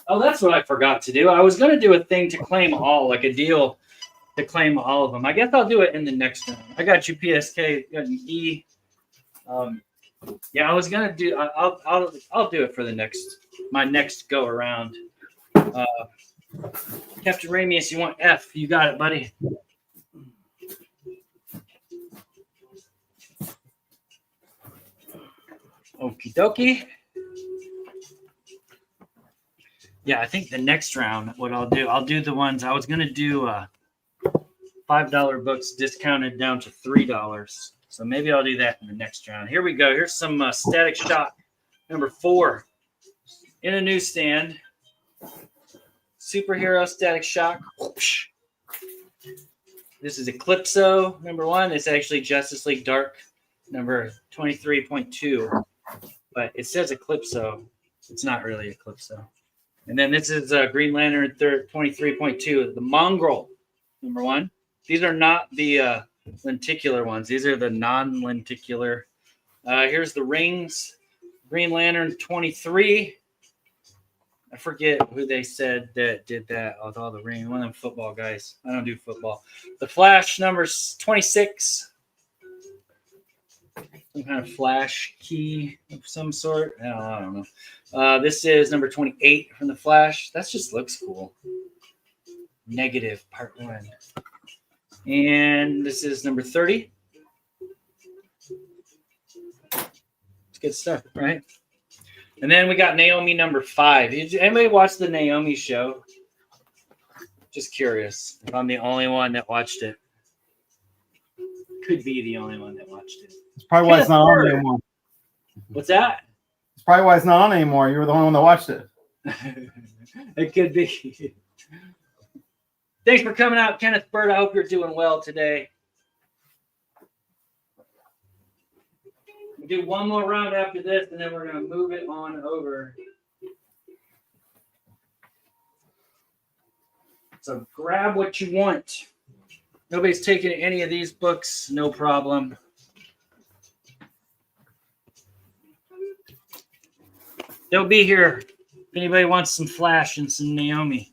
Oh, that's what I forgot to do. I was going to do a thing to claim all, like a deal to claim all of them. I guess I'll do it in the next round. I got you, PSK. Got an E. Yeah, I was going to do. I'll do it for my next go around. Captain Ramius, you want F? You got it, buddy. Okie dokie. Yeah, I think the next round, what I'll do the ones I was going to do $5 books discounted down to $3. So maybe I'll do that in the next round. Here we go. Here's some Static Shock #4 in a newsstand. Superhero Static Shock. This is Eclipso #1. It's actually Justice League Dark #23.2. But it says Eclipso. It's not really Eclipso. And then this is Green Lantern 23.2, the Mongrel, number 1. These are not the lenticular ones. These are the non-lenticular. Here's the Rings, Green Lantern 23. I forget who they said that did that with all the rings. One of them football guys. I don't do football. The Flash number 26. Some kind of flash key of some sort. I don't know. This is number 28 from the Flash. That just looks cool. Negative part 1. And this is number 30. It's good stuff, right? And then we got Naomi number 5. Did anybody watch the Naomi show? Just curious if I'm the only one that watched it. Could be the only one that watched it. It's probably why it's not on anymore. What's that? It's probably why it's not on anymore. You were the only one that watched it. It could be. Thanks for coming out, Kenneth Bird. I hope you're doing well today. We'll do one more round after this, and then we're going to move it on over. So grab what you want. Nobody's taking any of these books, no problem. They'll be here if anybody wants some Flash and some Naomi.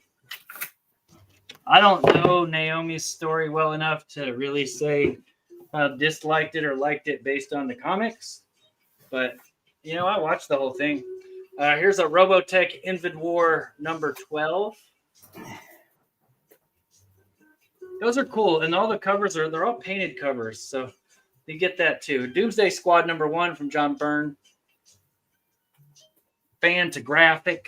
I don't know Naomi's story well enough to really say disliked it or liked it based on the comics. But, you know, I watched the whole thing. Here's a Robotech Invid War number 12. Those are cool. And all the covers they're all painted covers. So you get that too. Doomsday Squad number 1 from John Byrne. Fantagraphic.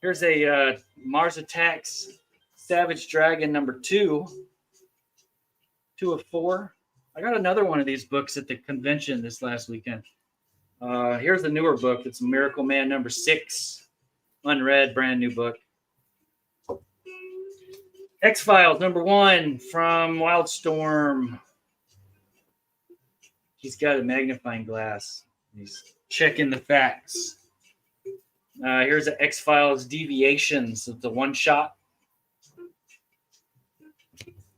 Here's a Mars Attacks Savage Dragon number 2. 2 of 4. I got another one of these books at the convention this last weekend. Here's the newer book. It's Miracle Man number 6. Unread, brand new book. X-Files number 1 from Wildstorm. He's got a magnifying glass. He's checking the facts. Here's the X-Files Deviations of the one-shot.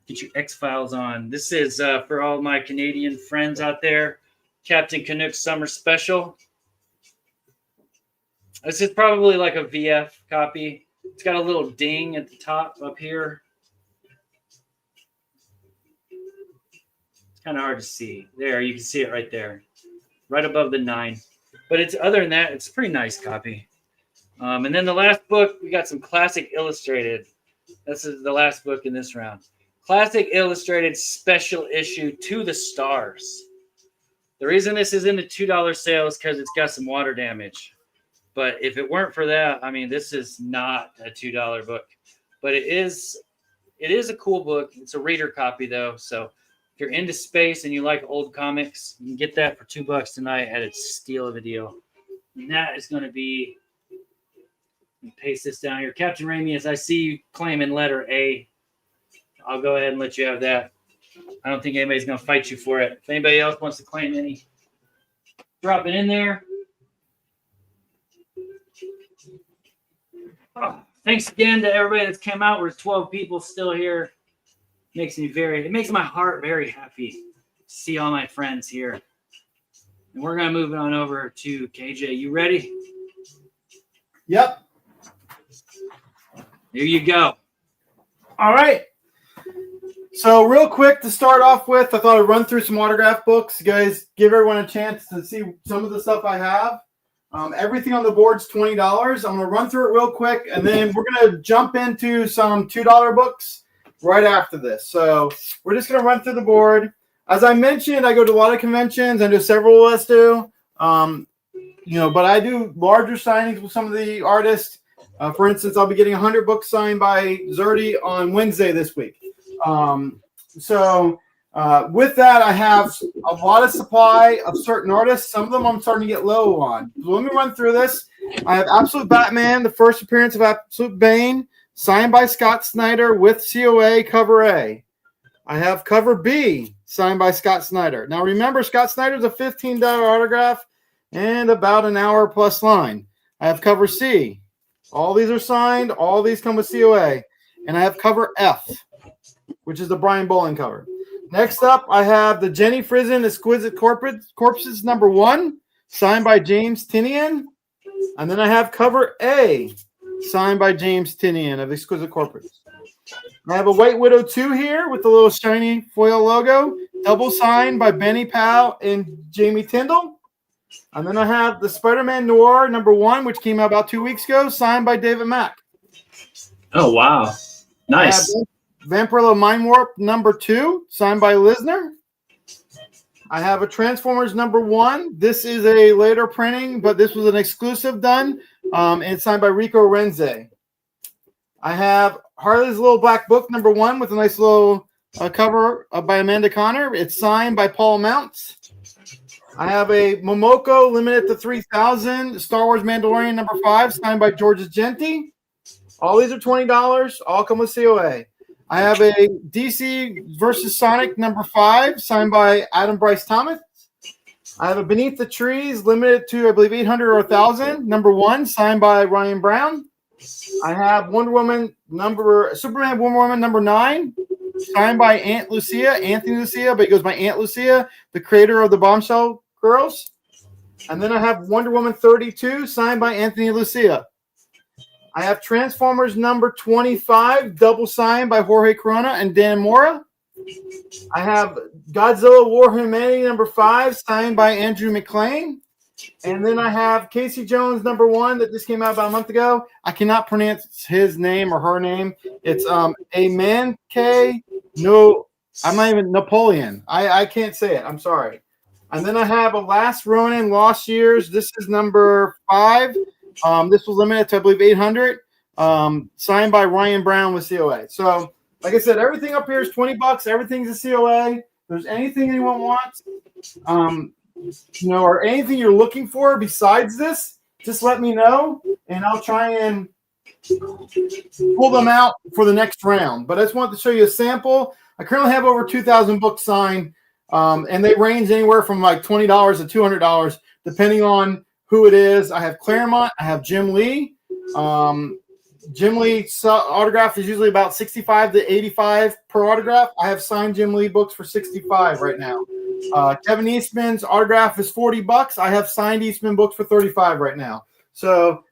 Get your X-Files on. This is for all my Canadian friends out there. Captain Canuck's Summer Special. This is probably like a VF copy. It's got a little ding at the top up here. It's kind of hard to see. There, you can see it right there. Right above the 9. But it's other than that, it's a pretty nice copy. And then the last book, we got some Classic Illustrated. This is the last book in this round. Classic Illustrated Special Issue To the Stars. The reason this is in the $2 sale is because it's got some water damage. But if it weren't for that, I mean, this is not a $2 book. But it is a cool book. It's a reader copy, though. So if you're into space and you like old comics, you can get that for $2 tonight at a steal of a deal. And that is going to be... Let me paste this down here. Captain Ramius, I see you claiming letter A. I'll go ahead and let you have that. I don't think anybody's going to fight you for it. If anybody else wants to claim any, drop it in there. Oh, thanks again to everybody that's came out. We're 12 people still here. It makes my heart very happy to see all my friends here. And we're going to move on over to KJ. You ready? Yep. Here you go. All right. So real quick to start off with, I thought I'd run through some autograph books. You guys, give everyone a chance to see some of the stuff I have. Everything on the board's $20. I'm going to run through it real quick, and then we're going to jump into some $2 books right after this. So we're just going to run through the board. As I mentioned, I go to a lot of conventions. I do several of us do. But I do larger signings with some of the artists. For instance, I'll be getting 100 books signed by Zerdy on Wednesday this week. With that, I have a lot of supply of certain artists. Some of them I'm starting to get low on. So let me run through this. I have Absolute Batman, the first appearance of Absolute Bane, signed by Scott Snyder with COA cover A. I have cover B, signed by Scott Snyder. Now remember, Scott Snyder's a $15 autograph and about an hour plus line. I have cover C, All these are signed. All these come with COA. And I have cover F, which is the Brian Bowling cover. Next up, I have the Jenny Frison Exquisite Corpses #1, signed by James Tinian. And then I have cover A, signed by James Tinian of Exquisite Corpses. I have a White Widow 2 here with the little shiny foil logo, double signed by Benny Powell and Jamie Tyndall. And then I have the Spider-Man Noir #1, which came out about 2 weeks ago, signed by David Mack. Oh, wow. Nice. Vampirella Mind Warp #2, signed by Lisner. I have a Transformers #1. This is a later printing, but this was an exclusive done, and it's signed by Rico Renze. I have Harley's Little Black Book #1 with a nice little cover by Amanda Connor. It's signed by Paul Mounts. I have a Momoko limited to 3,000 Star Wars Mandalorian #5, signed by George Genti. All these are $20. All come with COA. I have a DC versus Sonic #5, signed by Adam Bryce Thomas. I have a Beneath the Trees limited to, I believe, 800 or 1,000 #1, signed by Ryan Brown. I have Superman Wonder Woman #9, signed by Anthony Lucia, but he goes by Aunt Lucia, the creator of the Bombshell Girls. And then I have Wonder Woman 32, signed by Anthony Lucia. I have Transformers #25, double signed by Jorge Corona and Dan Mora. I have Godzilla War Humanity #5, signed by Andrew McLean. And then I have Casey Jones #1 that just came out about a month ago. I cannot pronounce his name or her name. It's I'm not even Napoleon. I can't say it. I'm sorry. And then I have a Last Ronin Lost Years. This is #5. This was limited to, I believe, 800. Signed by Ryan Brown with COA. So, like I said, everything up here is $20. Everything's a COA. If there's anything anyone wants, or anything you're looking for besides this, just let me know, and I'll try and pull them out for the next round. But I just wanted to show you a sample. I currently have over 2,000 books signed, and they range anywhere from like $20 to $200, depending on who it is. I have Claremont. I have Jim Lee. Jim Lee's autograph is usually about $65 to $85 per autograph. I have signed Jim Lee books for $65 right now. Kevin Eastman's autograph is $40. I have signed Eastman books for $35 right now. So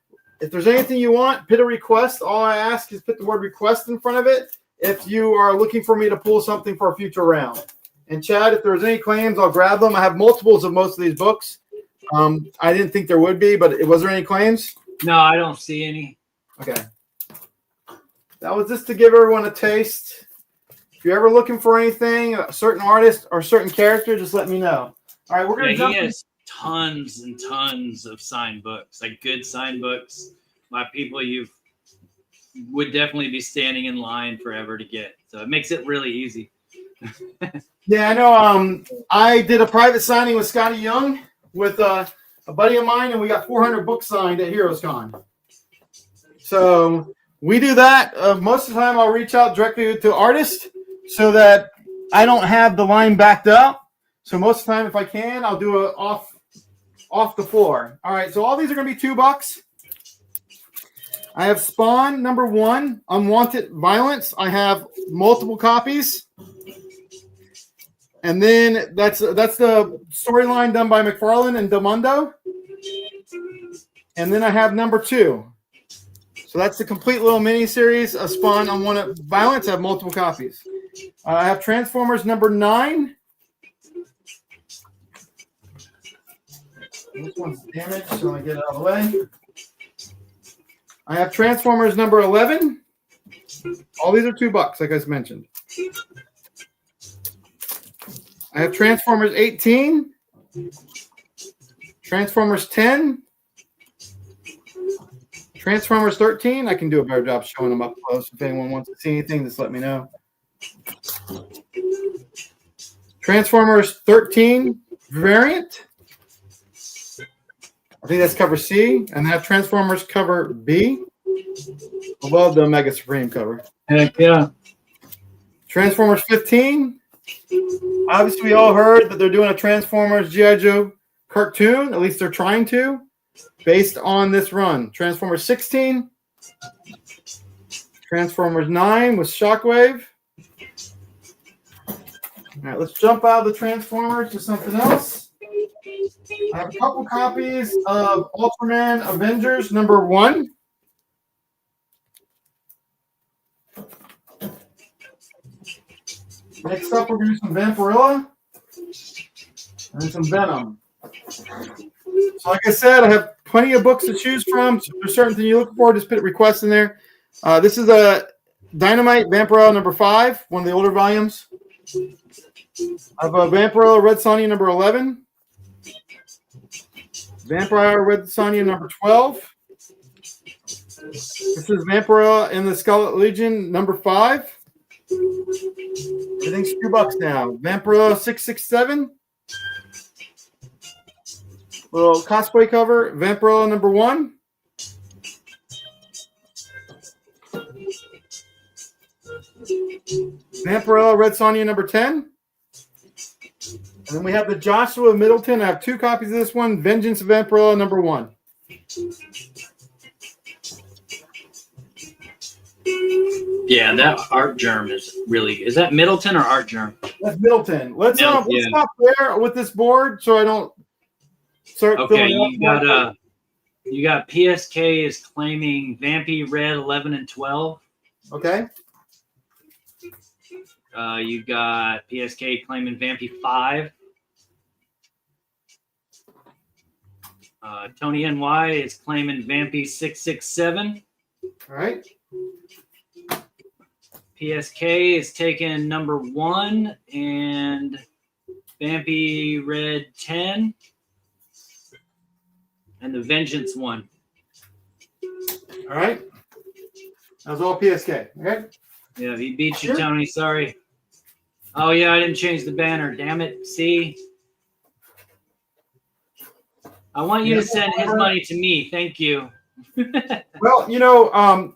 if there's anything you want, put a request. All I ask is put the word request in front of it if you are looking for me to pull something for a future round. And Chad, if there's any claims, I'll grab them. I have multiples of most of these books. I didn't think there would be, but was there any claims? No, I don't see any. Okay. That was just to give everyone a taste. If you're ever looking for anything, a certain artist or certain character, just let me know. All right, we're going to jump. He has tons and tons of signed books, like good signed books by people you would definitely be standing in line forever to get. So it makes it really easy. Yeah, I know. I did a private signing with Scotty Young with a buddy of mine, and we got 400 books signed at HeroesCon. So we do that. Most of the time, I'll reach out directly to artists so that I don't have the line backed up. So most of the time, if I can, I'll do it off the floor. All right, so all these are going to be $2. I have Spawn #1, Unwanted Violence. I have multiple copies. And then that's the storyline done by McFarlane and Delmundo. And then I have #2. So that's the complete little mini-series of Spawn Unwanted Violence. I have multiple copies. I have Transformers #9. This one's damaged, so I get it out of the way. I have Transformers #11. All these are $2, like I just mentioned. I have Transformers 18, Transformers 10, Transformers 13. I can do a better job showing them up close. If anyone wants to see anything, just let me know. Transformers 13 variant. I think that's cover C. And I have Transformers cover B. I love the Omega Supreme cover. Heck yeah. Transformers 15. Obviously, we all heard that they're doing a Transformers G.I. Joe cartoon. At least they're trying to, based on this run. Transformers 16, Transformers 9 with Shockwave. All right, let's jump out of the Transformers to something else. I have a couple copies of Ultraman Avengers #1. Next up, we're going to do some Vampirilla and some Venom. So like I said, I have plenty of books to choose from. So if there's certain thing you look for, just put requests in there. This is a Dynamite Vampirilla #5, one of the older volumes. I have a Vampirilla Red Sonja #11. Vampire Red Sonja #12. This is Vampirilla in the Scarlet Legion #5. Everything's $2 now. Vampirilla 667. Little cosplay cover. Vampirilla #1. Vampirilla Red Sonja #10. And then we have the Joshua Middleton. I have 2 copies of this one. Vengeance of Vampirilla #1. Yeah, that art germ is really. Is that Middleton or art germ? That's Middleton. Let's Yeah. stop there with this board so I don't start. Okay, you got PSK is claiming Vampy Red 11 and 12. Okay. You got PSK claiming Vampy 5. Tony NY is claiming Vampy 667. All right. PSK is taking #1 and Vampy Red 10 and the Vengeance 1. All right. That was all PSK. Okay. Yeah, he beat you, Tony. Sorry. Oh, yeah, I didn't change the banner. Damn it. See? I want you to send his money to me. Thank you. Well,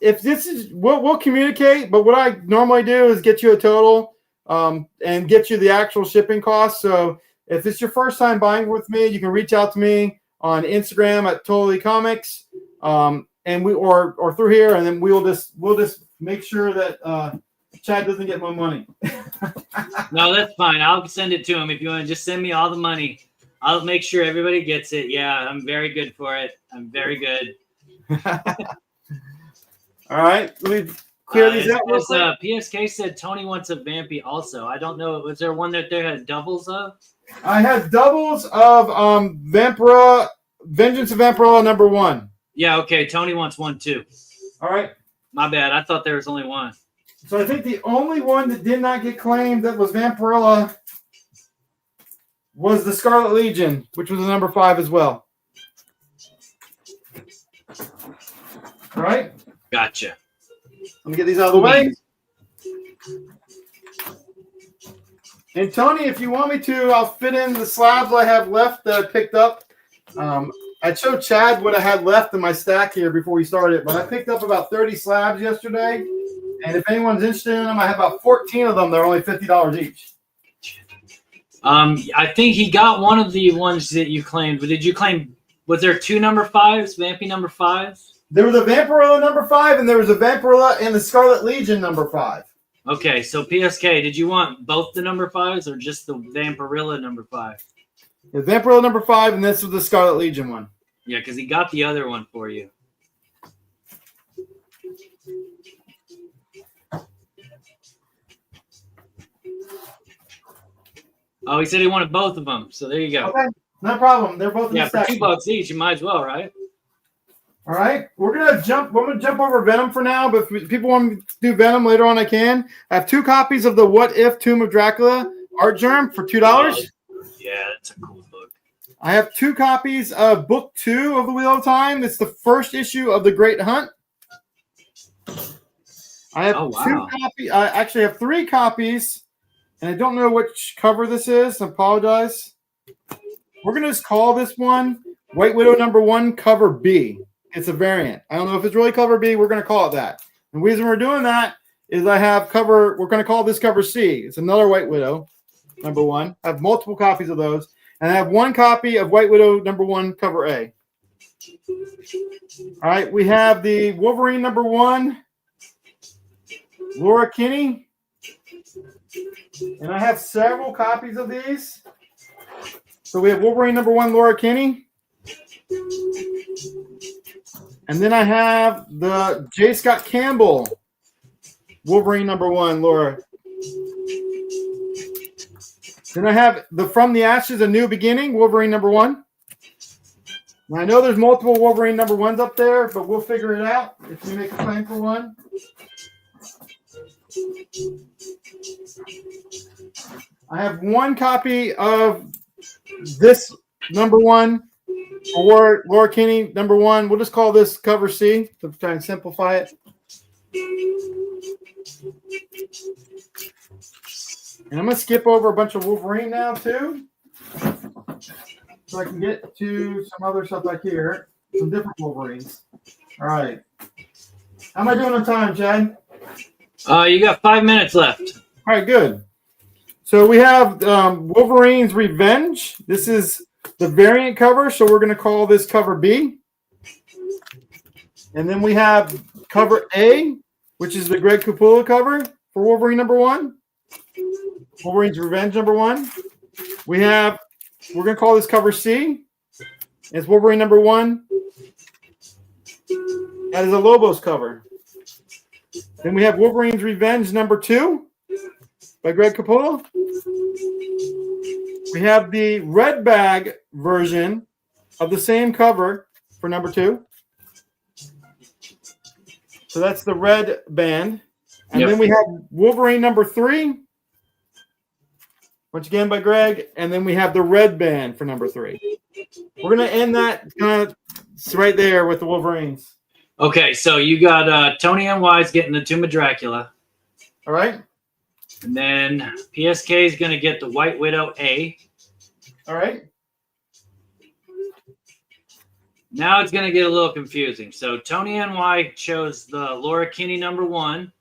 if this is, we'll communicate. But what I normally do is get you a total and get you the actual shipping cost. So if it's your first time buying with me, you can reach out to me on Instagram at Totally Comics, and we or through here, and then we'll just make sure that Chad doesn't get my money. No, that's fine. I'll send it to him. If you want to just send me all the money, I'll make sure everybody gets it. Yeah, I'm very good for it. I'm very good. All right, let me clear these out. PSK said Tony wants a Vampy also. I don't know. Was there one that there had doubles of? I had doubles of Vampira, Vengeance of Vampirilla #1. Yeah, okay. Tony wants one too. All right. My bad. I thought there was only one. So I think the only one that did not get claimed that was Vampirilla was the Scarlet Legion, which was a #5 as well. All right. Gotcha. Let me get these out of the way. And Tony, if you want me to, I'll fit in the slabs I have left that I picked up. I showed Chad what I had left in my stack here before we started, but I picked up about 30 slabs yesterday. And if anyone's interested in them, I have about 14 of them. They're only $50 each. I think he got one of the ones that you claimed. But did you claim? Was there 2 #5s? Vampy #5s? There was a Vampirilla #5, and there was a Vampirilla and the Scarlet Legion #5. Okay, so PSK, did you want both the #5s or just the Vampirilla #5? The Vampirilla #5, and this was the Scarlet Legion one. Yeah, because he got the other one for you. Oh, he said he wanted both of them. So there you go. Okay, no problem. They're both in the Yeah, for stack. $2 each, you might as well, right? All right, we're gonna jump over Venom for now, but if people want to do Venom later on, I can. I have 2 copies of the What If Tomb of Dracula art germ for $2. Yeah, that's a cool book. I have 2 copies of book 2 of the Wheel of Time. It's the first issue of The Great Hunt. I have 2 copies. I actually have 3 copies, and I don't know which cover this is. I apologize. We're gonna just call this one White Widow #1 cover B. It's a variant. I don't know if it's really cover B. We're going to call it that. And the reason we're doing that is I have cover. We're going to call this cover C. It's another White Widow #1. I have multiple copies of those. And I have 1 copy of White Widow #1 cover A. All right, we have the Wolverine #1, Laura Kinney. And I have several copies of these. So we have Wolverine #1, Laura Kinney. And then I have the J. Scott Campbell, Wolverine #1, Laura. Then I have the From the Ashes, A New Beginning, Wolverine #1. Now, I know there's multiple Wolverine #1s up there, but we'll figure it out if we make a plan for one. I have one copy of this #1 for Laura Kinney #1. We'll just call this cover C to try and simplify it. And I'm going to skip over a bunch of Wolverine now, too, so I can get to some other stuff back here, some different Wolverines. All right. How am I doing on time, Chad? You got 5 minutes left. All right, good. So we have Wolverine's Revenge. This is the variant cover, so we're going to call this cover B. And then we have cover A, which is the Greg Capullo cover for Wolverine #1. Wolverine's Revenge #1. We're going to call this cover C. It's Wolverine #1. That is a Lobos cover. Then we have Wolverine's Revenge #2 by Greg Capullo. We have the red bag version of the same cover for #2. So that's the red band. And then we have Wolverine #3, once again by Greg. And then we have the red band for #3. We're going to end that right there with the Wolverines. Okay, so you got Tony NY's getting the Tomb of Dracula. All right. And then PSK is going to get the White Widow A. All right. Now it's going to get a little confusing. So Tony NY chose the Laura Kinney #1.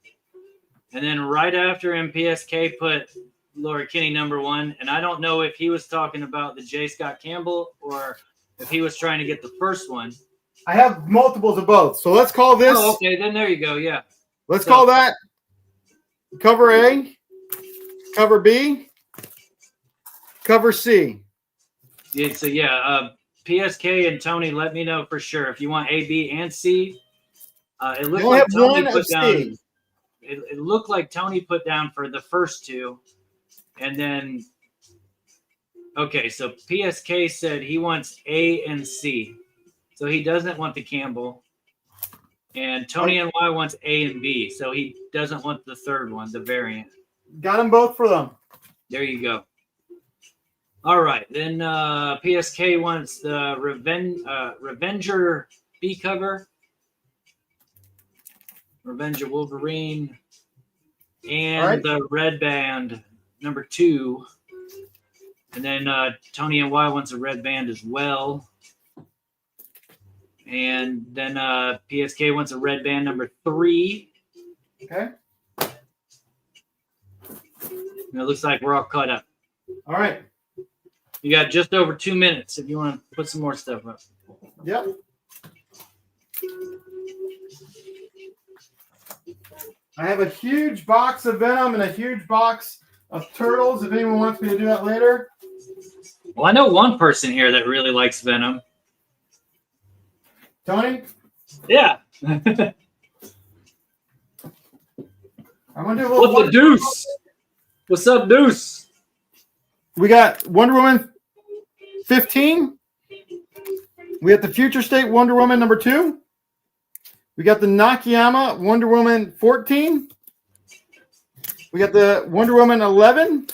And then right after him, PSK put Laura Kinney #1. And I don't know if he was talking about the J. Scott Campbell or if he was trying to get the first one. I have multiples of both. So let's call this. Oh, okay. Then there you go. Yeah. Let's call that cover A, cover B, cover C. Yeah, so PSK and Tony, let me know for sure if you want A, B, and C. It looked like Tony put down. It looked like Tony put down for the first two, and then okay. So PSK said he wants A and C, so he doesn't want the Campbell. And Tony NY wants A and B, so he doesn't want the third one, the variant. Got them both for them. There you go. All right, then PSK wants the Revenger B cover, Revenge of Wolverine, and the red band #2. And then Tony NY wants a red band as well. And then PSK wants a red band #3. Okay. And it looks like we're all caught up. All right. You got just over 2 minutes if you want to put some more stuff up. Yep. I have a huge box of Venom and a huge box of Turtles. If anyone wants me to do that later. Well, I know one person here that really likes Venom. Tony? Yeah. I'm going to do a little. What the deuce? What's up, Deuce? We got Wonder Woman 15. We got the Future State Wonder Woman #2. We got the Nakayama Wonder Woman 14. We got the Wonder Woman 11.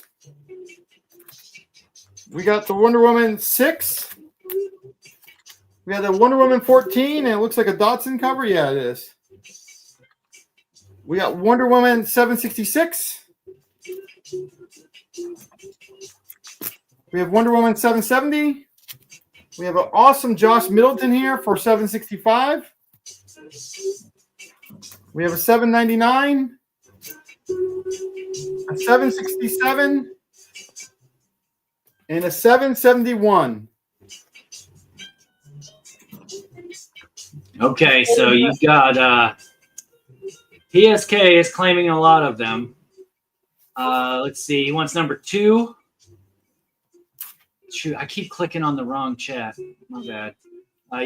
We got the Wonder Woman 6. We got the Wonder Woman 14, and it looks like a Dotson cover. Yeah, it is. We got Wonder Woman 766. We have Wonder Woman 770. We have an awesome Josh Middleton here for 765. We have a 799, a 767, and a 771. Okay, so you've got PSK is claiming a lot of them. Let's see. He wants number 2. Shoot, I keep clicking on the wrong chat. My bad.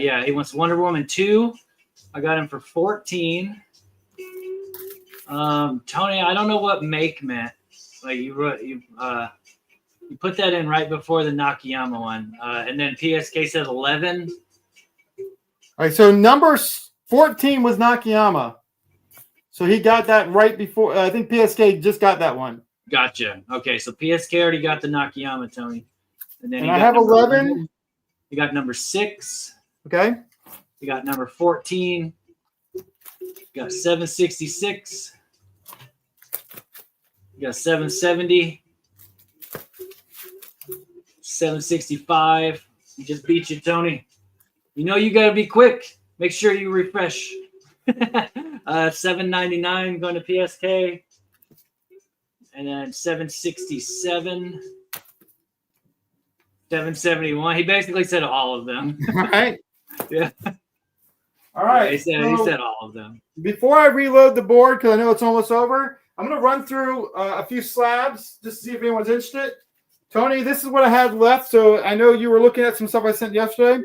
Yeah, he wants Wonder Woman 2. I got him for 14. Tony, I don't know what make meant. Like you put that in right before the Nakayama one, and then PSK says 11. All right, so number 14 was Nakayama. So he got that right before. I think PSK just got that one. Gotcha. Okay, so PSK already got the Nakayama, Tony. And then I have 11. You got number 6. Okay. You got number 14. You got 766. You got 770. 765. You just beat you, Tony. You know you got to be quick. Make sure you refresh. 799 going to PSK. And then 767. 771. He basically said all of them. All right. Yeah. All right. He said all of them. Before I reload the board, because I know it's almost over, I'm going to run through a few slabs just to see if anyone's interested. Tony, this is what I have left. So I know you were looking at some stuff I sent yesterday.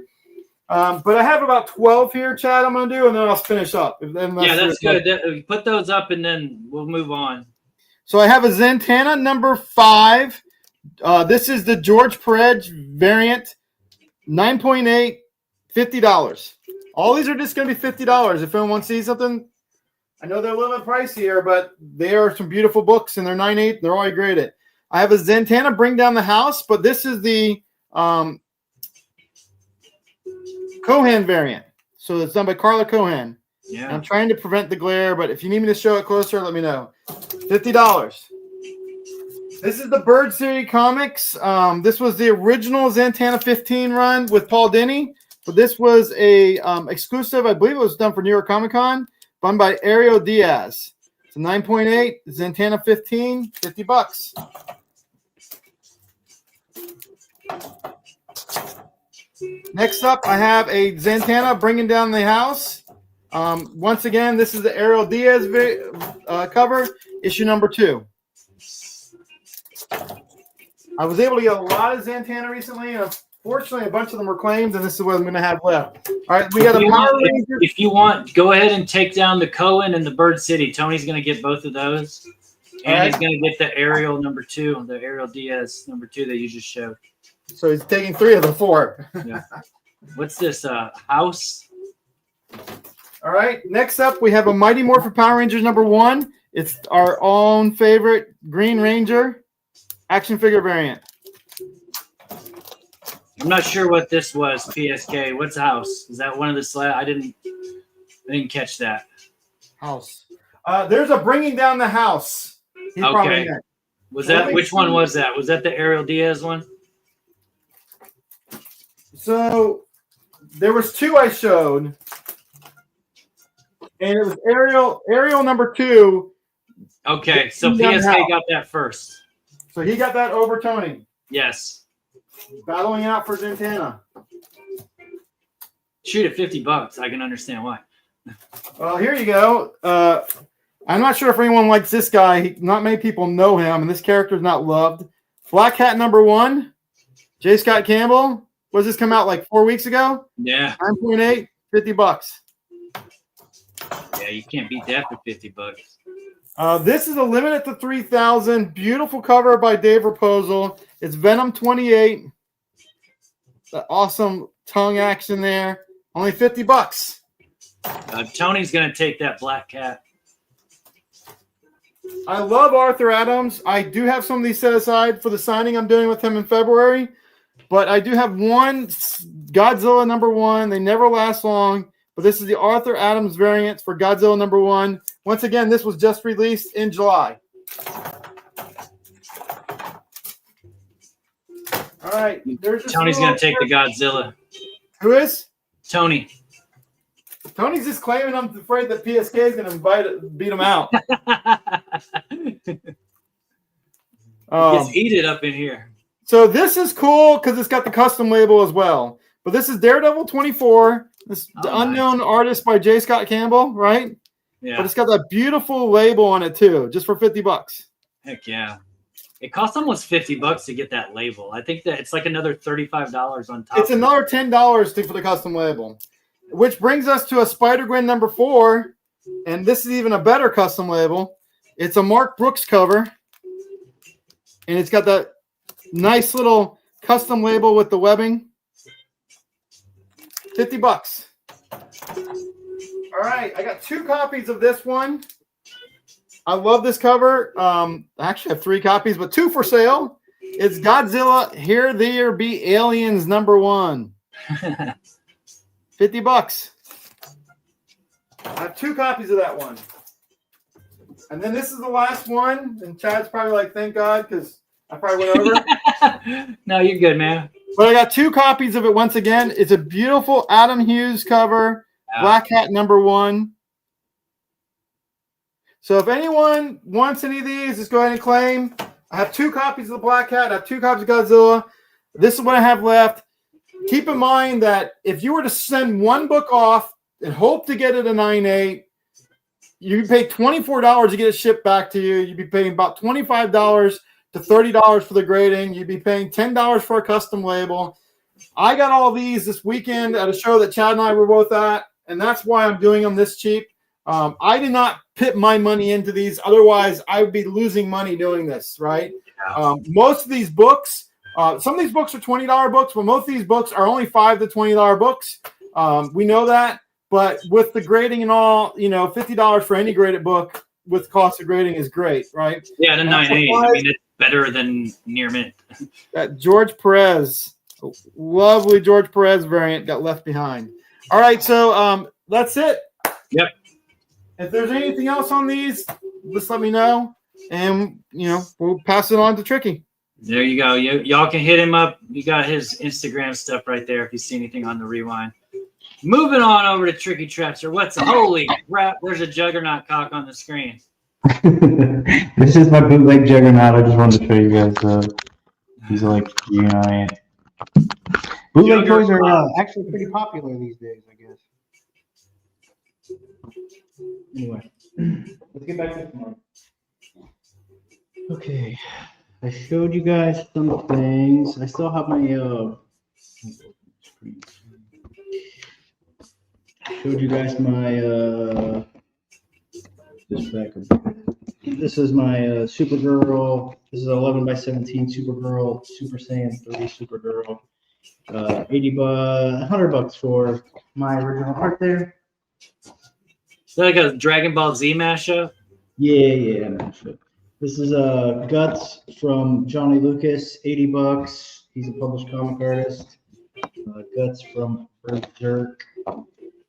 But I have about 12 here, Chad, I'm going to do, and then I'll finish up. Yeah, that's good. Put those up, and then we'll move on. So I have a Zatanna number 5. This is the George Perez variant, 9.8, $50. All these are just going to be $50. If anyone sees something, I know they're a little bit pricier, but they are some beautiful books, and they're 9.8. They're all graded. I have a Zatanna Bring Down the House, but this is the Cohan variant. So it's done by Carla Cohan. Yeah. I'm trying to prevent the glare, but if you need me to show it closer, let me know. $50. This is the Bird City Comics. This was the original Zatanna 15 run with Paul Dini, but this was a exclusive. I believe it was done for New York Comic Con, done by Ariel Diaz. It's a 9.8 Zatanna 15, $50. Next up, I have a Zatanna Bringing Down the House. Once again, this is the Ariel Diaz cover, issue number 2. I was able to get a lot of Zatanna recently, and unfortunately, a bunch of them were claimed, and this is what I'm going to have left. All right, we got a Power Ranger. If you want, go ahead and take down the Cohen and the Bird City. Tony's going to get both of those, and he's going to get the Ariel number 2, the Ariel Diaz number 2 that you just showed. So he's taking 3 of the 4. Yeah. What's this? House? All right. Next up, we have a Mighty Morphin Power Rangers number 1. It's our own favorite Green Ranger action figure variant. I'm not sure what this was. PSK. What's House? Is that one of the slabs? I didn't catch that. House. There's a Bringing Down the House. Okay. Was that which one was that? Was that the Ariel Diaz one? So there was 2 I showed, and it was Ariel number 2. Okay, so PSK got that first. So he got that over Tony. Yes. Battling out for Zatanna. Shoot at $50. I can understand why. Well, here you go. I'm not sure if anyone likes this guy. Not many people know him, and this character is not loved. Black Hat number 1. J. Scott Campbell. Was this come out like 4 weeks ago? Yeah. 9.8, $50. Yeah, you can't beat that for $50. This is a limited to 3,000. Beautiful cover by Dave Raposo. It's Venom 28. The awesome tongue action there. Only $50. Tony's gonna take that Black Cat. I love Arthur Adams. I do have some of these set aside for the signing I'm doing with him in February. But I do have one Godzilla number 1. They never last long. But this is the Arthur Adams variant for Godzilla number 1. Once again, this was just released in July. All right. Tony's going to take the Godzilla. Who is? Tony. Tony's just claiming I'm afraid that PSK is going to beat him out. It's heated up in here. So this is cool because it's got the custom label as well. But this is Daredevil 24, This Oh, The Unknown Artist by J. Scott Campbell, right? Yeah. But it's got that beautiful label on it too, just for $50. Heck yeah. It costs almost $50 to get that label. I think that it's like another $35 on top. It's another $10 for the custom label, which brings us to a Spider-Gwen number 4. And this is even a better custom label. It's a Mark Brooks cover. And it's got that nice little custom label with the webbing. $50. All right, I got 2 copies of this one. I love this cover. I actually have 3 copies, but 2 for sale. It's Godzilla, Here There Be Aliens number 1. $50. I have 2 copies of that one. And then this is the last one. And Chad's probably like, thank God, because I probably went over. No, you're good, man. But I got 2 copies of it once again. It's a beautiful Adam Hughes cover. Black Hat number 1. So if anyone wants any of these, just go ahead and claim. I have 2 copies of the Black Hat. I have 2 copies of Godzilla. This is what I have left. Keep in mind that if you were to send one book off and hope to get it a 9.8, you'd pay $24 to get it shipped back to you. You'd be paying about $25 to $30 for the grading. You'd be paying $10 for a custom label. I got all these this weekend at a show that Chad and I were both at, and that's why I'm doing them this cheap. I did not put my money into these. Otherwise, I would be losing money doing this, right? Most of these books, some of these books are $20 books, but most of these books are only $5 to $20 books. We know that. But with the grading and all, $50 for any graded book with cost of grading is great, right? Yeah, the 9.8. I mean, it's better than near mint. That George Perez, lovely George Perez variant got left behind. All right, so that's it. Yep. If there's anything else on these, just let me know, and we'll pass it on to Tricky. There you go. Y'all can hit him up. You got his Instagram stuff right there if you see anything on the rewind. Moving on over to Tricky Trapster. Holy crap, there's a Juggernaut cock on the screen. This is my bootleg Juggernaut. I just wanted to show you guys. He's like giant. Bootleg toys are actually pretty popular these days, I guess. Anyway, let's get back to tomorrow. Okay, I showed you guys some things. I still have my showed you guys my this is my Supergirl. This is 11x17 Supergirl, Super Saiyan 3 Supergirl. $100 for my original art there. Is that like a Dragon Ball Z mashup? Yeah, mashup. This is Guts from Johnny Lucas, $80. He's a published comic artist. Guts from Berserk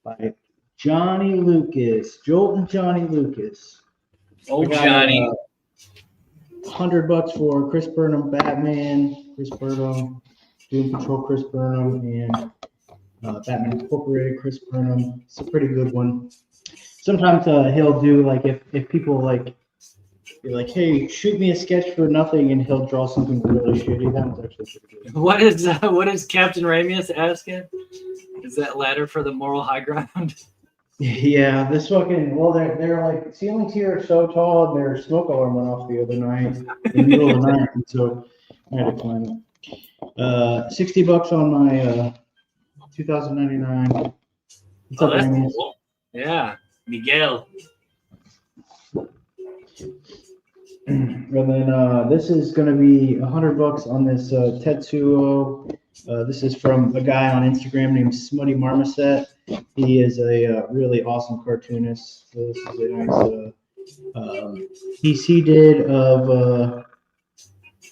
by Johnny Lucas, Jolt and Johnny Lucas. Oh, Johnny. $100 for Chris Burnham, Batman, Chris Burnham, Doom Patrol, Chris Burnham, and Batman Incorporated, Chris Burnham. It's a pretty good one. Sometimes he'll do like if people you're like, hey, shoot me a sketch for nothing, and he'll draw something really shitty. That one's actually pretty good. What is Captain Ramius asking? Is that ladder for the moral high ground? Yeah, this fucking they're like ceilings here are so tall, their smoke alarm went off the other night in the middle of the night, and so I had to climb it. $60 on my 2099. Oh, that's cool. Yeah, Miguel. And then this is going to be $100 on this Tetsuo. This is from a guy on Instagram named Smutty Marmoset. He is a really awesome cartoonist. So this is a nice piece he did of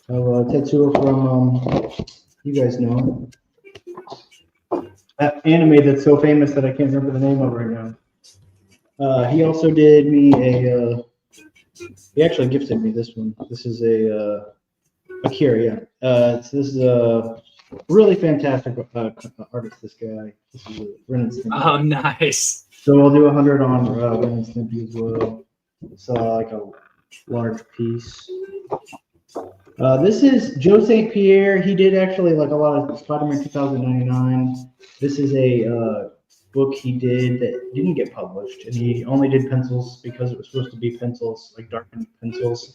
Tetsuo from you guys know that anime that's so famous that I can't remember the name of it right now. He also did me he actually gifted me this one. This is a Akira, yeah. This is a really fantastic artist, this guy. This is a Ren and Stimpy. Oh, nice. So I'll do 100 on Ren and Stimpy as well. It's like a large piece. This is Joe St. Pierre. He did actually like a lot of Spider-Man 2099. This is a book he did that didn't get published, and he only did pencils because it was supposed to be pencils, like darkened pencils.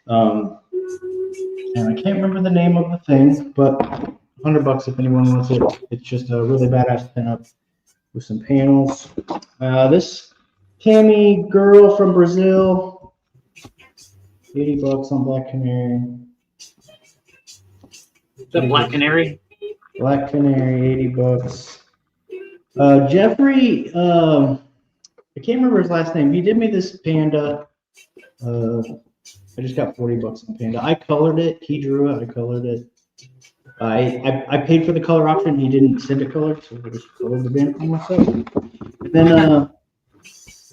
And I can't remember the name of the thing, but $100 if anyone wants it. It's just a really badass pinup with some panels. This Tammy girl from Brazil, $80 on Black Canary. The Black Canary. Black Canary, $80. Jeffrey, I can't remember his last name. He did me this panda. I just got $40 on panda. I colored it. He drew it. I colored it. I paid for the color option. He didn't send it colored, so I just colored the damn thing myself. And then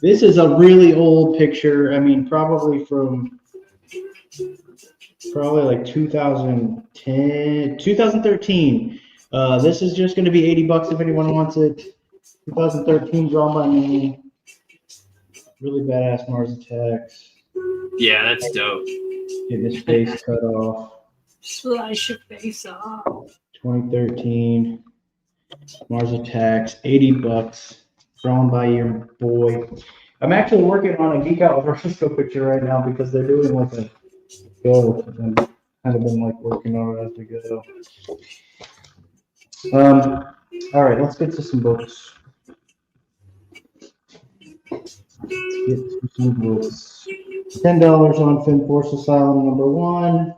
this is a really old picture. I mean, probably like 2010, 2013. This is just going to be $80 if anyone wants it. 2013, drawn by me. Really badass Mars Attacks. Yeah, that's dope. Getting his face cut off. Slice your face off. 2013. Mars Attacks, $80. Drawn by your boy. I'm actually working on a Geek Out with Francisco picture right now because they're doing like a go. I've kind of been like working on it as we go. All right, let's get to some books. $10 on Fin Force Asylum #1.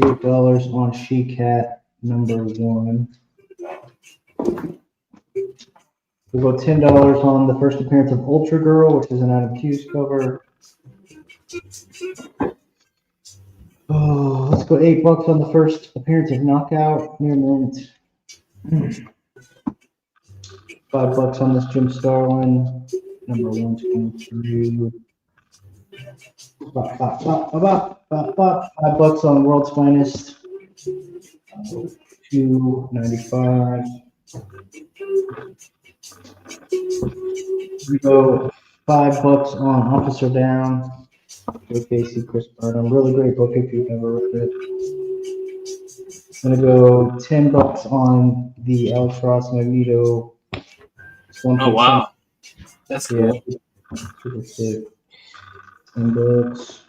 $8 on She-Cat #1. We'll go $10 on the first appearance of Ultra Girl, which is an Adam Hughes cover. Oh, let's go $8 on the first appearance of Knockout, near mint. $5 on this Jim Starlin, #123. $5 on World's Finest, $2.95. We go $5 on Officer Down with Casey Chris Burnham. Really great book if you've never read it. I'm gonna go $10 on the Alex Ross Magneto. Oh wow, that's cool. Yeah, super sick. $10.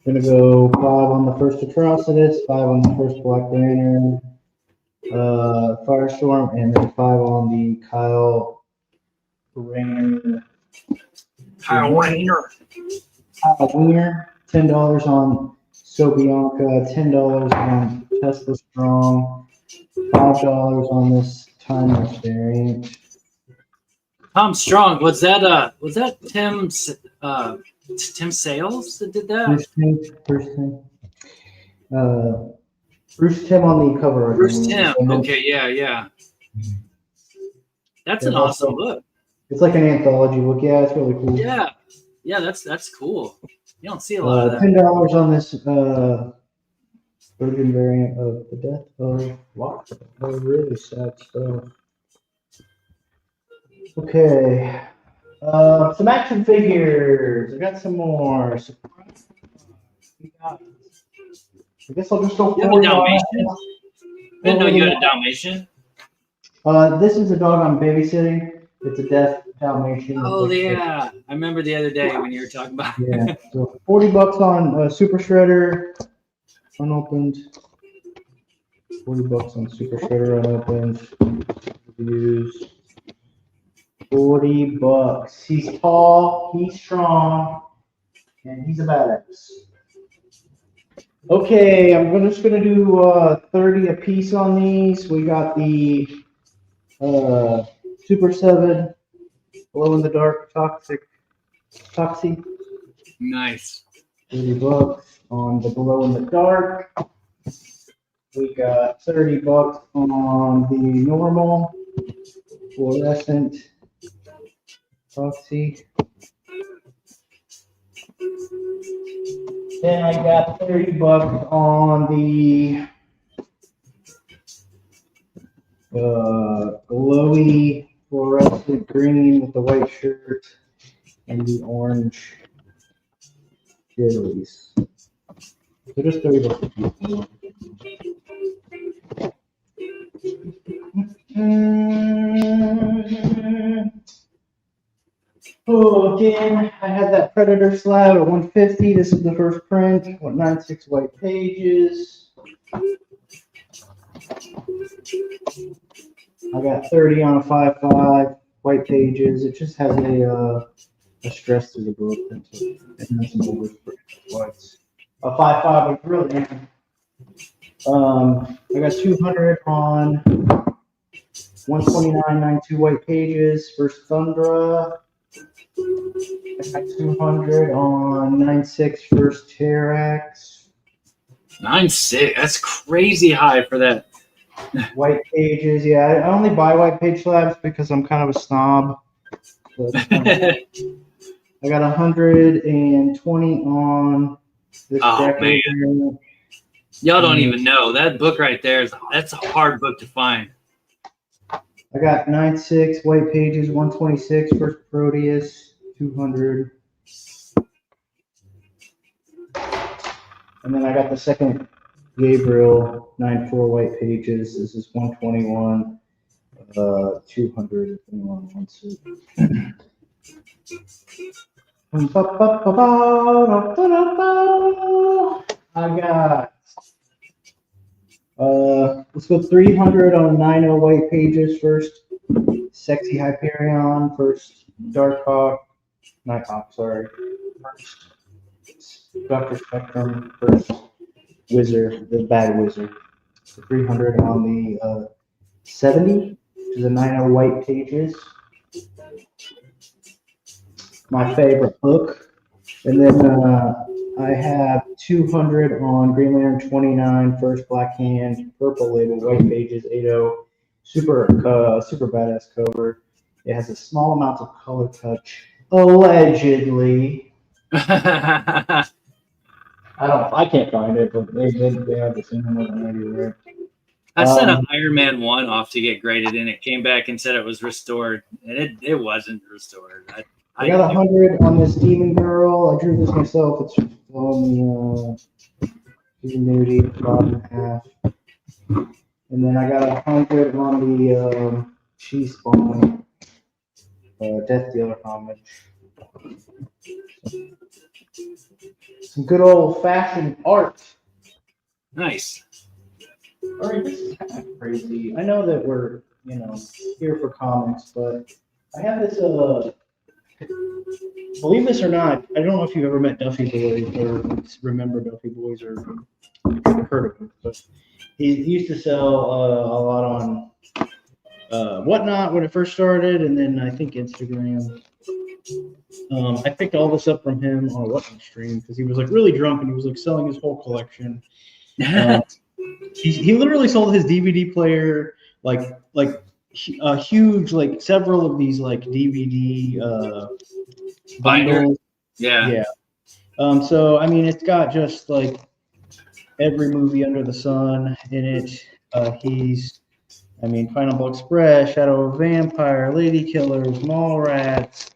Gonna go $5 on the first Atrocitus, $5 on the first Black Lantern, Firestorm, and then $5 on the Kyle Rayner. Kyle Rayner. Kyle Winger. $10 on Sobianca, $10 on Tesla Strong, $5 on this Timeless variant. Tom Strong, was that Tim Sales that did that? Bruce Timm on the cover. Bruce Timm. Okay, yeah. That's an awesome book. It's like an anthology book. Yeah, it's really cool. Yeah, that's cool. You don't see a lot of that. $10 on this Virgin variant of The Death of Locke. Oh, really sad stuff. Okay. Some action figures. I got some more. I guess I'll just go You have a Dalmatian? I didn't know you had a Dalmatian. This is a dog I'm babysitting. It's a deaf Dalmatian. Oh yeah, I remember the other day when you were talking about. Yeah, so $40 on Super Shredder, unopened. $40 on Super Shredder, unopened. Reviews. $40. He's tall, he's strong, and he's a badass. Okay, I'm just gonna do 30 a piece on these. We got the Super 7 Glow in the Dark Toxie. Nice. $30 on the Glow in the Dark. We got $30 on the normal fluorescent Toxie. Then I got $30 on the glowy fluorescent green with the white shirt and the orange chilies. So just $30. Oh, again, I had that Predator slab at 150. This is the first print. 96 white pages. I got 30 on a 5.5 white pages. It just has a stress to the book and then some overspray whites. A 5.5 was brilliant. I got 200 on 129.92 white pages. First Thundra. I got 200 on 9.6 first Terrax. 9.6. That's crazy high for that. White pages, yeah. I only buy white page slabs because I'm kind of a snob. But, I got 120 on this Oh, man. Y'all don't even know. That book right there, that's a hard book to find. I got 9.6 white pages, 126 first Proteus, 200. And then I got the second Gabriel, 9.4 white pages. This is 121, 200. I got let's go 300 on 90 white pages first. Sexy Hyperion first. Darkhawk, Nighthawk, sorry. First Dr. Spectrum first. Wizard, the bad wizard. So 300 on the 70, which is a 90 white pages. My favorite book. And then I have 200 on Green Lantern 29, first Black Hand, purple label, white pages, 80, super badass cover. It has a small amount of color touch, allegedly. I can't find it, but they have the same one everywhere. I sent an Iron Man 1 off to get graded, and it came back and said it was restored, and it wasn't restored. I got 100 on this Demon Girl. I drew this myself. It's on the nudity, bottom half. And then I got 100 on the Cheese Spawn, Death Dealer homage. Some good old fashioned art. Nice. All right, this is kind of crazy. I know that we're, here for comics, but I have this, believe this or not, I don't know if you've ever met Duffy Boys or remember Duffy Boys or heard of him, but he used to sell a lot on Whatnot when it first started, and then I think Instagram. I picked all this up from him on a Whatnot stream because he was like really drunk and he was like selling his whole collection. He literally sold his DVD player, like a huge, like several of these like DVD bundles. Yeah. So I mean, it's got just like every movie under the sun in it. Pineapple Express, Shadow of a Vampire, Lady Killers, Mallrats,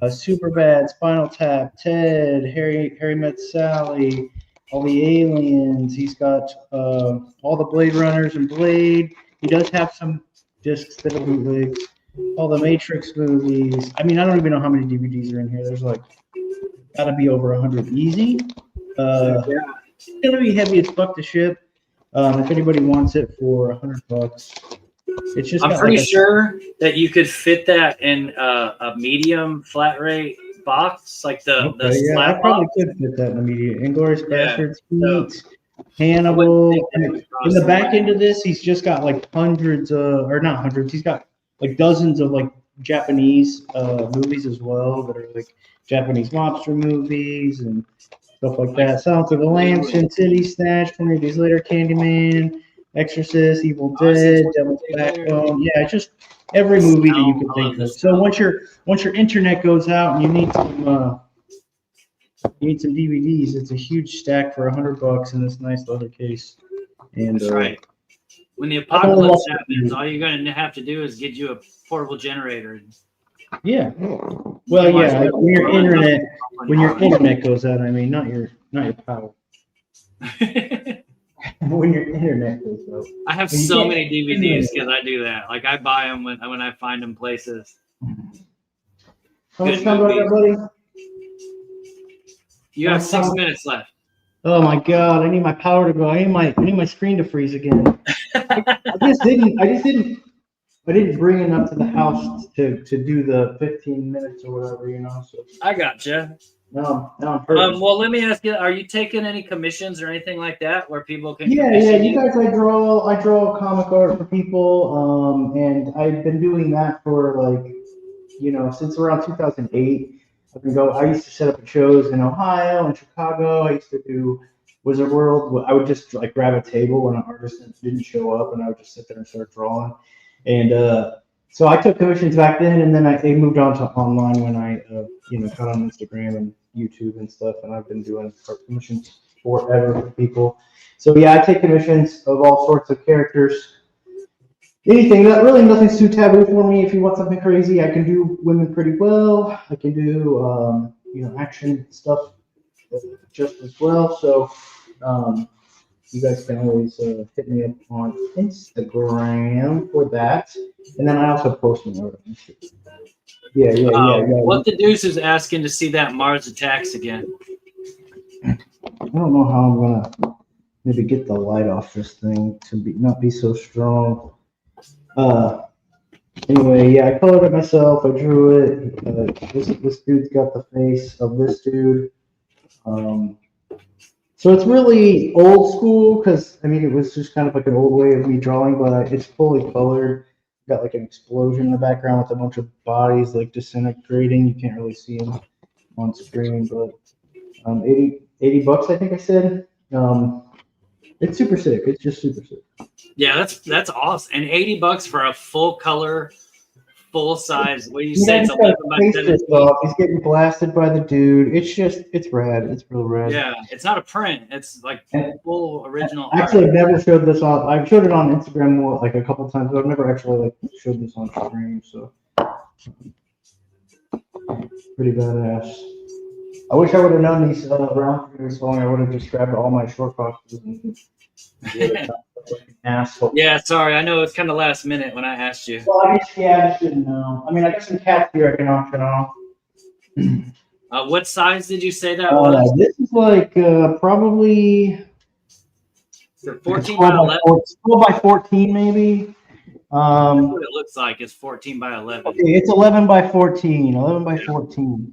Superbad, Spinal Tap, Ted, Harry Met Sally, all the Aliens. He's got all the Blade Runners and Blade. He does have some discs that are bootlegs. All the Matrix movies. I mean, I don't even know how many DVDs are in here. There's like gotta be over 100 easy. It's gonna be heavy as fuck to ship. If anybody wants it for $100, it's just. I'm pretty sure that you could fit that in a medium flat rate box, like the I probably could fit that in a medium. Inglourious Basterds, Heat, Hannibal. In the back end of this, he's just got like hundreds or not hundreds. He's got like dozens of like Japanese movies as well that are like Japanese mobster movies and stuff like that. Silence of the Lambs, Sin City, Snatch, 20 Days Later, Candyman, Exorcist, Evil Dead, Devil's Backbone. Yeah, it's just every movie that you can think of. So once your internet goes out and you need some DVDs, it's a huge stack for $100 in this nice leather case. And that's right. When the apocalypse happens, all you're going to have to do is get you a portable generator. Yeah. Well, yeah. When your internet goes out, I mean, not your power. when your internet goes up. I have Well, you so can't- many DVDs because I do that. Like I buy them when I find them places. How much Good time do I movies. got, buddy? You have 6 minutes left. Oh my god, I need my power to go. I need my screen to freeze again. I didn't bring enough to the house to do the 15 minutes or whatever, So I gotcha. now I'm hurting. Well, let me ask you: are you taking any commissions or anything like that, where people can? Yeah, commission you guys, I draw comic art for people, and I've been doing that for since around 2008. I used to set up shows in Ohio and Chicago. I used to do Wizard World. I would just grab a table when an artist didn't show up, and I would just sit there and start drawing. And so I took commissions back then, and then they moved on to online when I got on Instagram and YouTube and stuff, and I've been doing art commissions forever for people. So yeah, I take commissions of all sorts of characters. Anything nothing's too taboo for me. If you want something crazy, I can do women pretty well. I can do action stuff just as well. So you guys can always hit me up on Instagram for that. And then I also post my art on Instagram. Yeah. What the deuce is asking to see that Mars Attacks again? I don't know how I'm gonna maybe get the light off this thing to not be so strong. Anyway, yeah, I colored it myself. I drew it. This dude's got the face of this dude. So it's really old school because it was just kind of like an old way of me drawing, but it's fully colored. Got like an explosion in the background with a bunch of bodies disintegrating. You can't really see them on screen, but $80 I think I said. It's super sick. It's just super sick. Yeah, that's awesome. And $80 for a full color, full size. What do you say? It's 11 by 17. He's getting blasted by the dude. It's rad. It's real rad. Yeah, it's not a print. It's like full original. Actually, I've never showed this on. I've showed it on Instagram a couple times, but I've never actually showed this on stream. So pretty badass. I wish I would have known these round figures long. I would have just grabbed all my short boxes and asshole. Yeah, sorry. I know it's kind of last minute when I asked you. Well, I just didn't know. I got some cats here I can auction off. What size did you say that was? This is probably 14 by 11. 12 by 14 maybe. That's what it looks like. It's 14 by 11. Okay, it's 11 by 14. 11 by 14.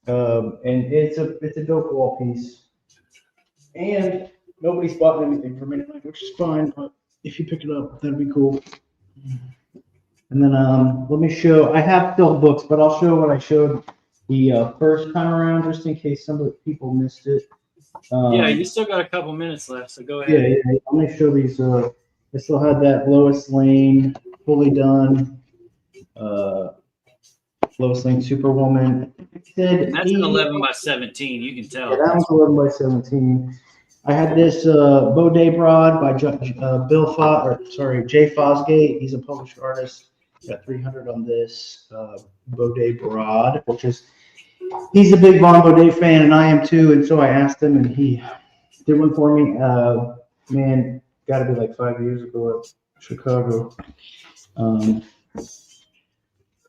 And it's a dope wall piece. And nobody's bought anything from it, which is fine. But if you pick it up, that'd be cool. And then let me show. I have still books, but I'll show what I showed the first time around, just in case some of the people missed it. Yeah, you still got a couple minutes left, so go ahead. Yeah. Let me show these. I still had that Lois Lane fully done. Lois Lane Superwoman. That's an 11 by 17. You can tell. Yeah, that was 11 by 17. I had this Baudet Broad by Jay Fosgate. He's a published artist. Got 300 on this Baudet Broad, he's a big Von Baudet fan, and I am too. And so I asked him, and he did one for me. Man, got to be like 5 years ago at Chicago.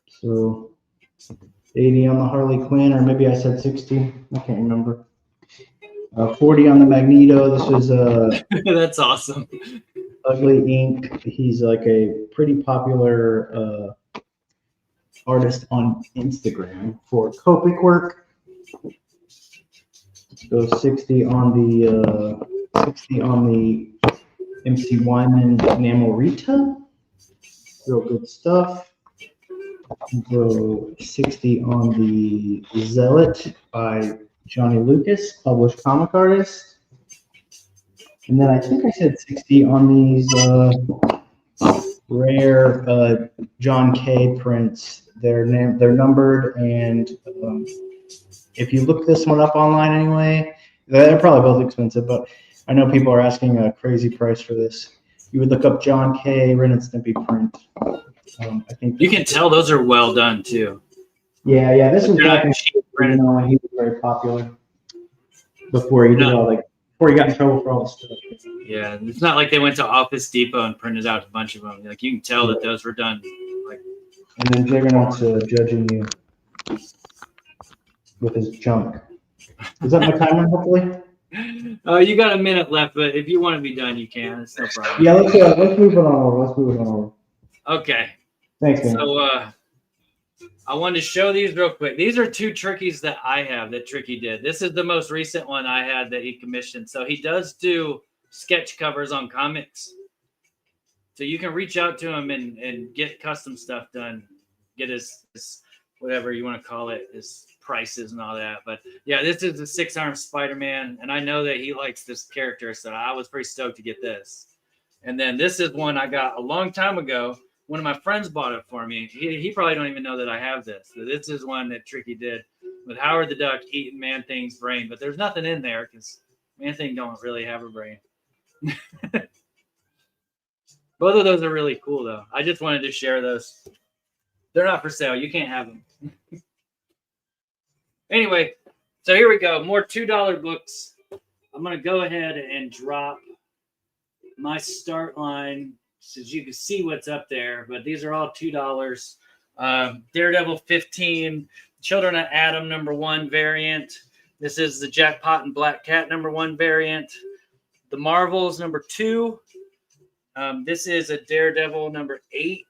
So 80 on the Harley Quinn, or maybe I said 60. I can't remember. 40 on the Magneto. This was That's awesome. Ugly Ink. He's like a pretty popular artist on Instagram for Copic work. So 60 on the MC Wyman Namorita. Real good stuff. So 60 on the Zealot by Johnny Lucas, published comic artist. And then I think I said 60 on these rare John K. prints. They're numbered, and if you look this one up online anyway, they're probably both expensive, but I know people are asking a crazy price for this. You would look up John K. Ren and Stimpy print. I think you can tell those are well done too. Yeah. This was back in he was very popular before he did all before he got in trouble for all the stuff. Yeah, it's not like they went to Office Depot and printed out a bunch of them. Like you can tell that those were done. Like, and then Juggernaut's judging you with his junk. Is that my timer, hopefully? Oh, you got a minute left, but if you want to be done, you can. It's no problem. Yeah, let's move it on over. Let's move it on over. Okay. Thanks, man. So I wanted to show these real quick. These are 2 Trickies that I have that Tricky did. This is the most recent one I had that he commissioned. So he does do sketch covers on comics. So you can reach out to him and get custom stuff done. Get his whatever you want to call it, his prices and all that. But yeah, this is the 6-armed Spider-Man, and I know that he likes this character, so I was pretty stoked to get this. And then this is one I got a long time ago. One of my friends bought it for me. He probably don't even know that I have this. So this is one that Tricky did with Howard the Duck eating Man-Thing's brain, but there's nothing in there because Man-Thing don't really have a brain. Both of those are really cool, though. I just wanted to share those. They're not for sale. You can't have them. Anyway, so here we go. More $2 books. I'm going to go ahead and drop my start line so you can see what's up there. But these are all $2. Daredevil 15, Children of Adam #1 variant. This is the Jackpot and Black Cat #1 variant. The Marvels #2. This is a Daredevil #8.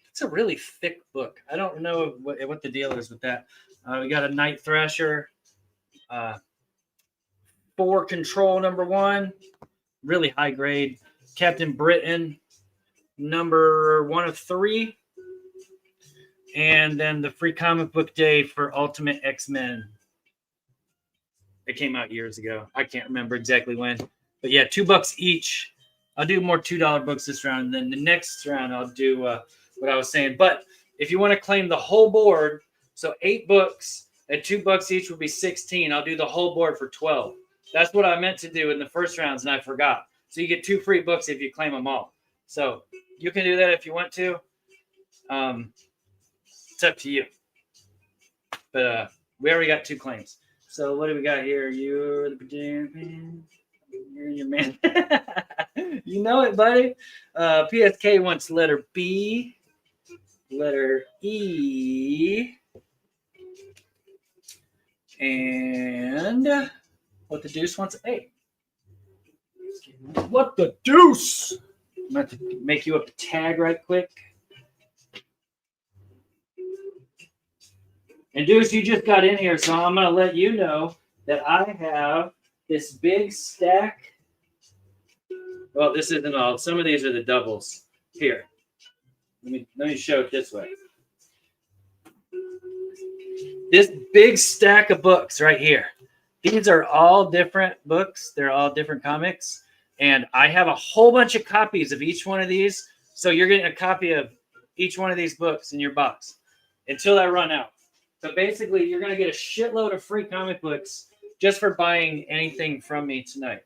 It's a really thick book. I don't know what the deal is with that. We got a Night Thrasher, 4 Control #1, really high grade. Captain Britain, #1 of 3. And then the free comic book day for Ultimate X-Men. It came out years ago. I can't remember exactly when. But yeah, $2 each. I'll do more $2 books this round. And then the next round, I'll do what I was saying. But if you want to claim the whole board, so 8 books at $2 each would be 16. I'll do the whole board for 12. That's what I meant to do in the first rounds, and I forgot. So you get 2 free books if you claim them all. So you can do that if you want to. It's up to you. But we already got 2 claims. So what do we got here? You're the man. You're your man. You know it, buddy. PSK wants letter B, letter E, and what the deuce wants A. What the deuce? I'm going to have to make you up a tag right quick. And Deuce, you just got in here, so I'm going to let you know that I have this big stack. Well, this isn't all. Some of these are the doubles. Here. Let me show it this way. This big stack of books right here. These are all different books. They're all different comics. And I have a whole bunch of copies of each one of these. So you're getting a copy of each one of these books in your box until I run out. So basically, you're going to get a shitload of free comic books just for buying anything from me tonight.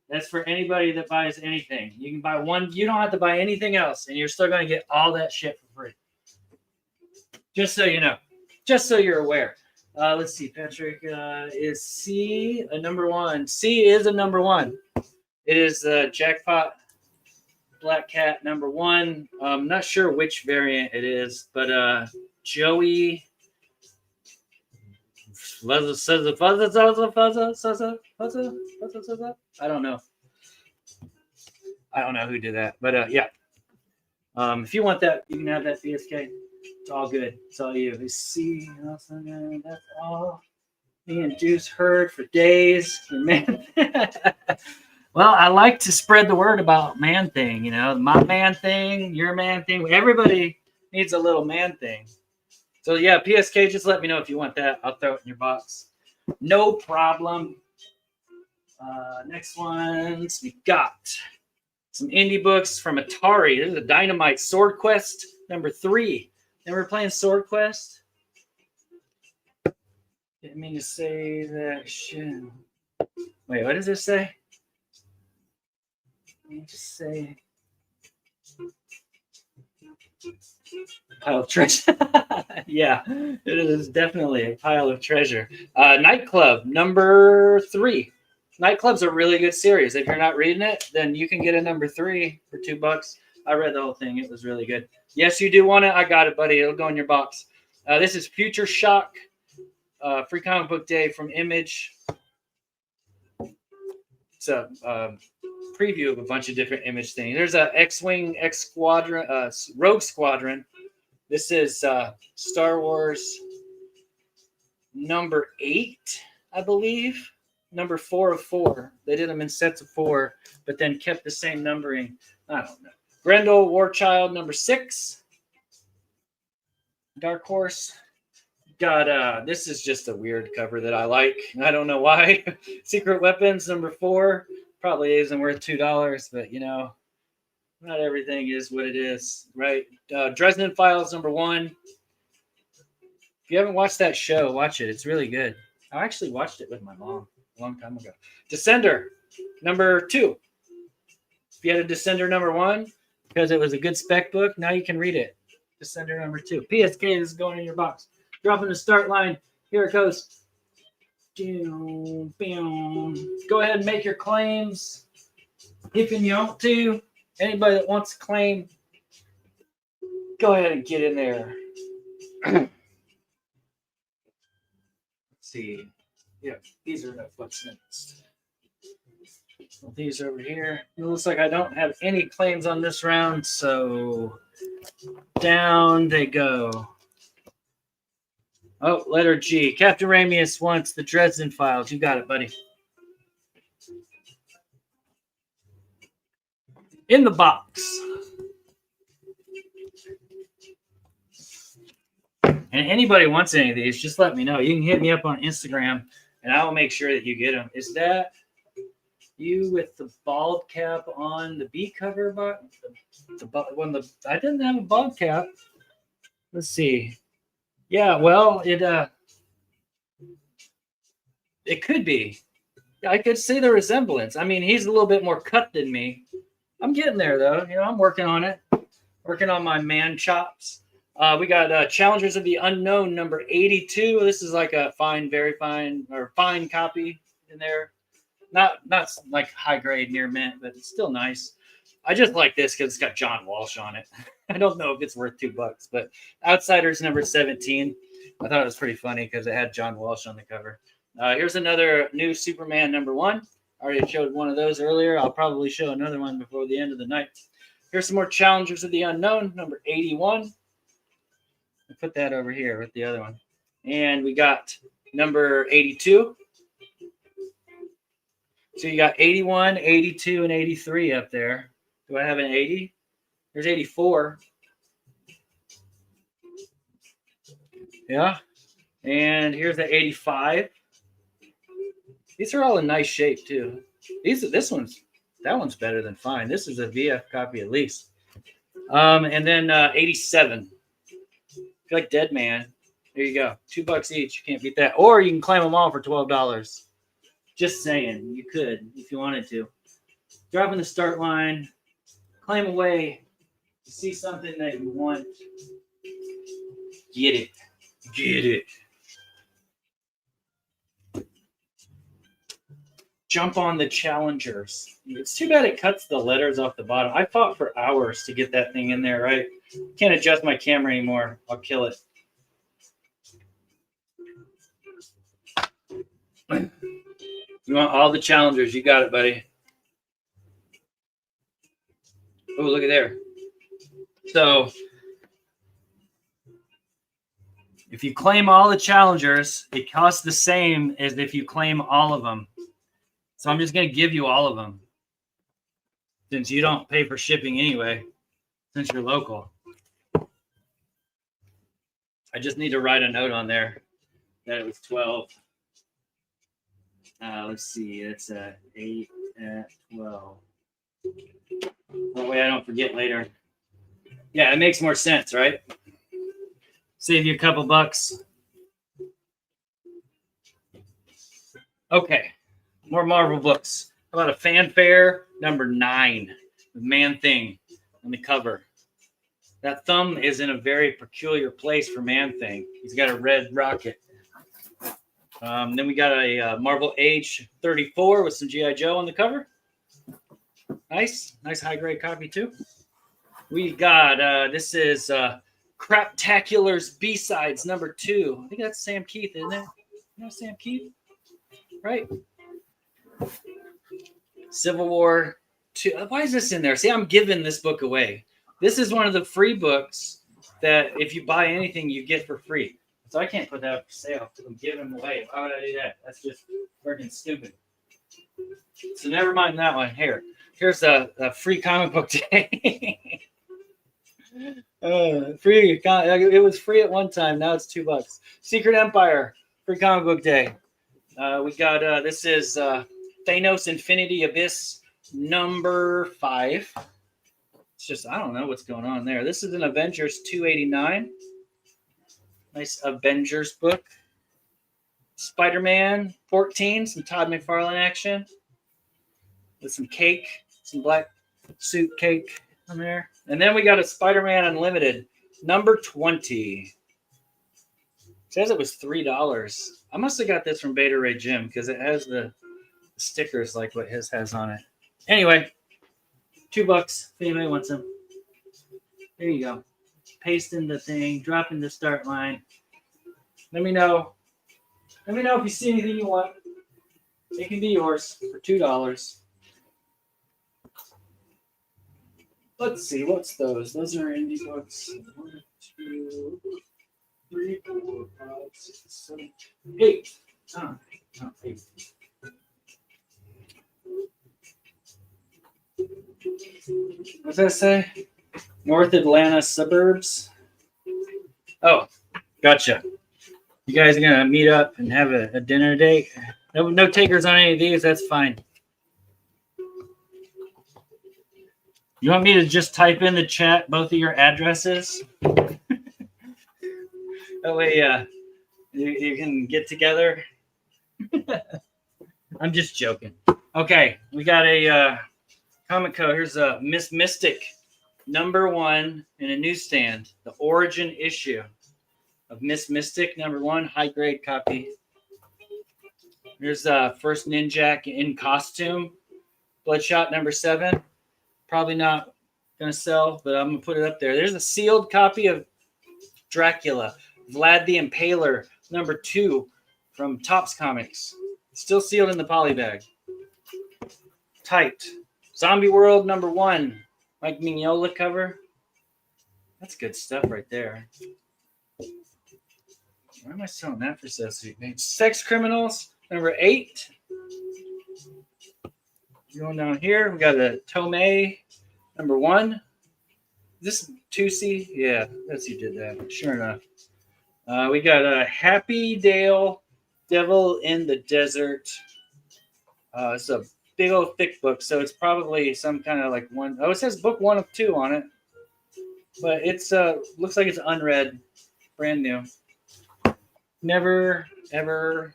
That's for anybody that buys anything. You can buy one. You don't have to buy anything else, and you're still going to get all that shit for free. Just so you know. Just so you're aware. Let's see. Patrick, is C a #1? C is a #1. It is Jackpot Black Cat #1. I'm not sure which variant it is, but Joey... I don't know. I don't know who did that, but yeah. If you want that, you can have that PSK. It's all good. It's all you. We see. That's all. Me and Juice heard for days. Man. Well, I like to spread the word about Man Thing. You know, my Man Thing, your Man Thing. Everybody needs a little Man Thing. So yeah, PSK, just let me know if you want that. I'll throw it in your box. No problem. Next ones, we got some indie books from Atari. This is a Dynamite Sword Quest #3. Never playing Sword Quest? Didn't mean to say that shit. Wait, what does this say? Let me just say. Pile of treasure. Yeah, it is definitely a pile of treasure. Nightclub number 3. Nightclub's a really good series. If you're not reading it, then you can get a number 3 for $2. I read the whole thing. It was really good. Yes, you do want it. I got it, buddy. It'll go in your box. This is Future Shock, Free Comic Book Day from Image. It's a preview of a bunch of different Image things. There's a X-Wing, X Squadron, Rogue Squadron. This is Star Wars number 8, I believe. Number 4 of 4. They did them in sets of 4, but then kept the same numbering. I don't know. Grendel Warchild number 6. Dark Horse. Got this is just a weird cover that I like. I don't know why. Secret Weapons number 4. Probably isn't worth $2, but you know, not everything is what it is, right? Dresden Files number 1. If you haven't watched that show, watch it. It's really good. I actually watched it with my mom a long time ago. Descender number 2. If you had a Descender number 1 because it was a good spec book, now you can read it. Descender number 2. PSK is going in your box. Dropping the start line. Here it goes. Go ahead and make your claims if you want to. Anybody that wants to claim, go ahead and get in there. Let's see. Yeah, these are what's next. Well, these over here. It looks like I don't have any claims on this round, so down they go. Oh, letter G. Captain Ramius wants the Dresden Files. You got it, buddy. In the box. And anybody wants any of these, just let me know. You can hit me up on Instagram, and I will make sure that you get them. Is that you with the bald cap on the B cover? I didn't have a bald cap. Let's see. Yeah, well, it could be. I could see the resemblance. I mean, he's a little bit more cut than me. I'm getting there, though. You know, I'm working on it. Working on my man chops. We got Challengers of the Unknown number 82. This is like a fine, very fine, or fine copy in there. Not like high grade near mint, but it's still nice. I just like this because it's got John Walsh on it. I don't know if it's worth $2, but Outsiders number 17. I thought it was pretty funny because it had John Walsh on the cover. Here's another new Superman number 1. I already showed one of those earlier. I'll probably show another one before the end of the night. Here's some more Challengers of the Unknown number 81. I'll put that over here with the other one. And we got number 82. So you got 81, 82, and 83 up there. Do I have an 80? There's 84. Yeah. And here's the 85. These are all in nice shape too. That one's better than fine. This is a VF copy at least. And then 87. I feel like Dead Man. There you go. $2 each. You can't beat that. Or you can claim them all for $12. Just saying, you could if you wanted to. Dropping the start line. Claim away. You see something that you want. Get it. Get it. Jump on the Challengers. It's too bad it cuts the letters off the bottom. I fought for hours to get that thing in there, right? Can't adjust my camera anymore. I'll kill it. You want all the Challengers. You got it, buddy. Oh, look at there. So if you claim all the Challengers, it costs the same as if you claim all of them. So I'm just going to give you all of them since you don't pay for shipping anyway, since you're local. I just need to write a note on there that it was 12. Let's see. It's 8 at 12. That way I don't forget later. Yeah, it makes more sense, right? Save you a couple bucks. Okay. More Marvel books. How about a Fanfare number 9 with Man-Thing on the cover? That thumb is in a very peculiar place for Man-Thing. He's got a red rocket. Then we got a Marvel Age 34 with some G.I. Joe on the cover. Nice high-grade copy too. We got, this is Craptacular's B-Sides number 2. I think that's Sam Keith, isn't it? You know Sam Keith? Right? Civil War 2. Why is this in there? See, I'm giving this book away. This is one of the free books that if you buy anything, you get for free. So I can't put that up for sale because I'm giving them away. Why would I do that? That's just freaking stupid. So never mind that one. Here's a free comic book day. Free. It was free at one time. Now it's $2. Secret Empire, free comic book day. We got this is Thanos Infinity Abyss number 5. It's just I don't know what's going on there. This is an Avengers 289. Nice Avengers book. Spider-Man 14, some Todd McFarlane action with some cake, some black suit cake on there. And then we got a Spider-Man Unlimited number 20. It says it was $3. I must have got this from Beta Ray Jim because it has the stickers like what his has on it. Anyway, $2 if anybody wants them. There you go. Paste in the thing, drop in the start line. Let me know. Let me know if you see anything you want. It can be yours for $2. Let's see, what's those? Those are indie books. 1, 2, 3, 4, 5, 6, 7, 8. Oh, 8. What's that say? North Atlanta suburbs. Oh, gotcha. You guys are gonna meet up and have a dinner date? No takers on any of these. That's fine. You want me to just type in the chat both of your addresses? That way, you can get together. I'm just joking. Okay, we got a comic code. Here's a Miss Mystic number 1 in a newsstand. The origin issue of Miss Mystic number 1, high grade copy. Here's first Ninjak in costume. Bloodshot number 7. Probably not gonna sell, but I'm gonna put it up there. There's a sealed copy of Dracula, Vlad the Impaler number 2 from Topps Comics. Still sealed in the poly bag. Tight. Zombie World number 1, Mike Mignola cover. That's good stuff right there. Why am I selling that for so sweet? Sex Criminals number 8. Going down here, we got a Tomei number 1. Is this Tusi? Yeah, that's who did that. Sure enough. We got a Happy Dale Devil in the Desert. It's a big old thick book, so it's probably some kind of like one. Oh, it says book 1 of 2 on it, but it's looks like it's unread, brand new. Never ever.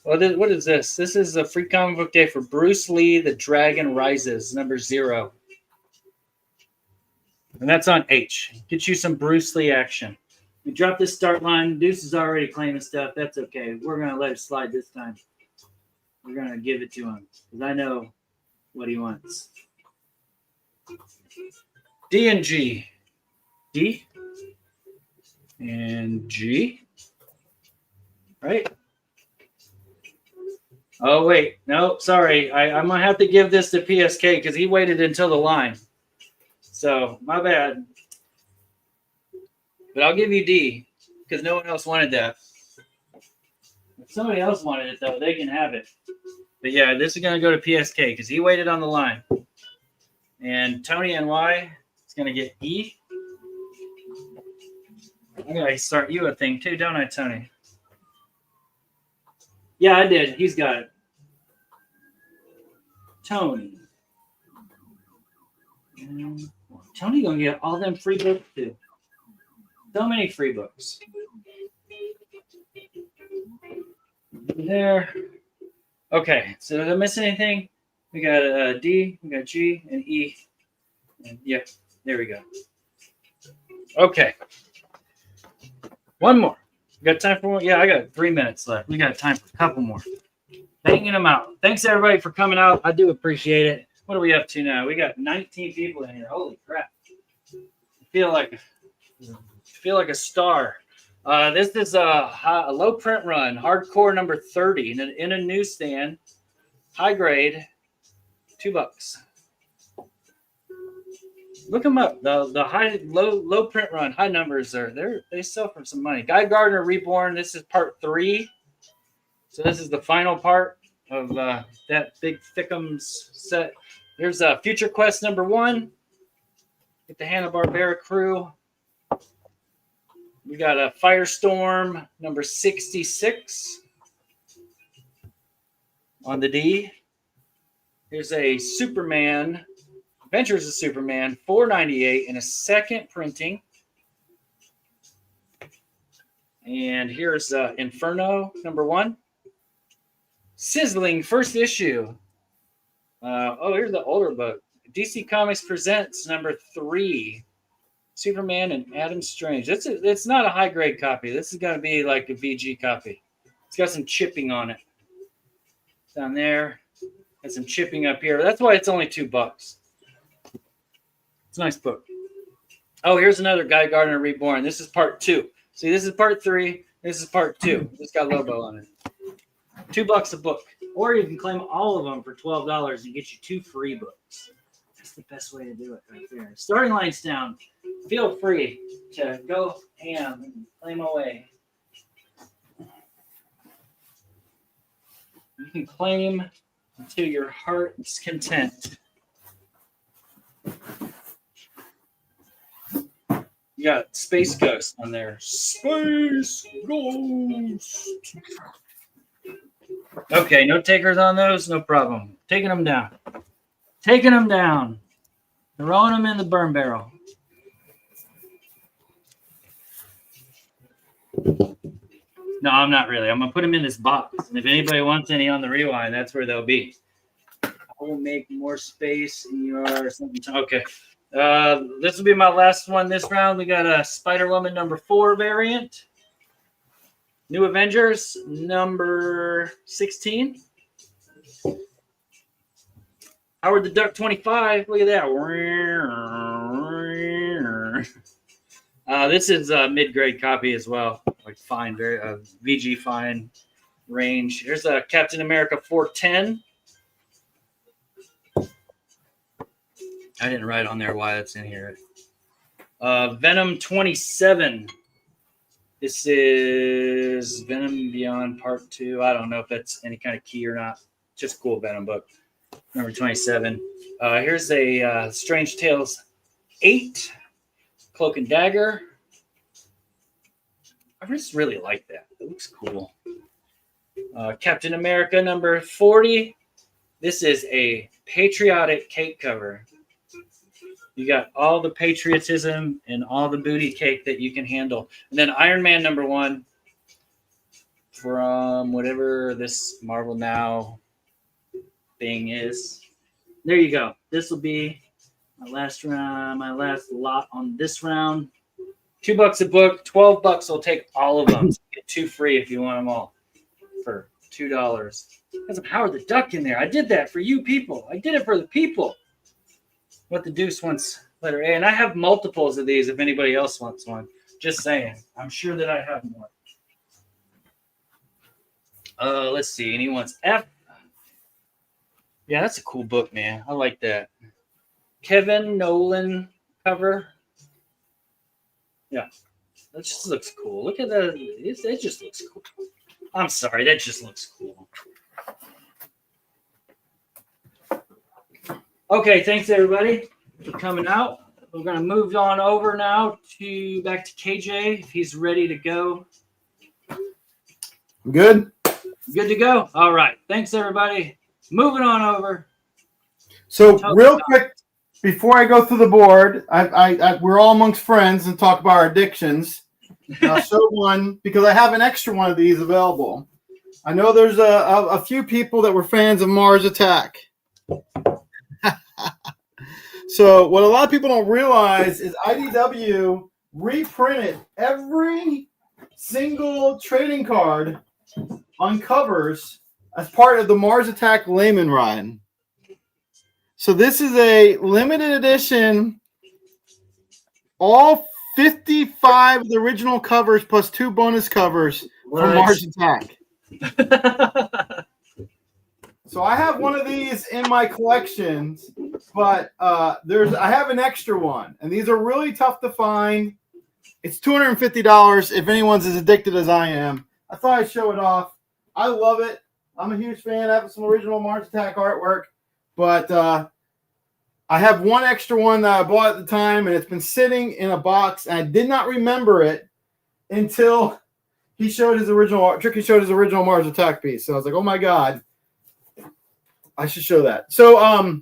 What is this? This is a free comic book day for Bruce Lee, The Dragon Rises, number 0. And that's on H. Get you some Bruce Lee action. We dropped this start line. Deuce is already claiming stuff. That's okay. We're going to let it slide this time. We're going to give it to him because I know what he wants. D and G. D and G. Right? Oh, wait. No, sorry. I'm going to have to give this to PSK because he waited until the line. So, my bad. But I'll give you D because no one else wanted that. If somebody else wanted it, though, they can have it. But, yeah, this is going to go to PSK because he waited on the line. And Tony NY is going to get E. I got to start you a thing, too, don't I, Tony? Yeah, I did. He's got it. Tony. Tony gonna get all them free books too. So many free books. There. Okay, so did I miss anything? We got D, we got G, and E. And, yep, there we go. Okay. One more. We got time for one? Yeah, I got 3 minutes left. We got time for a couple more. Banging them out. Thanks everybody for coming out. I do appreciate it. What are we up to now? We got 19 people in here. Holy crap! I feel like a star. This is a low print run, hardcore number 30 in a newsstand, high grade, $2. Look them up. The low print run, high numbers they sell for some money. Guy Gardner Reborn. This is part 3. So this is the final part of that big Thickums set. There's Future Quest number 1. Get the Hanna-Barbera crew. We got a Firestorm number 66 on the D. Here's a Superman, Adventures of Superman, $4.98 in a second printing. And here's Inferno number 1. Sizzling first issue. Here's the older book. DC Comics Presents number 3. Superman and Adam Strange. It's not a high grade copy. This is going to be like a VG copy. It's got some chipping on it. Down there. Got some chipping up here. That's why it's only $2. It's a nice book. Oh, here's another Guy Gardner Reborn. This is part 2. See, this is part 3. This is part 2. It's got Lobo on it. $2 a book. Or you can claim all of them for $12 and get you 2 free books. That's the best way to do it right there. Starting line's down. Feel free to go ham and claim away. You can claim to your heart's content. You got Space Ghost on there. Space Ghost. Okay, no takers on those, no problem. Taking them down. Taking them down. Throwing them in the burn barrel. No, I'm not really. I'm going to put them in this box. And if anybody wants any on the rewind, that's where they'll be. I will make more space in your something. Okay. This will be my last one this round. We got a Spider-Woman number 4 variant. New Avengers number 16. Howard the Duck 25. Look at that. This is a mid-grade copy as well. Like fine, very VG fine range. Here's a Captain America 410. I didn't write on there why it's in here. Venom 27. This is Venom Beyond Part 2. I don't know if that's any kind of key or not. Just cool Venom book. Number 27. Here's a Strange Tales 8. Cloak and Dagger. I just really like that. It looks cool. Captain America number 40. This is a patriotic cake cover. You got all the patriotism and all the booty cake that you can handle. And then Iron Man number 1 from whatever this Marvel Now thing is. There you go. This will be my last round, my last lot on this round. $2 a book, $12 will take all of them. So get 2 free if you want them all for $2. That's a Howard the Duck in there. I did that for you people. I did it for the people. What the Deuce wants, letter A. And I have multiples of these if anybody else wants one. Just saying. I'm sure that I have more. Let's see. And he wants F. Yeah, that's a cool book, man. I like that. Kevin Nolan cover. Yeah. That just looks cool. Look at that. It just looks cool. I'm sorry. That just looks cool. Okay, thanks everybody for coming out. We're going to move on over now back to KJ if he's ready to go. Good? Good to go. All right. Thanks everybody. Moving on over. So real quick, before I go through the board, we're all amongst friends and talk about our addictions. And I'll show one because I have an extra one of these available. I know there's a few people that were fans of Mars Attack. So what a lot of people don't realize is IDW reprinted every single trading card on covers as part of the Mars Attack Layman run. So this is a limited edition, all 55 of the original covers plus 2 bonus covers from Mars Attack. So I have one of these in my collections, but I have an extra one, and these are really tough to find. It's $250 if anyone's as addicted as I am. I thought I'd show it off. I love it. I'm a huge fan. I have some original Mars Attack artwork, but I have one extra one that I bought at the time, and it's been sitting in a box, and I did not remember it until Tricky showed his original Mars Attack piece. So I was like, oh my God, I should show that. So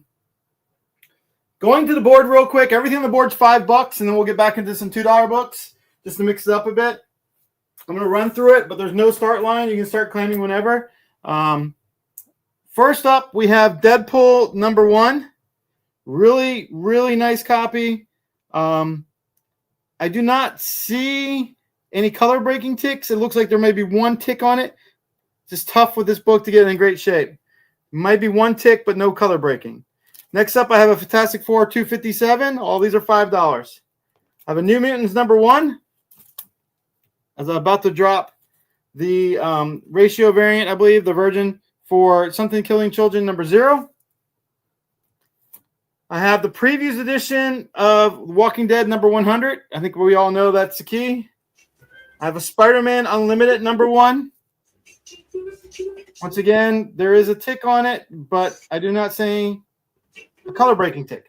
going to the board real quick. Everything on the board's $5, and then we'll get back into some $2 books just to mix it up a bit. I'm going to run through it, but there's no start line. You can start claiming whenever. First up, we have Deadpool #1. Really, really nice copy. I do not see any color breaking ticks. It looks like there may be one tick on it. It's just tough with this book to get it in great shape. Might be one tick, but no color breaking. Next up, I have a Fantastic Four 257. All these are $5. I have a New Mutants #1. As I'm about to drop the ratio variant, I believe, the Virgin for Something Killing Children #0. I have the previews edition of Walking Dead #100. I think we all know that's the key. I have a Spider-Man Unlimited #1. Once again, there is a tick on it, but I do not see a color breaking tick.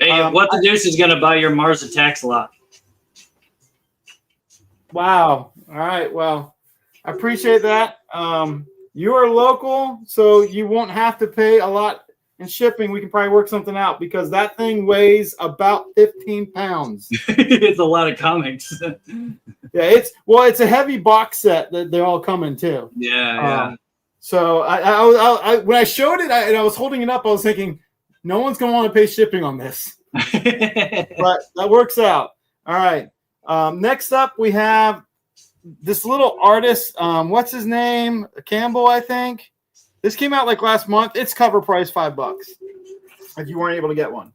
Hey, what the deuce is going to buy your Mars Attacks lot? Wow. All right. Well, I appreciate that. You are local, so you won't have to pay a lot in shipping. We can probably work something out because that thing weighs about 15 pounds. It's a lot of comics. Yeah, it's a heavy box set that they all come in too. Yeah. So I when I showed it and I was holding it up, I was thinking, no one's gonna want to pay shipping on this, but that works out. All right. Next up, we have this little artist. What's his name? Campbell, I think. This came out like last month. It's cover price $5 if you weren't able to get one.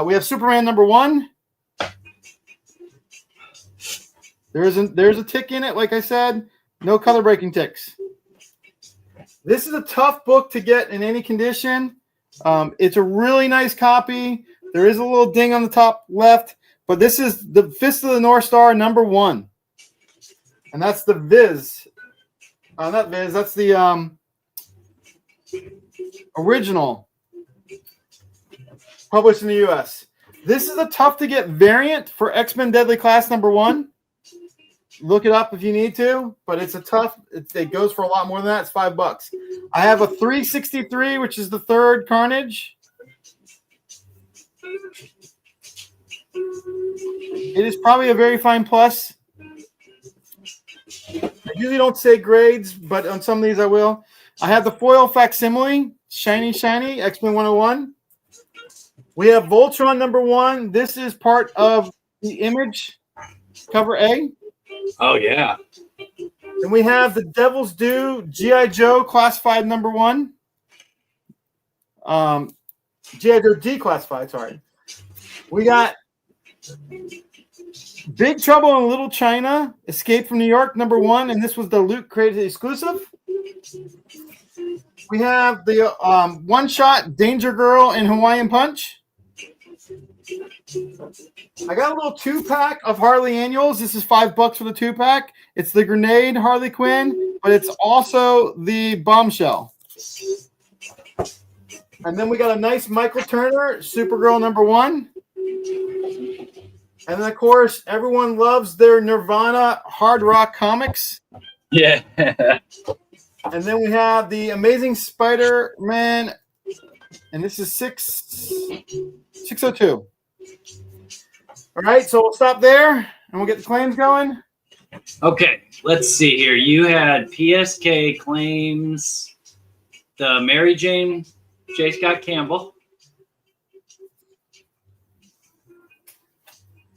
We have Superman #1. There's a tick in it, like I said. No color breaking ticks. This is a tough book to get in any condition. It's a really nice copy. There is a little ding on the top left, but this is the Fist of the North Star #1. And that's the Viz. Not Viz, that's the original published in the US. This is a tough to get variant for X-Men Deadly Class #1. Look it up if you need to, but it's a tough. It goes for a lot more than that. It's $5. I have a 363, which is the third Carnage. It is probably a very fine plus. I usually don't say grades, but on some of these I will. I have the foil facsimile, shiny, X-Men 101. We have Voltron #1. This is part of the Image cover A. Oh, yeah. And we have the Devil's Due G.I. Joe Classified #1. G.I. Joe Declassified, sorry. We got Big Trouble in Little China, Escape from New York #1, and this was the Loot Crate exclusive. We have the one-shot Danger Girl and Hawaiian Punch. I got a little 2-pack of Harley Annuals. This is $5 for the 2-pack. It's the Grenade Harley Quinn, but it's also the Bombshell. And then we got a nice Michael Turner Supergirl #1. And then, of course, everyone loves their Nirvana Hard Rock comics. Yeah. And then we have the Amazing Spider-Man, and this is 602. All right, so we'll stop there, and we'll get the claims going. Okay, let's see here. You had PSK claims the Mary Jane J. Scott Campbell.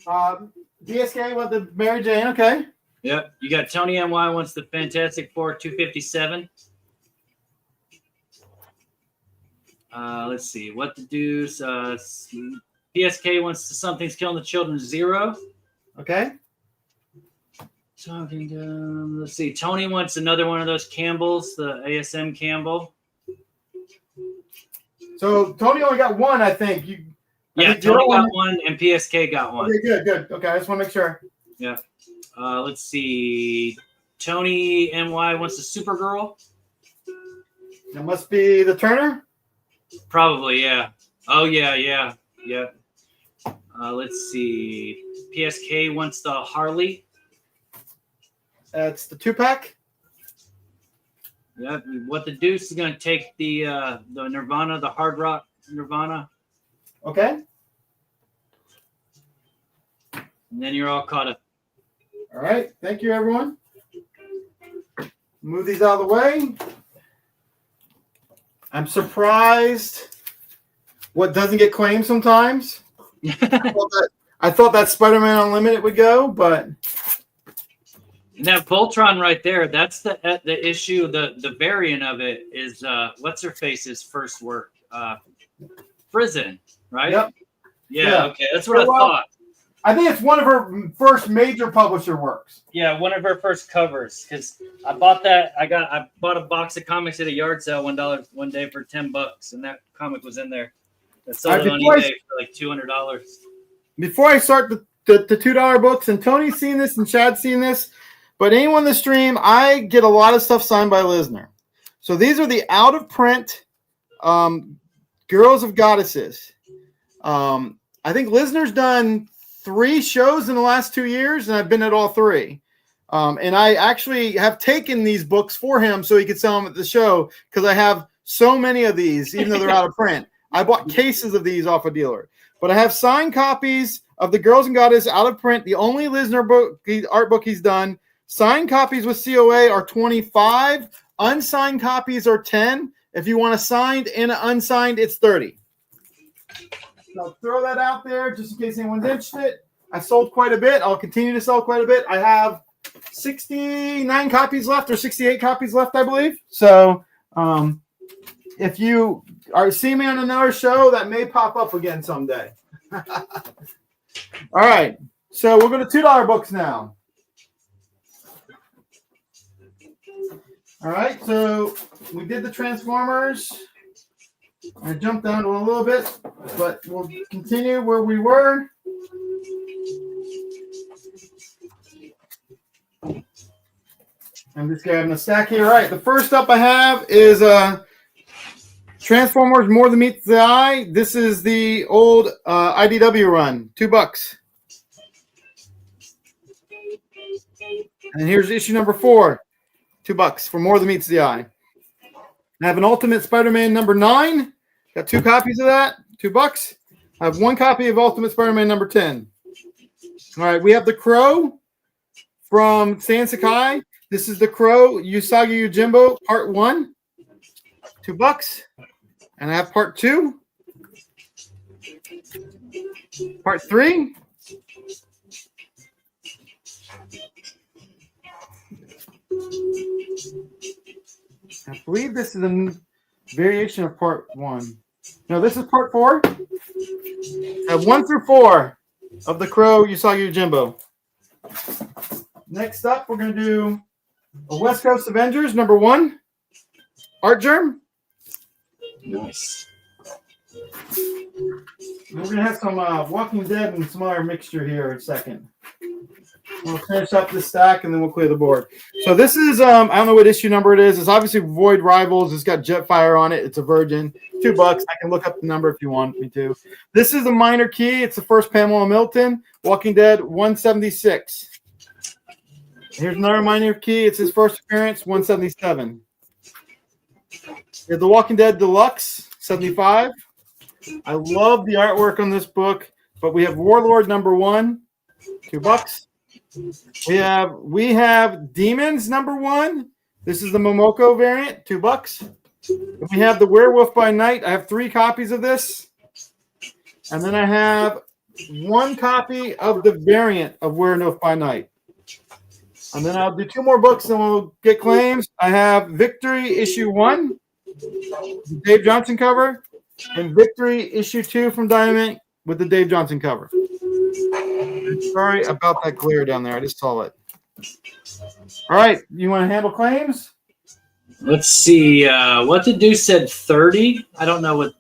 DSK with the Mary Jane. Okay. Yep. You got Tony NY wants the Fantastic Four 257. Let's see. What the deuce? PSK wants to Something's Killing the Children 0. Okay. Let's see. Tony wants another one of those Campbells, the ASM Campbell. So Tony only got one, I think. Yeah, Tony got one and PSK got one. Okay, good. Okay, I just want to make sure. Yeah. Let's see. Tony NY wants a Supergirl. That must be the Turner. Probably, yeah. Oh, yeah. Let's see. PSK wants the Harley. That's the 2-pack. Yeah. What the deuce is going to take the Nirvana, the Hard Rock Nirvana. Okay. And then you're all caught up. All right. Thank you, everyone. Move these out of the way. I'm surprised what doesn't get claimed sometimes. I thought that Spider-Man Unlimited would go, but And that Voltron right there, that's the issue. The variant of it is what's her face's first work? Prison, right? Yep. Yeah. Okay, that's what I thought. I think it's one of her first major publisher works. Yeah, one of her first covers. Because I bought that. I bought a box of comics at a yard sale $1 one day for $10, and that comic was in there. I sold it on eBay for like $200. Before I start the $2 books, and Tony's seen this and Chad's seen this, but anyone in the stream, I get a lot of stuff signed by Lisner. So these are the out of print Girls of Goddesses. I think Lisner's done 3 shows in the last 2 years, and I've been at all 3. And I actually have taken these books for him so he could sell them at the show because I have so many of these, even though they're out of print. I bought cases of these off a dealer. But I have signed copies of the Girls and Goddesses out of print. The only Lisner book, art book he's done. Signed copies with COA are 25. Unsigned copies are 10. If you want a signed and an unsigned, it's 30. So I'll throw that out there just in case anyone's interested. I sold quite a bit. I'll continue to sell quite a bit. I have 69 copies left or 68 copies left, I believe. So if you see me on another show, that may pop up again someday. All right. So we're going to $2 books now. All right. So we did the Transformers. I jumped down a little bit, but we'll continue where we were. I'm just grabbing a stack here. All right, the first up I have is Transformers More Than Meets the Eye. This is the old IDW run, $2. And here's issue number 4, $2 for More Than Meets the Eye. I have an Ultimate Spider-Man number 9. Got 2 copies of that, $2. I have 1 copy of Ultimate Spider-Man number 10. All right, we have the Crow from Stan Sakai. This is the Crow Usagi Yojimbo Part 1, $2. And I have Part 2, Part 3. I believe this is a variation of Part 1. No, this is Part 4. I have 1 through 4 of the Crow Usagi Yojimbo. Next up, we're going to do a West Coast Avengers number 1, Art Germ. Nice. We're going to have some Walking Dead and some other mixture here in a second. We'll finish up this stack and then we'll clear the board. So this is, I don't know what issue number it is. It's obviously Void Rivals. It's got Jetfire on it. It's a Virgin. $2. I can look up the number if you want me to. This is a minor key. It's the first Pamela Milton. Walking Dead 176. Here's another minor key. It's his first appearance, 177. Here's the Walking Dead Deluxe, 75. I love the artwork on this book, but we have Warlord number 1, $2. We have Demons number 1. This is the Momoko variant, $2. And we have the Werewolf by Night. I have 3 copies of this. And then I have one copy of the variant of Werewolf by Night. And then I'll do 2 more books and we'll get claims. I have Victory issue 1, the Dave Johnson cover, and Victory issue 2 from Dynamite with the Dave Johnson cover. Sorry about that glare down there. I just saw it. All right. You want to handle claims? Let's see. What the dude said 30? I don't know what.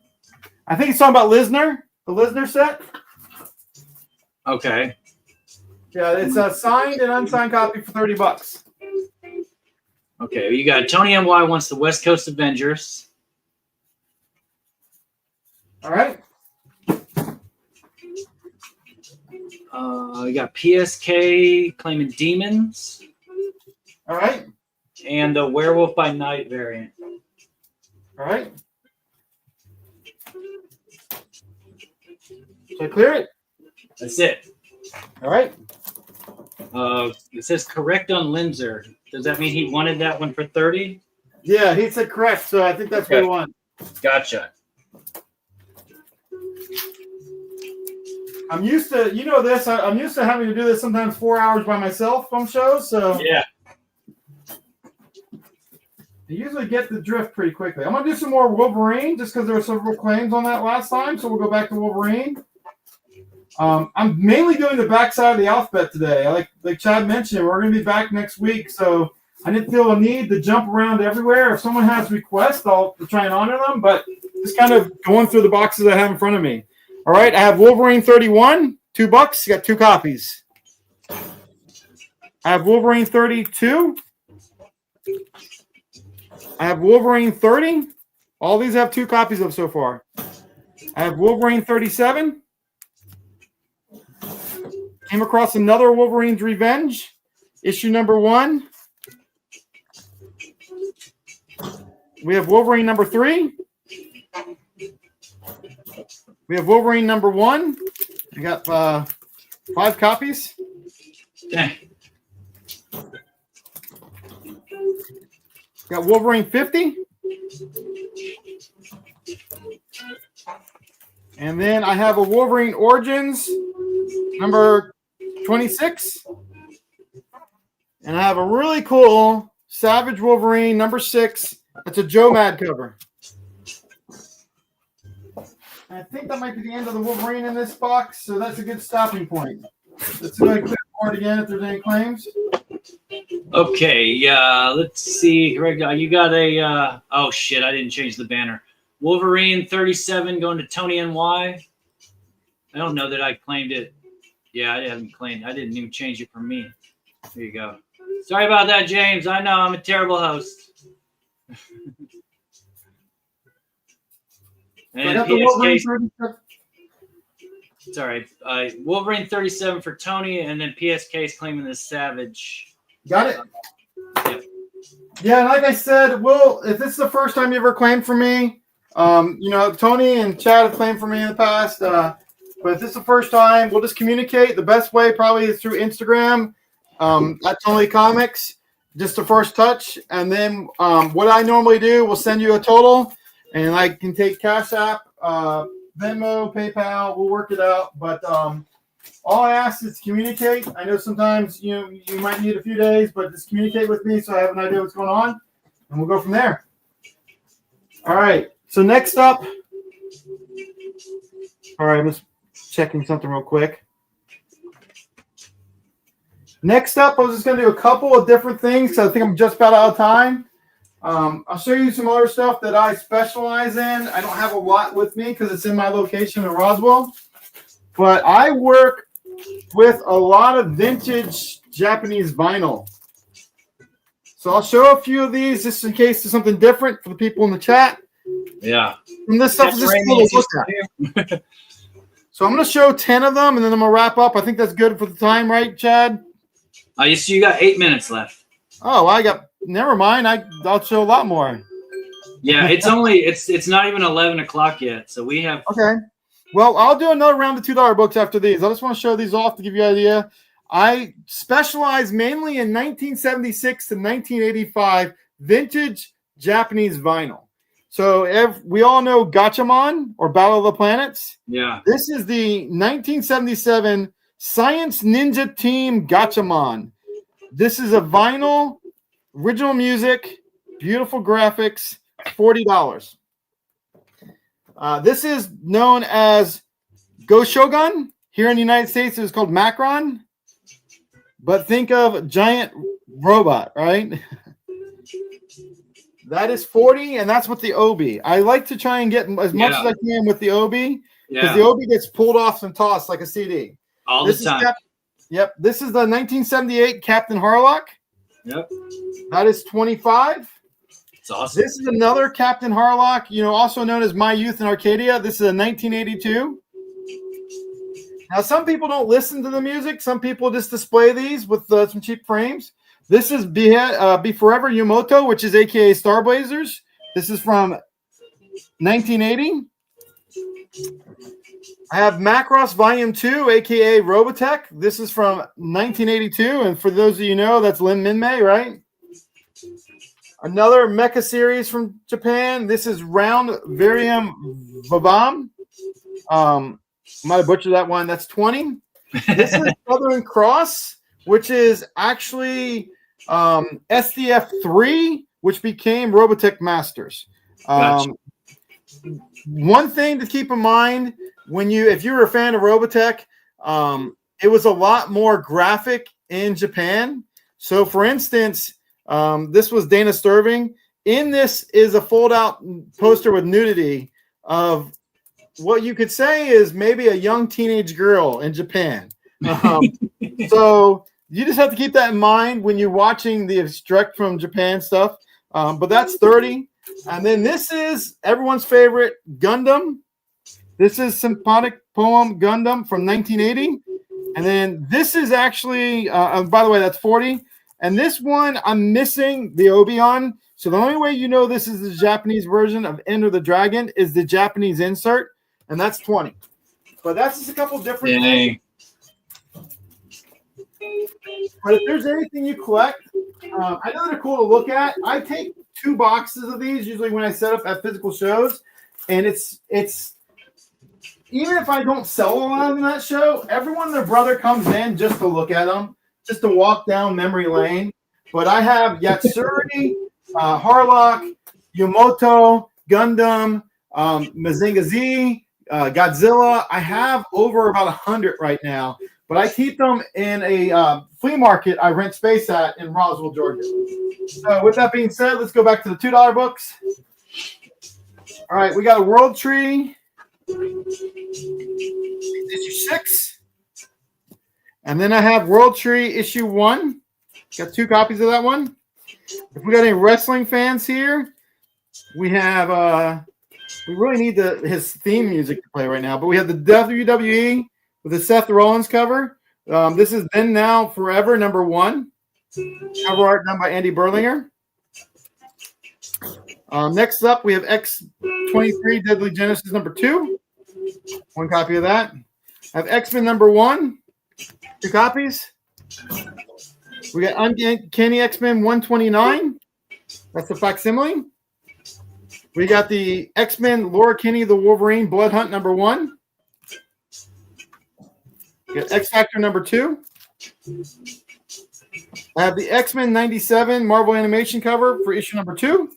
I think he's talking about Lisner, the Lisner set. Okay. Yeah, it's a signed and unsigned copy for $30. Okay. You got Tony NY wants the West Coast Avengers. All right. You got PSK claiming demons. All right. And the Werewolf by Night variant. All right. Should I clear it? That's it. All right. It says correct on Linzer. Does that mean he wanted that one for 30? Yeah, he said correct, so I think that's what he won. Gotcha. I'm used to, you know this, I'm used to having to do this sometimes 4 hours by myself on shows, so Yeah. I usually get the drift pretty quickly. I'm going to do some more Wolverine just because there were several claims on that last time, so we'll go back to Wolverine. I'm mainly doing the backside of the alphabet today. Like Chad mentioned, we're going to be back next week, so I didn't feel a need to jump around everywhere. If someone has requests, I'll try and honor them, but just kind of going through the boxes I have in front of me. All right, I have Wolverine 31, $2. You got 2 copies. I have Wolverine 32. I have Wolverine 30. All these have 2 copies of so far. I have Wolverine 37. Came across another Wolverine's Revenge, issue number 1. We have Wolverine number 3. We have Wolverine number 1. I got 5 copies. Dang. Got Wolverine 50. And then I have a Wolverine Origins number 26. And I have a really cool Savage Wolverine number 6. That's a Joe Mad cover. I think that might be the end of the Wolverine in this box, so that's a good stopping point. Let's go ahead and clear the board again if there's any claims. Okay, yeah, let's see. You got a, oh shit, I didn't change the banner. Wolverine 37 going to Tony NY. I don't know that I claimed it. Yeah, I haven't claimed. I didn't even change it for me. There you go. Sorry about that, James. I know I'm a terrible host. And PSK. It's all right. Wolverine 37 for Tony, and then PSK is claiming the Savage. Got it? Yep. Yeah, like I said, if this is the first time you ever claimed for me, Tony and Chad have claimed for me in the past, but if this is the first time, we'll just communicate. The best way probably is through Instagram. That's Tony Comics, just the first touch. And then what I normally do, we'll send you a total, and I can take Cash App, Venmo, PayPal. We'll work it out. But all I ask is communicate. I know sometimes you might need a few days, but just communicate with me so I have an idea what's going on, and we'll go from there. All right. So next up, all right, I'm just checking something real quick. Next up, I was just going to do a couple of different things because I think I'm just about out of time. I'll show you some other stuff that I specialize in. I don't have a lot with me because it's in my location in Roswell, but I work with a lot of vintage Japanese vinyl. So I'll show a few of these just in case there's something different for the people in the chat. Yeah. And this stuff is just a little look at. So I'm going to show 10 of them, and then I'm going to wrap up. I think that's good for the time, right, Chad? You got 8 minutes left. Oh, never mind. I'll show a lot more. Yeah, it's not even 11 o'clock yet, so we have. Okay. Well, I'll do another round of $2 books after these. I just want to show these off to give you an idea. I specialize mainly in 1976 to 1985 vintage Japanese vinyl. So we all know Gatchaman or Battle of the Planets. Yeah. This is the 1977 Science Ninja Team Gatchaman. This is a vinyl, original music, beautiful graphics, $40. This is known as Go Shogun. Here in the United States, it's called Macron. But think of giant robot, right? That is 40, and that's with the Obi. I like to try and get as much as I can with the Obi, because the Obi gets pulled off and tossed like a CD. All the time. This is the 1978 Captain Harlock. Yep. That is 25. It's awesome. This is another Captain Harlock, also known as My Youth in Arcadia. This is a 1982. Now, some people don't listen to the music. Some people just display these with some cheap frames. This is Be Forever Yumoto, which is AKA Star Blazers. This is from 1980. I have Macross Volume 2, AKA Robotech. This is from 1982. And for those of you who know, that's Lin Minmei, right? Another mecha series from Japan. This is Round Varium Vabam. Might have butchered that one. That's 20. This is Southern Cross, which is actually SDF3, which became Robotech Masters. Gotcha. One thing to keep in mind if you're a fan of Robotech, it was a lot more graphic in Japan. So, for instance, this was Dana Sturving. In this is a fold-out poster with nudity of what you could say is maybe a young teenage girl in Japan. So you just have to keep that in mind when you're watching the direct from Japan stuff. But that's 30. And then this is everyone's favorite Gundam. This is Symphonic Poem Gundam from 1980. And then this is actually, by the way, that's 40. And this one, I'm missing the Obi on. So the only way you know this is the Japanese version of Enter the Dragon is the Japanese insert. And that's 20. But that's just a couple different things. But if there's anything you collect, I know they're cool to look at. I take 2 boxes of these usually when I set up at physical shows. And it's even if I don't sell a lot of them that show, everyone and their brother comes in just to look at them, just to walk down memory lane. But I have Yatsuri, Harlock, Yumoto, Gundam, Mazinga Z, Godzilla. I have over about 100 right now, but I keep them in a flea market I rent space at in Roswell, Georgia. So with that being said, let's go back to the $2 books. All right, we got a World Tree, issue 6. And then I have World Tree issue 1. Got 2 copies of that one. If we got any wrestling fans here, we have we really need his theme music to play right now, but we have the WWE with the Seth Rollins cover. This is Then Now Forever #1. Cover art done by Andy Berlinger. Next up, we have X-23 Deadly Genesis #2. 1 copy of that. I have X-Men #1. 2 copies. We got Uncanny X-Men 129. That's the facsimile. We got the X-Men Laura Kinney, the Wolverine Blood Hunt #1. We got X-Factor #2. I have the X-Men 97 Marvel Animation cover for issue #2.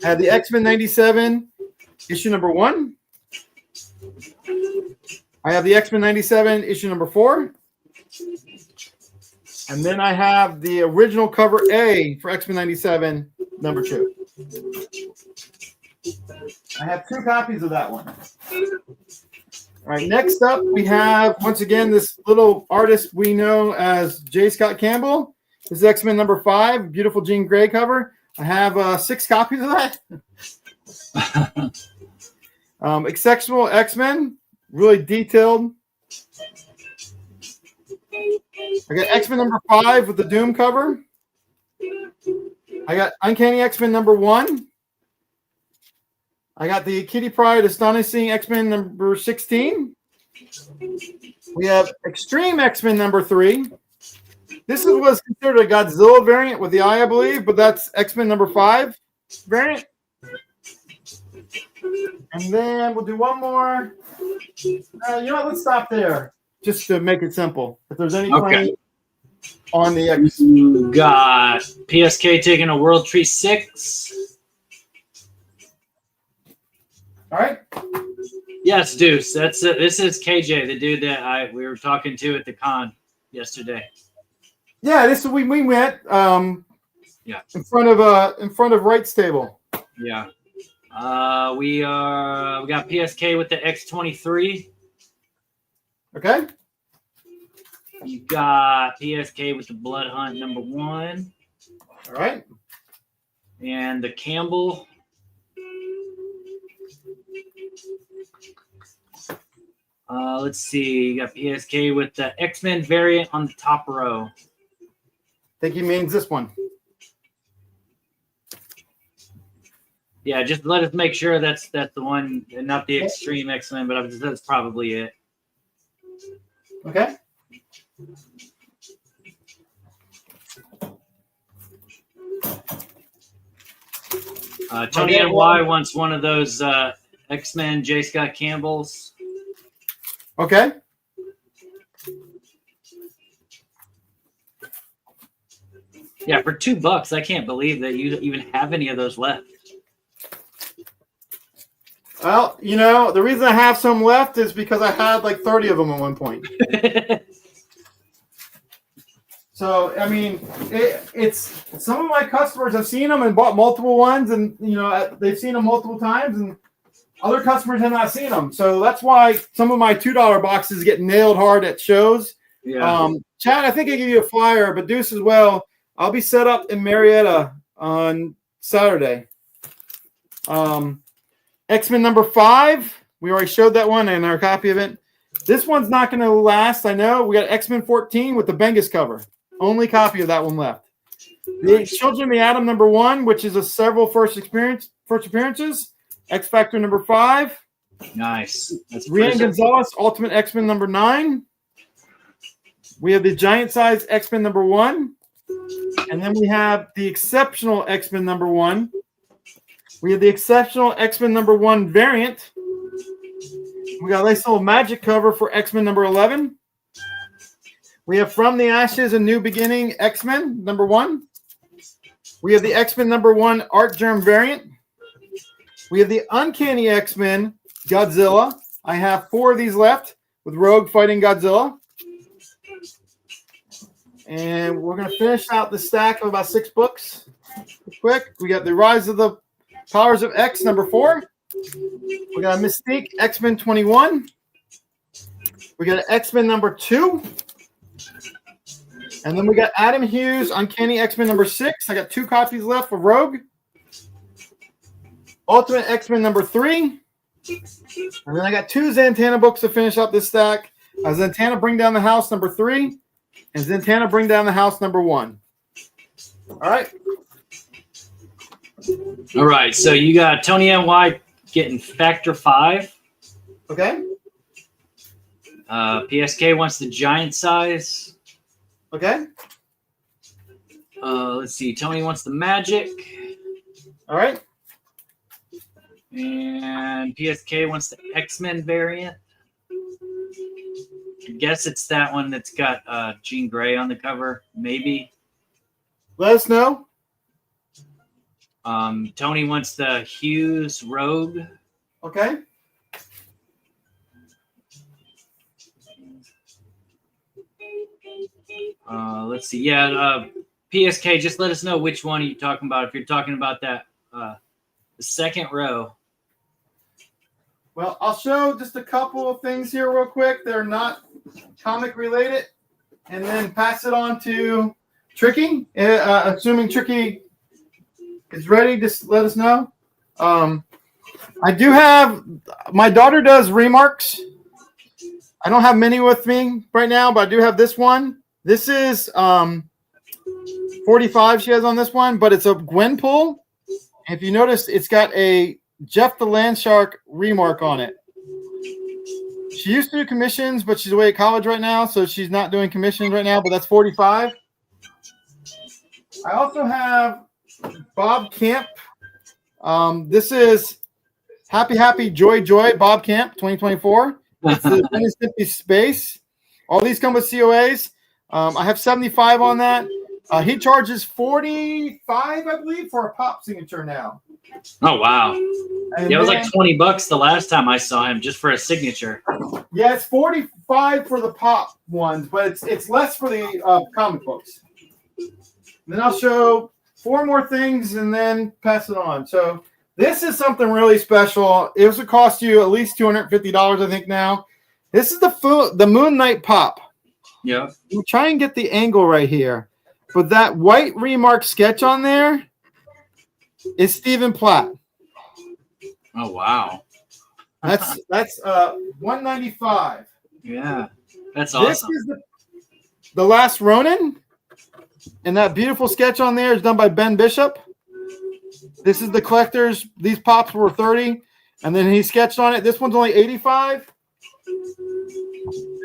I have the X-Men 97 issue #1. I have the X-Men 97 issue #4. And then I have the original cover A for X-Men 97 #2. I have 2 copies of that one. All right, next up we have, once again, this little artist we know as J. Scott Campbell. This is X-Men #5, beautiful Jean Grey cover. I have 6 copies of that. Exceptional X-Men, really detailed. I got X-Men #5 with the Doom cover. I got Uncanny X-Men #1. I got the Kitty Pryde Astonishing X-Men #16. We have Extreme X-Men #3. This was considered a Godzilla variant with the eye, I believe, but that's X-Men #5 variant. And then we'll do one more. You know what? Let's stop there just to make it simple. If there's any claim on the X. You got PSK taking a World Tree 6. All right. Yes, Deuce. That's it. This is KJ, the dude that we were talking to at the con yesterday. Yeah, this is we went. Yeah. In front of Wright's table. Yeah. We got PSK with the X23. Okay. You got PSK with the Blood Hunt #1. All right. And the Campbell. Let's see. You got PSK with the X-Men variant on the top row. I think he means this one. Yeah, just let us make sure that's the one, and not the Extreme X-Men, but that's probably it. Okay. Tony NY wants one of those X-Men J. Scott Campbells. Okay. Yeah, for $2, I can't believe that you even have any of those left. Well, you know, the reason I have some left is because I had like 30 of them at one point. So, I mean, it's some of my customers have seen them and bought multiple ones, and, you know, they've seen them multiple times, and other customers have not seen them. So that's why some of my $2 boxes get nailed hard at shows. Yeah. Chad, I think I gave you a flyer, but Deuce as well. I'll be set up in Marietta on Saturday. X-Men #5. We already showed that one in our copy of it. This one's not going to last. I know. We got X-Men 14 with the Bengus cover. Only copy of that one left. The Children of the Atom #1, which is a several first appearances. X Factor #5. Nice. That's Rian Gonzalez, Ultimate X-Men #9. We have the giant size X-Men #1. And then we have the exceptional X-Men #1. We have the exceptional X-Men #1 variant. We got a nice little magic cover for X-Men #11. We have From the Ashes, A New Beginning X-Men #1. We have the X-Men #1 Art Germ variant. We have the Uncanny X-Men Godzilla. I have 4 of these left with Rogue fighting Godzilla. And we're going to finish out the stack of about 6 books. Quick. We got the Rise of the Powers of X #4. We got a Mystique X-Men 21. We got an X-Men #2. And then we got Adam Hughes Uncanny X-Men #6. I got 2 copies left for Rogue. Ultimate X-Men #3. And then I got 2 Zatanna books to finish up this stack. Zatanna Bring Down the House #3. And Zatanna Bring Down the House #1. All right. All right. So you got Tony NY getting Factor 5. Okay. PSK wants the giant size. Okay. Let's see. Tony wants the magic. All right. And PSK wants the X-Men variant. I guess it's that one that's got Jean Grey on the cover, maybe. Let us know. Tony wants the Hughes Rogue. Okay. Let's see. Yeah, PSK, just let us know which one are you talking about. If you're talking about that, the second row. Well, I'll show just a couple of things here real quick. They're not comic related, and then pass it on to Tricky. Assuming Tricky is ready, just let us know. I do have, my daughter does remarks. I don't have many with me right now, but I do have this one. This is 45 she has on this one, but it's a Gwenpool. If you notice, it's got a Jeff the Landshark remark on it. She used to do commissions, but she's away at college right now, so she's not doing commissions right now, but that's 45. I also have Bob Camp. This is Happy, Joy, Bob Camp 2024. It's the Mississippi Space. All these come with COAs. I have 75 on that. He charges 45, I believe, for a pop signature now. Oh, wow. And Yeah, it was like $20 the last time I saw him just for a signature. Yeah, it's 45 for the pop ones, but it's less for the comic books. Then I'll show 4 more things and then pass it on. So this is something really special. It was going to cost you at least $250, I think now. This is the Moon Knight pop. Yeah. We'll try and get the angle right here. But that white remark sketch on there is Stephen Platt. Oh, wow. That's $195. Yeah, that's awesome. This is the Last Ronin, and that beautiful sketch on there is done by Ben Bishop. This is the collectors. These pops were $30, and then he sketched on it. This one's only $85.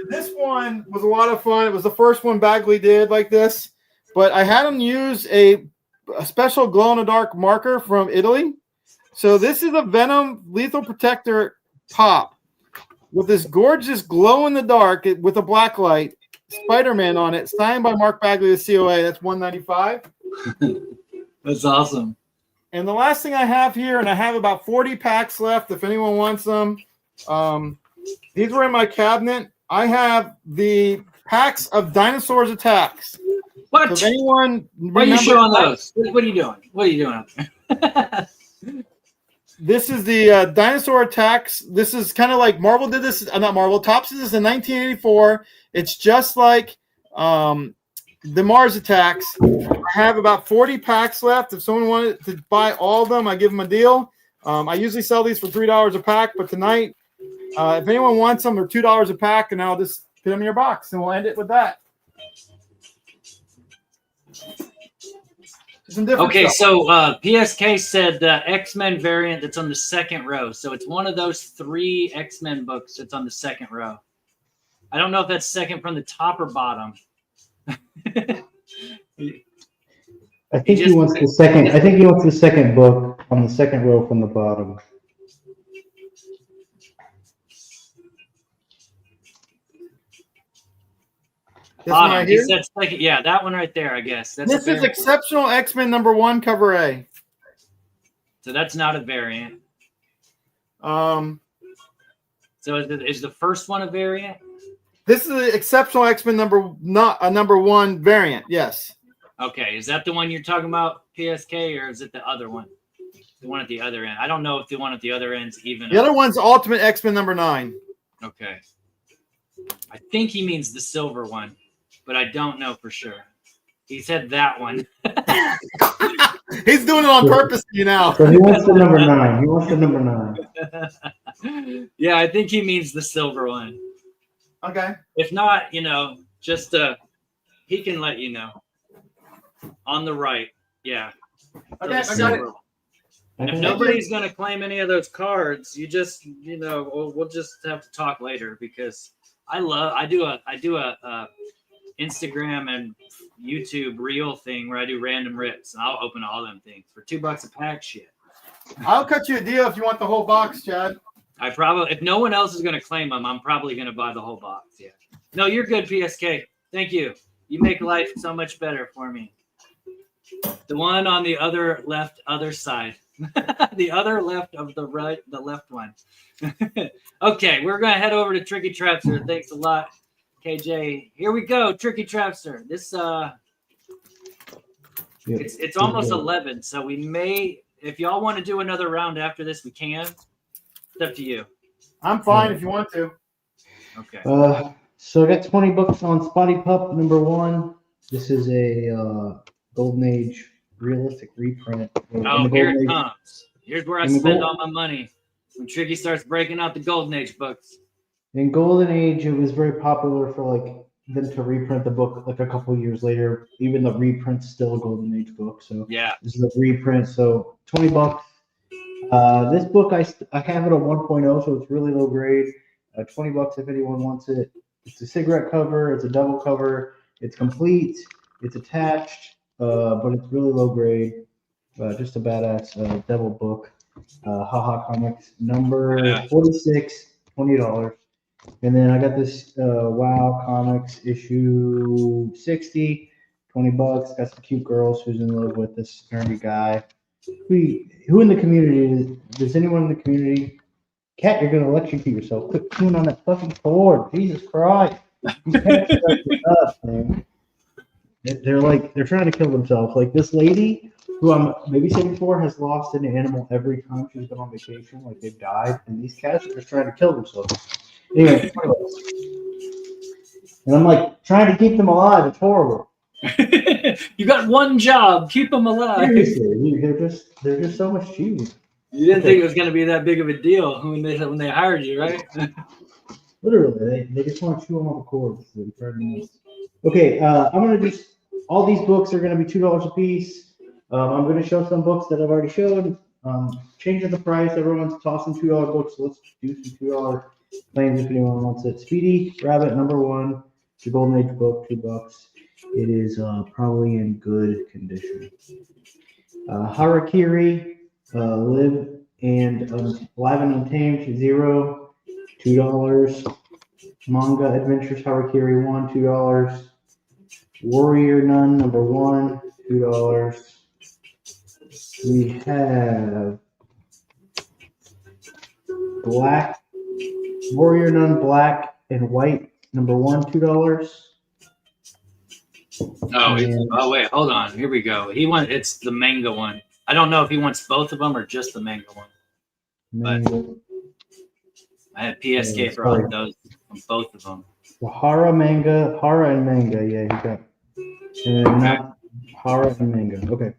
This one was a lot of fun. It was the first one Bagley did like this, but I had him use a special glow-in-the-dark marker from Italy. So this is a Venom Lethal Protector pop with this gorgeous glow-in-the-dark with a black light, Spider-Man on it, signed by Mark Bagley, the COA. That's $195. That's awesome. And the last thing I have here, and I have about 40 packs left if anyone wants them. These were in my cabinet. I have the packs of Dinosaurs Attacks. What? So if anyone What are you showing those? What are you doing? What are you doing up there? This is the Dinosaur Attacks. This is kind of like Marvel did this. Not Marvel. Topps did this in 1984. It's just like the Mars Attacks. I have about 40 packs left. If someone wanted to buy all of them, I give them a deal. I usually sell these for $3 a pack, but tonight, if anyone wants them, they're $2 a pack, and I'll just put them in your box, and we'll end it with that. Okay, stuff. so PSK said X-Men variant that's on the second row. So it's one of those 3 X-Men books that's on the second row. I don't know if that's second from the top or bottom. I think he wants the second. I think he wants the second book on the second row from the bottom. Bottom. Right He here? said second. Yeah, that one right there. I guess that's This is Exceptional X-Men #1 cover A. So that's not a variant. So is the first one a variant? this is the Exceptional X-Men #1 variant. Yes. Okay, is that the one you're talking about, PSK, or is it the other one? The one at the other end. I don't know if the one at the other end's even. The other one's Ultimate X-Men #9. Okay. I think he means the silver one, but I don't know for sure. He said that one. He's doing it on purpose to you now. So he wants the number 9. He wants the number 9. Yeah, I think he means the silver one. Okay. If not, just he can let you know. On the right. Yeah. Okay, I So got it. And if nobody's going to claim any of those cards, you just, we'll just have to talk later because I do a Instagram and YouTube reel thing where I do random rips. And I'll open all them things for $2 a pack. Shit. I'll cut you a deal if you want the whole box, Chad. If no one else is going to claim them, I'm probably going to buy the whole box. Yeah. No, you're good, PSK. Thank you. You make life so much better for me. The one on the other side. The other left of the right, the left one. Okay, we're going to head over to Tricky Trapster. Thanks a lot, KJ. Here we go, Tricky Trapster. This it's almost 11, so we may, if y'all want to do another round after this, we can. It's up to you. I'm fine if you want to. Okay. So I got 20 books on Spotty Pup #1. This is a Golden Age realistic reprint. Oh, here it comes. Here's where I spend all my money. When Tricky starts breaking out the Golden Age books. In Golden Age, it was very popular for them to reprint the book a couple years later. Even the reprint's still a Golden Age book. So yeah, this is a reprint. So $20. This book I have it at 1.0, so it's really low grade. $20 if anyone wants it. It's a cigarette cover. It's a double cover. It's complete. It's attached, but it's really low grade. Just a badass devil book. Haha Comics number 46, $20. And then I got this WoW Comics issue 60, $20. Got some cute girls who's in love with this nerdy guy. Who in the community does anyone in the community? Cat, you're gonna electrocute yourself. Quit chewing on that fucking cord. Jesus Christ. These cats are nuts, man. They're trying to kill themselves. Like this lady who I'm babysitting for has lost an animal every time she's been on vacation. Like they've died, and these cats are just trying to kill themselves. Anyway, and I'm like trying to keep them alive. It's horrible. You got one job, keep them alive. Seriously, they're just so much cheese. You didn't think it was going to be that big of a deal when they hired you, right? Literally, they just want to chew on all the cords. Okay, I'm gonna just all these books are gonna be $2 a piece. I'm gonna show some books that I've already showed. Changing the price, everyone's tossing $2 books. So let's do some $2 claims if anyone wants it. Speedy Rabbit #1, it's a Golden Age book, $2. It is probably in good condition. Harakiri, Live and Live and Untamed 0, $2. Manga Adventures Harakiri 1, $2. Warrior Nun #1, $2. We have Warrior Nun Black and White #1, $2. Oh wait, hold on. Here we go. It's the manga one. I don't know if he wants both of them or just the manga one. But I had PSK for all of those, both of them. Well, Hara and manga. Yeah, you got. And then not Hara and manga. Okay.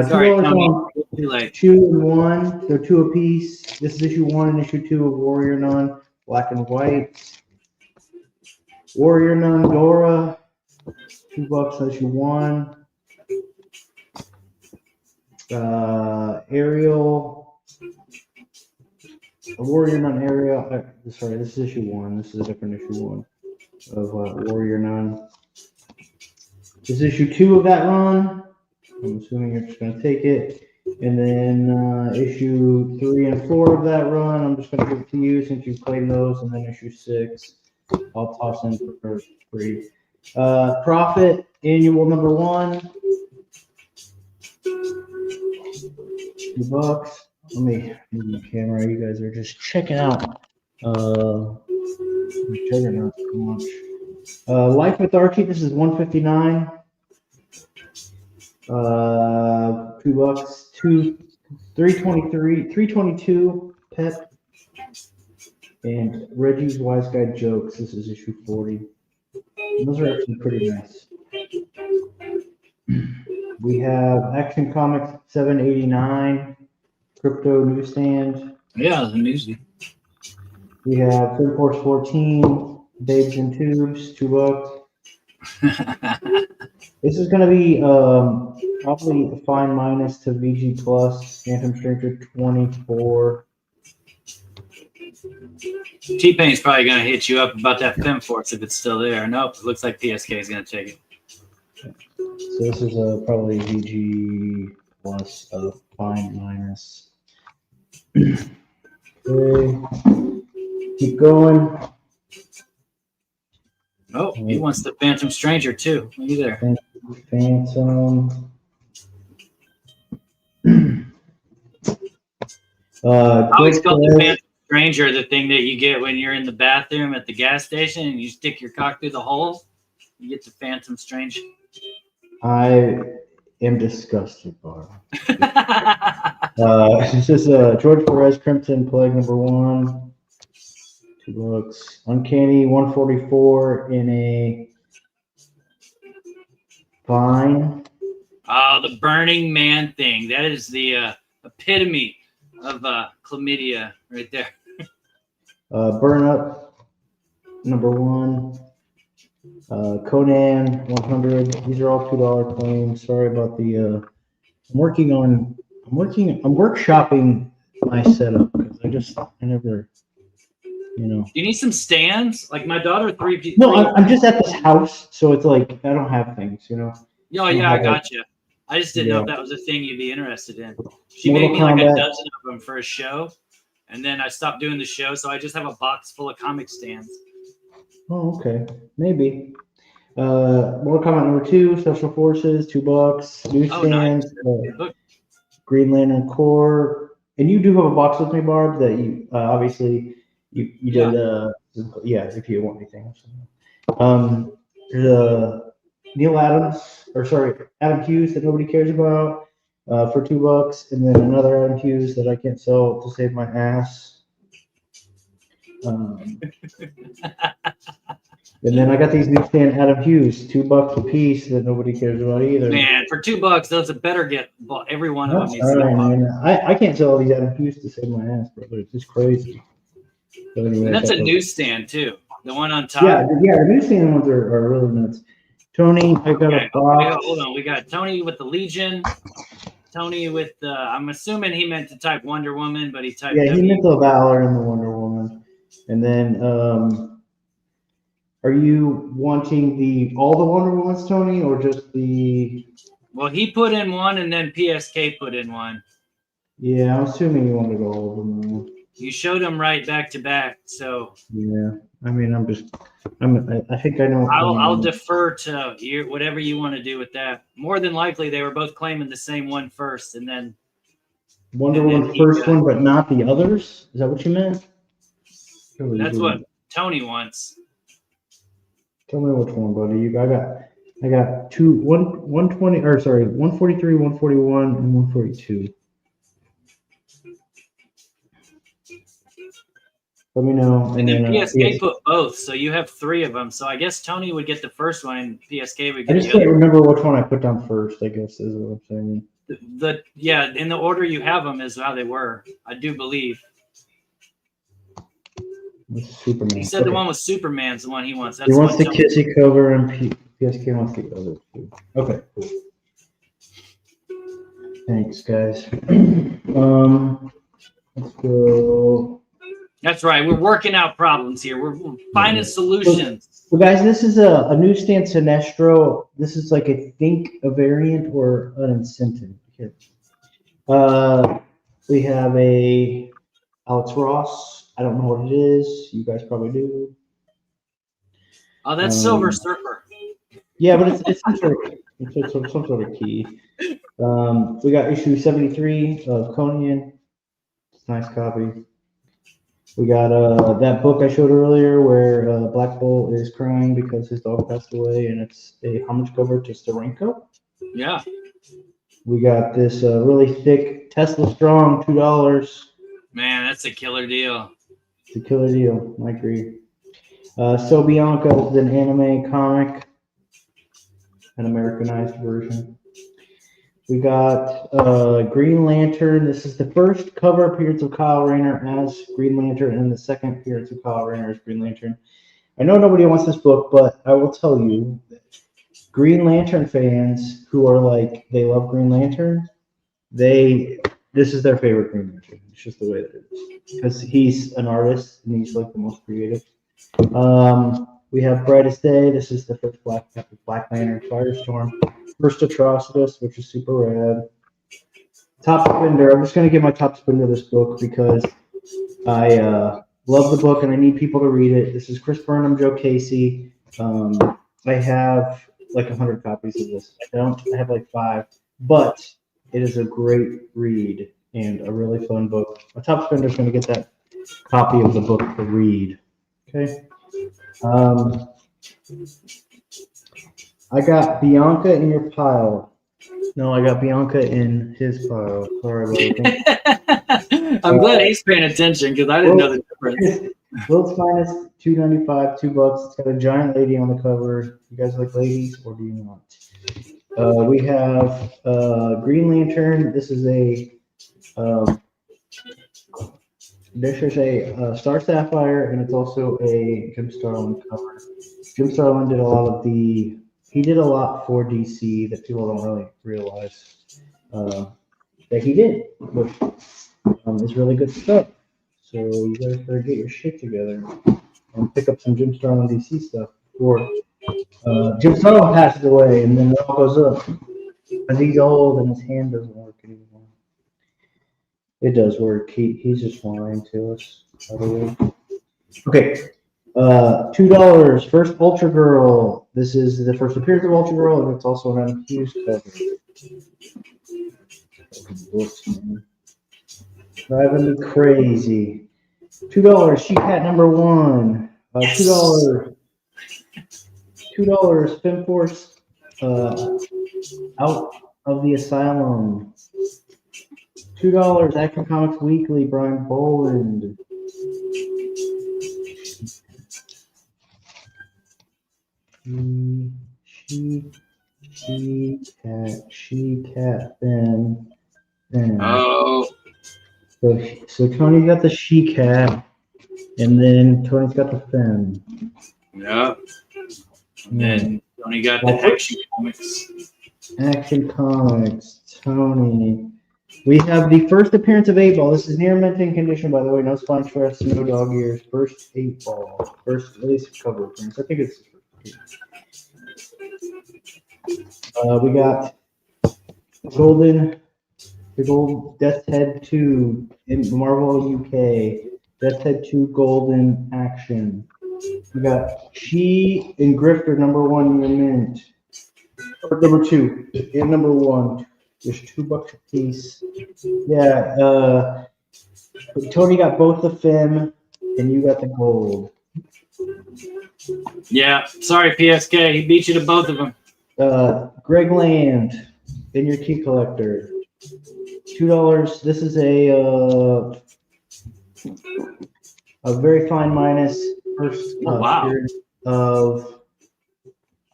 Sorry, $2 2 and 1. They're 2 apiece. This is issue 1 and issue 2 of Warrior Nun, Black and White. Warrior Nun Dora, $2 issue 1. Ariel, Warrior Nun Ariel. Sorry, this is issue 1. This is a different issue 1 of Warrior Nun. This is issue 2 of that run. I'm assuming you're just going to take it. And then issue 3 and 4 of that run, I'm just going to give it to you since you claimed those. And then issue 6, I'll toss in for free. Prophet Annual #1, $2. Let me move the camera. You guys are just checking out. Juggernaut so much. Life with Archie. This is $159. $2. 322 Pep. And Reggie's Wise Guy Jokes. This is issue 40. And those are actually pretty nice. We have Action Comics 789, Crypto Newsstand. Yeah, the newsy. We have Third Force 14, Babes in Tubes, $2. This is going to be probably a fine minus to VG Plus, Phantom Stranger 24. T-Pain's probably going to hit you up about that Femforce if it's still there. Nope, it looks like PSK is going to take it. So this is probably VG Plus, a fine minus. Okay. Keep going. Oh, he wants the Phantom Stranger too. Look at there. Phantom. I always call the Phantom Stranger the thing that you get when you're in the bathroom at the gas station and you stick your cock through the hole. You get the Phantom Stranger. I am disgusted, Barb. This is George Perez Crimson Plague #1. $2. Uncanny 144 in a Vine. Oh, the Burning Man thing. That is the epitome of chlamydia right there. Burn Up #1. Conan 100. These are all $2 claims. Sorry about the. I'm workshopping my setup because I never. You need some stands? Like my daughter, No, I'm just at this house, so it's like I don't have things, Oh yeah, I got you. I just didn't know Yeah. if that was a thing you'd be interested in. She Mortal made me like a Kombat. dozen of them for a show, and then I stopped doing the show, so I just have a box full of comic stands. Oh, okay. Maybe. Mortal Kombat number 2, Special Forces, $2. Oh, nice. Newsstands, Good book. Green Lantern Corps. And you do have a box with me, Barb, that you obviously you Yeah. did if you want anything. There's a Neil Adams, or sorry, Adam Hughes that nobody cares about for $2, and then another Adam Hughes that I can't sell to save my ass. And then I got these newsstand Adam Hughes, $2 a piece that nobody cares about either. Man, for $2, those had better get bought. Every one of them needs to All get right, bought. man. I can't sell all these Adam Hughes to save my ass, brother. It's just crazy. So anyway, And that's a those. newsstand too. The one on top. Yeah, the newsstand ones are really nuts. Tony, I got a box. Hold on. We got Tony with the Legion. Tony with the. I'm assuming he meant to type Wonder Woman, but he typed. Yeah, he meant the Valor and the Wonder Woman. And then, are you wanting all the Wonder Womans, Tony, or just the? Well, he put in one, and then PSK put in one. Yeah, I'm assuming you wanted all of them. You showed them right back to back, so. Yeah, I mean, I think I know. I'll defer to you, whatever you want to do with that. More than likely, they were both claiming the same one first, and then. Wonder Woman first one, but not the others. Is that what you meant? That's what Tony wants. Tell me which one, buddy. I got 120, or sorry, 143, 141, and 142. Let me know. And then PSK put both, so you have 3 of them. So I guess Tony would get the first one, and PSK would get the other. I just can't remember which one I put down first, I guess, is what I'm saying. In the order you have them is how they were. I do believe. Superman. He said the one with Superman's the one he wants. He wants the Kissy cover, and PSK wants the other 2. Okay, cool. Thanks, guys. Let's go. That's right. We're working out problems here. We're finding solutions. So guys, this is a newsstand Sinestro. This is like, I think, a variant or an incentive. Here. We have a Alex Ross. I don't know what it is. You guys probably do. Oh, that's Silver Surfer. Yeah, but it's some sort of key. We got issue 73 of Conan. It's a nice copy. We got that book I showed earlier where Black Bull is crying because his dog passed away, and it's a homage cover to Steranko. Yeah. We got this really thick Tesla Strong, $2. Man, that's a killer deal. It's a killer deal. I agree. So Bianca is an anime comic, an Americanized version. We got Green Lantern. This is the first cover appearance of Kyle Rayner as Green Lantern and the second appearance of Kyle Rayner as Green Lantern. I know nobody wants this book, but I will tell you that Green Lantern fans who are like, they love Green Lantern, this is their favorite Green Lantern. It's just the way that it is. Because he's an artist and he's like the most creative. We have Brightest Day. This is the first Black Lantern Firestorm. First Atrocitus, which is super rad. Top Spender. I'm just going to give my top spender this book because I love the book and I need people to read it. This is Chris Burnham, Joe Casey. I have like 100 copies of this. I have like 5, but it is a great read and a really fun book. My top spender is going to get that copy of the book to read. Okay. I got Bianca in your pile. No, I got Bianca in his pile. Sorry about that. I'm glad he's paying attention because I didn't know the difference. World's Finest, $2.95, $2. It's got a giant lady on the cover. You guys like ladies, or do you not? We have Green Lantern. This is a Star Sapphire, and it's also a Jim Starlin cover. Jim Starlin did a lot for DC that people don't really realize that he did, which is really good stuff. So you guys better get your shit together and pick up some Jim Starlin DC stuff before Jim Starlin passes away, and then it all goes up. Because he's old and his hand doesn't work anymore. It does work. He's just lying to us. By the way. Okay. $2. First Ultra Girl. This is the first appearance of Ultra Girl, and it's also an unused cover. Driving me crazy. $2. Sheet Hat number 1. $2. FemForce. Out of the Asylum. $2. Action Comics Weekly. Brian Boland. She cat, then. Oh. So Tony's got the she cat, and then Tony's got the femme. Yep. And then Tony got the Action Comics. Action Comics, Tony. We have the first appearance of 8 Ball. This is near minting condition, by the way. No spine stress, no dog ears. First 8 Ball. First, at least cover appearance. I think it's. We got the gold Death's Head 2 in Marvel UK. Death's Head 2 Golden Action. We got She and Grifter number 1 in the mint. Or number 2 and number 1. There's $2 a piece. Yeah, Tony got both the femme and you got the gold. Yeah, sorry PSK, he beat you to both of them. Greg Land in your key collector. $2. This is a very fine minus first appearance of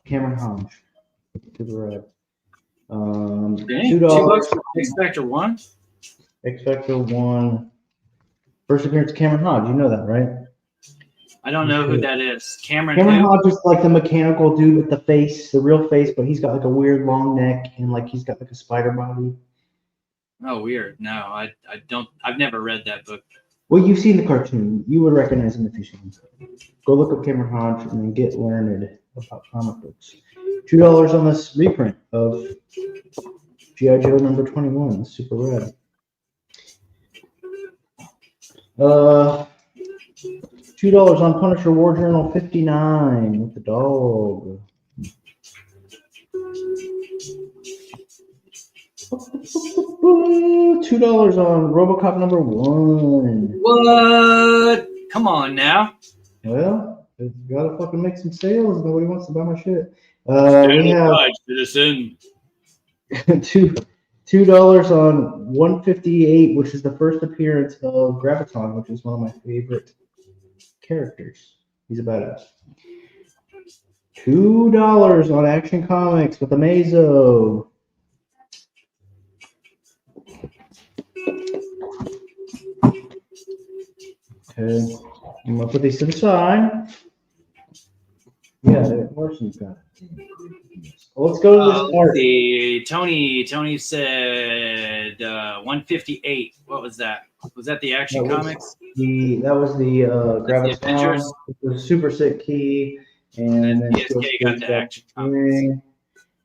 Cameron Hodge to the red. $2. X Factor 1? X Factor 1. First appearance of Cameron Hodge. You know that, right? I don't know who that is. Cameron Hodge is like the mechanical dude with the face, the real face, but he's got like a weird long neck and like he's got like a spider body. Oh, weird. No, I don't. I've never read that book. Well, you've seen the cartoon. You would recognize him if you see him. Go look up Cameron Hodge and then get learned about comic books. $2 on this reprint of G.I. Joe number 21, super red. $2 on Punisher War Journal 59 with the dog. $2 on RoboCop number 1. What? Come on now. Well, it's gotta fucking make some sales. Nobody wants to buy my shit. We have citizen. $2 on 158, which is the first appearance of Graviton, which is one of my favorite characters. He's a badass. $2 on Action Comics with Amazo. Okay, I'm gonna put these to the side. Yeah, Larson's got it. Well, let's go to this art. Tony said 158. What was that? Was that the Action Comics? That was the Graviton. It was a super sick key. And then PSK got the Action Comics.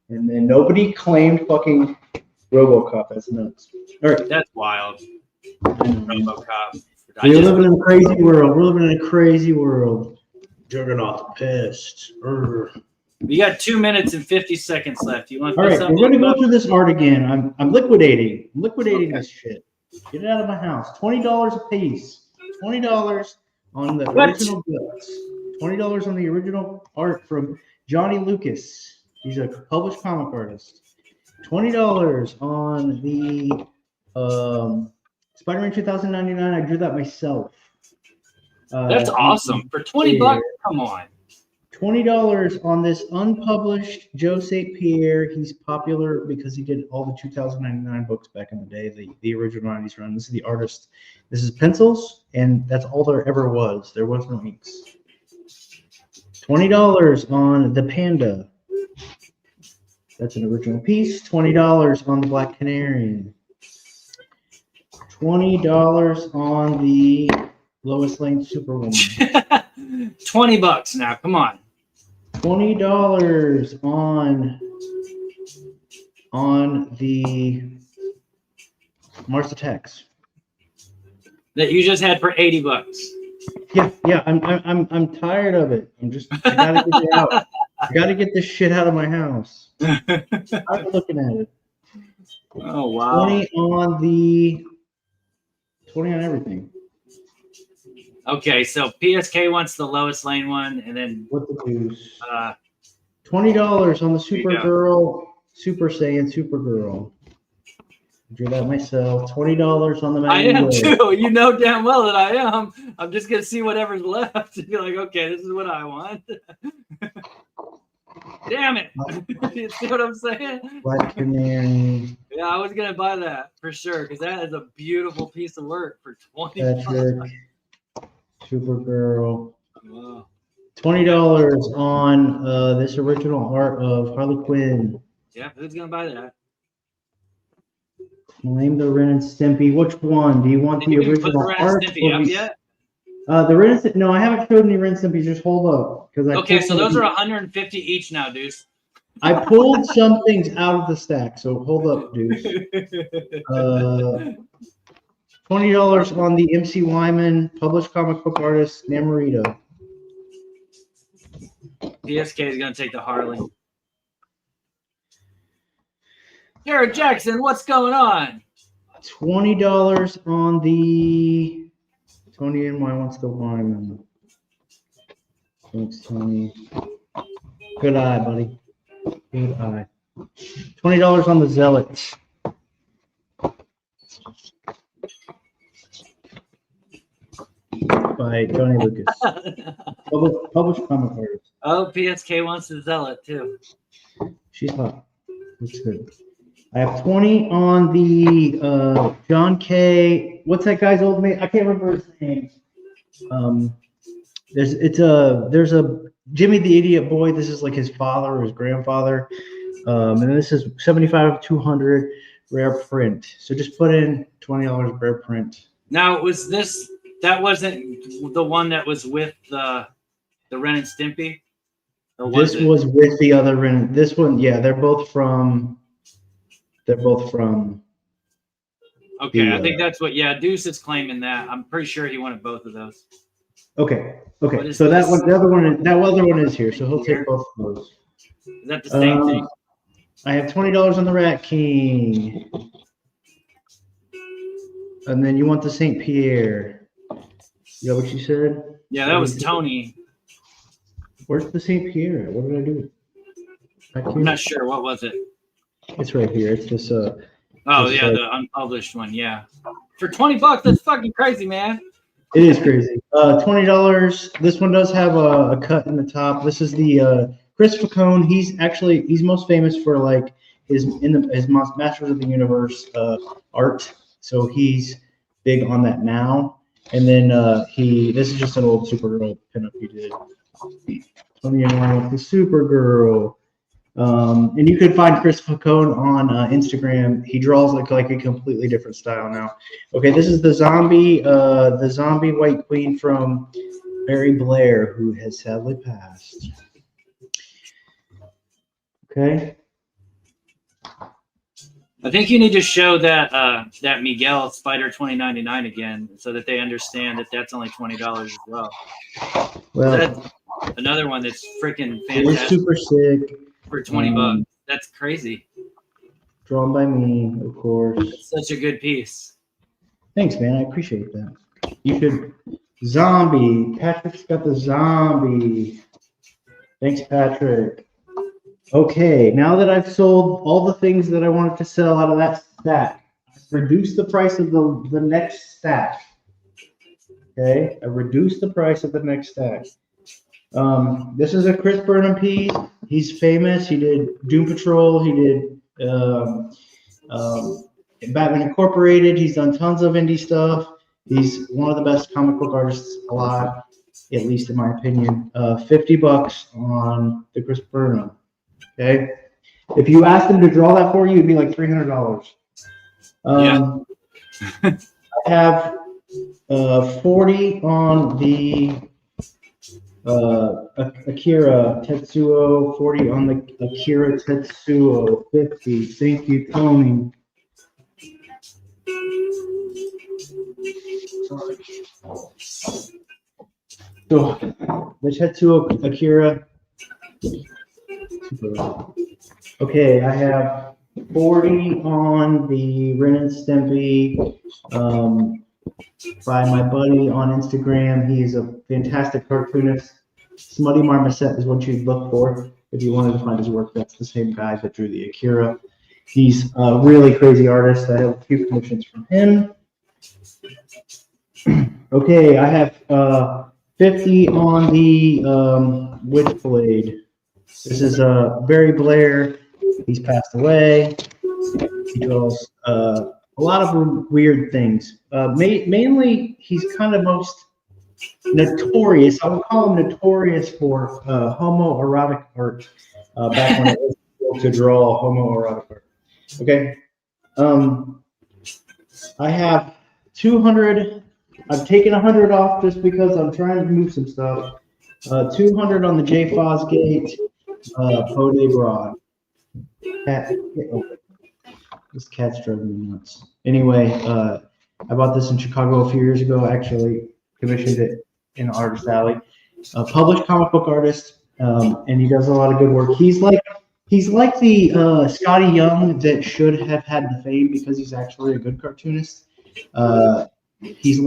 And then nobody claimed fucking RoboCop as nuts. All right. That's wild. RoboCop. We're living in a crazy world. We're living in a crazy world. Juggernaut pissed. We got 2 minutes and 50 seconds left. You want? All right, we're going to go through this art again. I'm liquidating. I'm liquidating this shit. Get it out of my house. $20 a piece. $20 on the original books. $20 on the original art from Johnny Lucas. He's a published comic artist. $20 on the Spider-Man 2099. I drew that myself. That's awesome. For $20, come on. $20 on this unpublished Joe St. Pierre. He's popular because he did all the 2099 books back in the day, the original 90s run. This is the artist. This is pencils, and that's all there ever was. There was no inks. $20 on the Panda. That's an original piece. $20 on the Black Canary. $20 on the Lois Lane Superwoman. $20 now. Come on. $20 on on the Mars Attacks. That you just had for $80. Yeah. I'm tired of it. I gotta get it out. I gotta get this shit out of my house. I'm looking at it. Oh wow. 20 on everything. Okay, so PSK wants the lowest lane one, and then What the deuce? There $20 on the you go. Supergirl, Super Saiyan Supergirl. I drew that myself. $20 on the I am Magneto. too. You know damn well that I am. I'm just gonna see whatever's left and be like, okay, this is what I want. Damn it! You see what I'm saying? Black Canary. Yeah, I was gonna buy that for sure because that is a beautiful piece of work for $20. Patrick. Supergirl. Wow. $20 on this original art of Harley Quinn. Yeah, who's gonna buy that? Claim the Ren and Stimpy. Which one? Do you want Did the you even put original the Ren and art? Stimpy up yet? The Ren and Stimpy. No, I haven't showed any Ren and Stimpy. Just hold up, because Okay, so those are 150 each now, dudes. I pulled some things out of the stack. So hold up, dudes. $20 on the MC Wyman published comic book artist Namorita. PSK is gonna take the Harley. Jared Jackson, what's going on? $20 on the Tony NY wants the Wyman. Thanks, Tony. Good eye, buddy. Good eye. $20 on the Zealots. By Tony Lucas. Published comic artist. Oh, PSK wants the Zealot too. She's hot. Looks good. I have 20 on the John K. What's that guy's old name? I can't remember his name. There's a Jimmy the Idiot Boy. This is like his father or his grandfather. And this is 75 of 200 rare print. So just put in $20 rare print. Now, was this that wasn't the one that was with the Ren and Stimpy? Or was This it? was with the other Ren. This one, yeah, they're both from. Okay, I think that's what. Yeah, Deuce is claiming that. I'm pretty sure he wanted both of those. Okay. What Okay. is So that this? one, the other one, that other one is here. So he'll take both of those. Is that the same thing? I have $20 on the Rat King. And then you want the St. Pierre. You know what you said? Yeah, that was Tony. Where's the St. Pierre? What did I do? I'm not sure. What was it? It's right here. It's this. Oh, It's yeah, like- the unpublished one. Yeah. For $20, that's fucking crazy, man. It is crazy. $20. This one does have a cut in the top. This is the Chris Facone. He's most famous for like his Masters of the Universe art. So he's big on that now. And then this is just an old Supergirl pinup he did. Tony with the Supergirl. And you can find Chris Facone on Instagram. He draws like a completely different style now. Okay, this is the zombie White Queen from Barry Blair, who has sadly passed. Okay. I think you need to show that that Miguel Spider 2099 again, so that they understand that that's only $20 as well. Well, That's another one that's freaking it is fantastic super sick. for $20. That's crazy. Drawn by me, of course. It's such a good piece. Thanks, man. I appreciate that. You should. Zombie. Patrick's got the zombie. Thanks, Patrick. Okay, now that I've sold all the things that I wanted to sell out of that stack, I've reduced the price of the next stack. Okay, I reduced the price of the next stack. This is a Chris Burnham piece. He's famous. He did Doom Patrol. He did Batman Incorporated. He's done tons of indie stuff. He's one of the best comic book artists alive, at least in my opinion. $50 on the Chris Burnham. Okay, if you asked him to draw that for you, it'd be like $300. Yeah. I have 40 on the Akira Tetsuo 40 on the Akira Tetsuo 50. Thank you, Tony. So the Tetsuo Akira. Okay, I have 40 on the Ren and Stimpy by my buddy on Instagram. He is a fantastic cartoonist. Smutty Marmoset is what you'd look for if you wanted to find his work. That's the same guy that drew the Akira. He's a really crazy artist. I have a few commissions from him. Okay, I have 50 on the Witchblade. This is Barry Blair. He's passed away. He draws a lot of weird things. Mainly, he's kind of most notorious. I would call him notorious for homoerotic art. Back when it was able to draw homoerotic art. Okay. I have 200. I've taken 100 off just because I'm trying to move some stuff. 200 on the J. Fosgate, Pode Broad. Cat, this cat's driving me nuts. Anyway, I bought this in Chicago a few years ago. Actually, commissioned it in Artist Alley. A published comic book artist, and he does a lot of good work. He's like the Scotty Young that should have had the fame because he's actually a good cartoonist. He's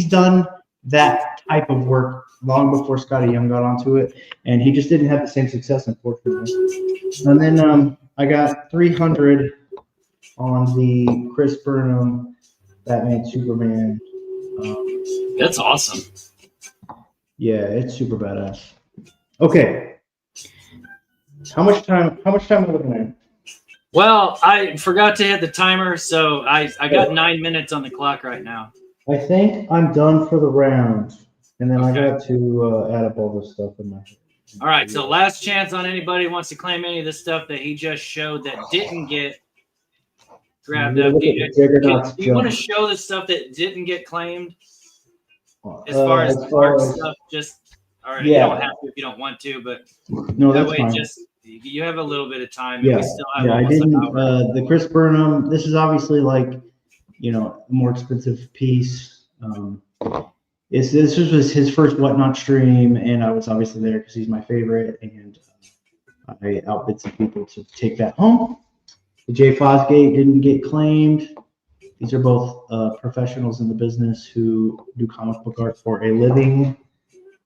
done that type of work long before Scotty Young got onto it, and he just didn't have the same success, unfortunately. And then I got 300 on the Chris Burnham Batman Superman. That's awesome. Yeah, it's super badass. Okay. How much time are we looking at? Well, I forgot to hit the timer, so I got 9 minutes on the clock right now. I think I'm done for the round, and then I got to add up all this stuff in my head. All right, so last chance on anybody who wants to claim any of the stuff that he just showed that didn't get grabbed up. Do you want to show the stuff that didn't get claimed? As far as art stuff, just all right. Yeah. You don't have to if you don't want to, but No, that that's way fine. just you have a little bit of time. Yeah, And we still have I almost didn't. an hour. The Chris Burnham. This is obviously like, a more expensive piece. This was his first Whatnot stream, and I was obviously there because he's my favorite, and I outbid some people to take that home. The J. Fosgate didn't get claimed. These are both professionals in the business who do comic book art for a living.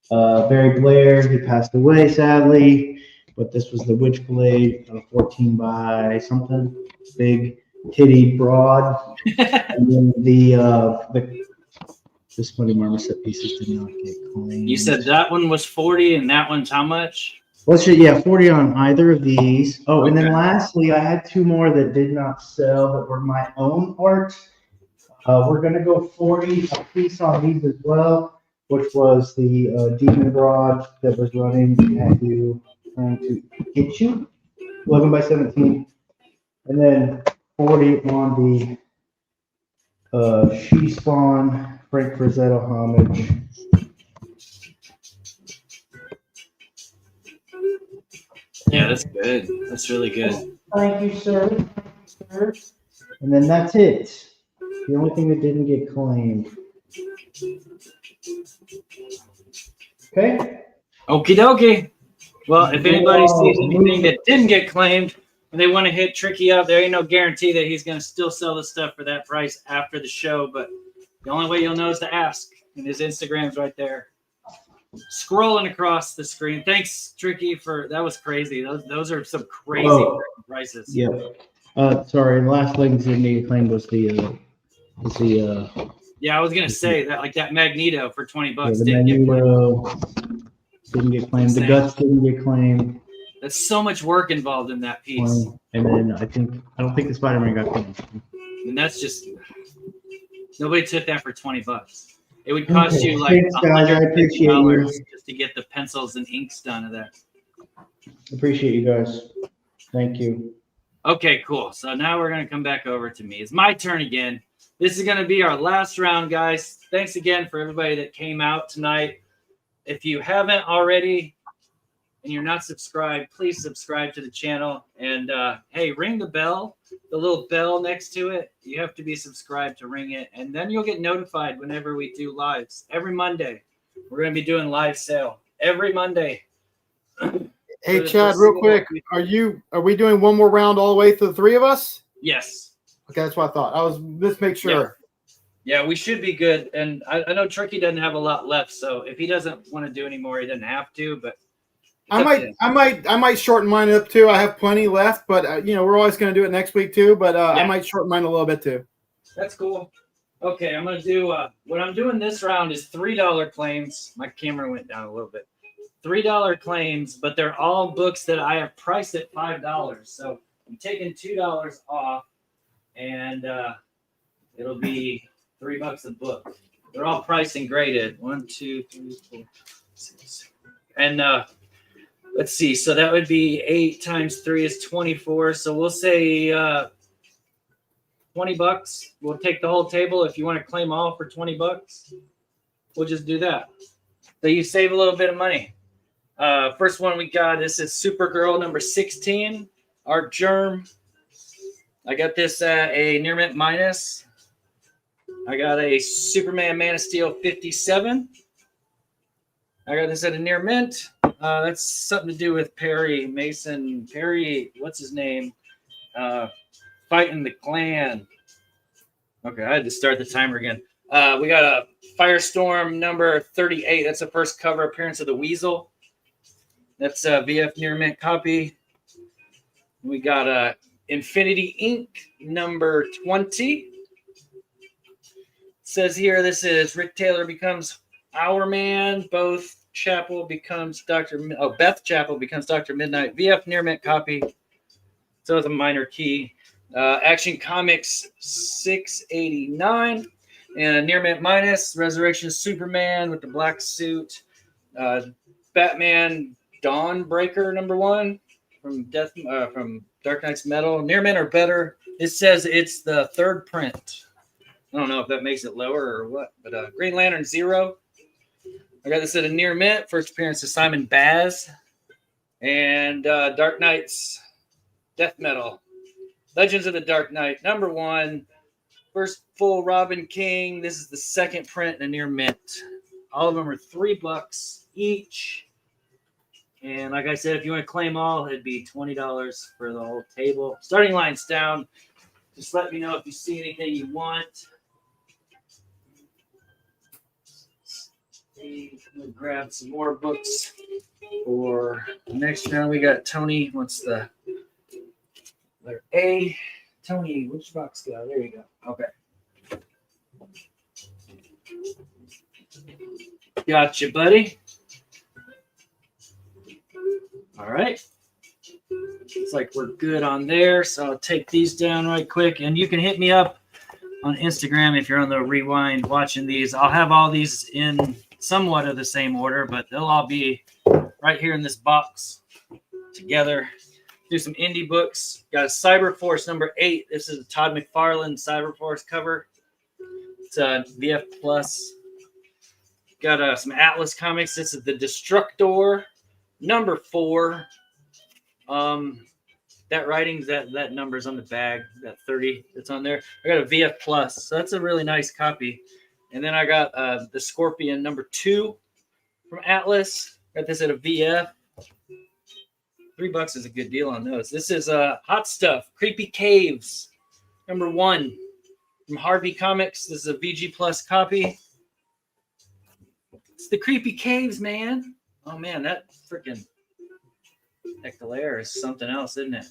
Barry Blair, he passed away sadly, but this was the Witchblade, 14 by something, big titty broad. And then the Smutty Marmoset pieces did not get claimed. You said that one was 40, and that one's how much? Let's just, 40 on either of these. Oh, and then lastly, I had two more that did not sell that were my own art. We're going to go 40 a piece on these as well, which was the Demon Broad that was running at you, trying to hit you, 11 by 17. And then 40 on the She-Spawn Frank Frazetta homage. Yeah, that's good. That's really good. Thank you, sir. And then that's it. The only thing that didn't get claimed. Okay. Okie dokie. Well, if anybody sees anything that didn't get claimed and they want to hit Tricky up, there ain't no guarantee that he's going to still sell the stuff for that price after the show. But the only way you'll know is to ask. And his Instagram's right there, scrolling across the screen. Thanks, Tricky, for that was crazy. Those are some crazy prices. Yep. Sorry, the last thing that didn't get claimed was the yeah, I was gonna say that like that Magneto for $20 the didn't Magneto didn't get claimed. The Guts didn't get claimed. That's so much work involved in that piece. And then I don't think the Spider-Man got claimed. And that's just nobody took that for $20. It would cost you like Thanks, guys. I appreciate you. just to get the pencils and inks done of that. Appreciate you guys. Thank you. Okay, cool. So now we're gonna come back over to me. It's my turn again. This is gonna be our last round, guys. Thanks again for everybody that came out tonight. if you haven't already and you're not subscribed, please subscribe to the channel. And hey, ring the bell, the little bell next to it. You have to be subscribed to ring it. And then you'll get notified whenever we do lives. Every Monday, we're going to be doing live sale. Every Monday. Hey, Chad, real quick. Are we doing one more round all the way to the three of us? Yes. Okay, that's what I thought. Let's make sure. Yeah, we should be good. And I know Tricky doesn't have a lot left, so if he doesn't want to do any more, he doesn't have to. But I might shorten mine up too. I have plenty left, but we're always going to do it next week too. But I might shorten mine a little bit too. That's cool. Okay, I'm gonna do what I'm doing this round is $3 claims. My camera went down a little bit. $3 claims, but they're all books that I have priced at $5. So I'm taking $2 off, and it'll be $3 a book. They're all priced and graded. 1, 2, 3, 4, 6. And let's see. So that would be 8 times 3 is 24. So we'll say $20. We'll take the whole table. If you want to claim all for $20, we'll just do that. So you save a little bit of money. First one we got, this is Supergirl number 16, Art Germ. I got this at a near mint minus. I got a Superman Man of Steel 57. I got this at a near mint. That's something to do with Perry Mason. Perry, what's his name? Fighting the Klan. Okay, I had to start the timer again. We got a Firestorm number 38. That's the first cover appearance of the Weasel. That's a VF near mint copy. We got a Infinity Inc. number 20. It says here this is Rick Taylor becomes Our Man. Beth Chapel becomes Dr. Midnight. VF near mint copy. So it's a minor key. Action Comics 689. And a near mint minus. Resurrection of Superman with the black suit. Batman Dawnbreaker number 1 from Dark Knight's Metal. Near mint or better. It says it's the third print. I don't know if that makes it lower or what, but Green Lantern 0. I got this at a near mint. First appearance of Simon Baz. And Dark Knight's Death Metal. Legends of the Dark Knight number 1. First full Robin King. This is the second print in a near mint. All of them are $3 each. And like I said, if you want to claim all, it'd be $20 for the whole table. Starting line's down. Just let me know if you see anything you want. We'll grab some more books for the next round. We got Tony. What's the letter A? Tony, which box go? There you go. Okay. Gotcha, buddy. All right. Looks like we're good on there. So I'll take these down right quick. And you can hit me up on Instagram if you're on the rewind watching these. I'll have all these in somewhat of the same order, but they'll all be right here in this box together. Do some indie books. Got a Cyberforce number 8. This is a Todd McFarlane Cyberforce cover. It's a VF Plus. Got some Atlas comics. This is the Destructor number 4. That writing's that number's on the bag. That 30 that's on there. I got a VF Plus, so that's a really nice copy. And then I got the Scorpion number 2 from Atlas. Got this at a VF. $3 is a good deal on those. This is Hot Stuff, Creepy Caves, number 1 from Harvey Comics. This is a VG Plus copy. It's the Creepy Caves, man. Oh man, that freaking Eclair is something else, isn't it?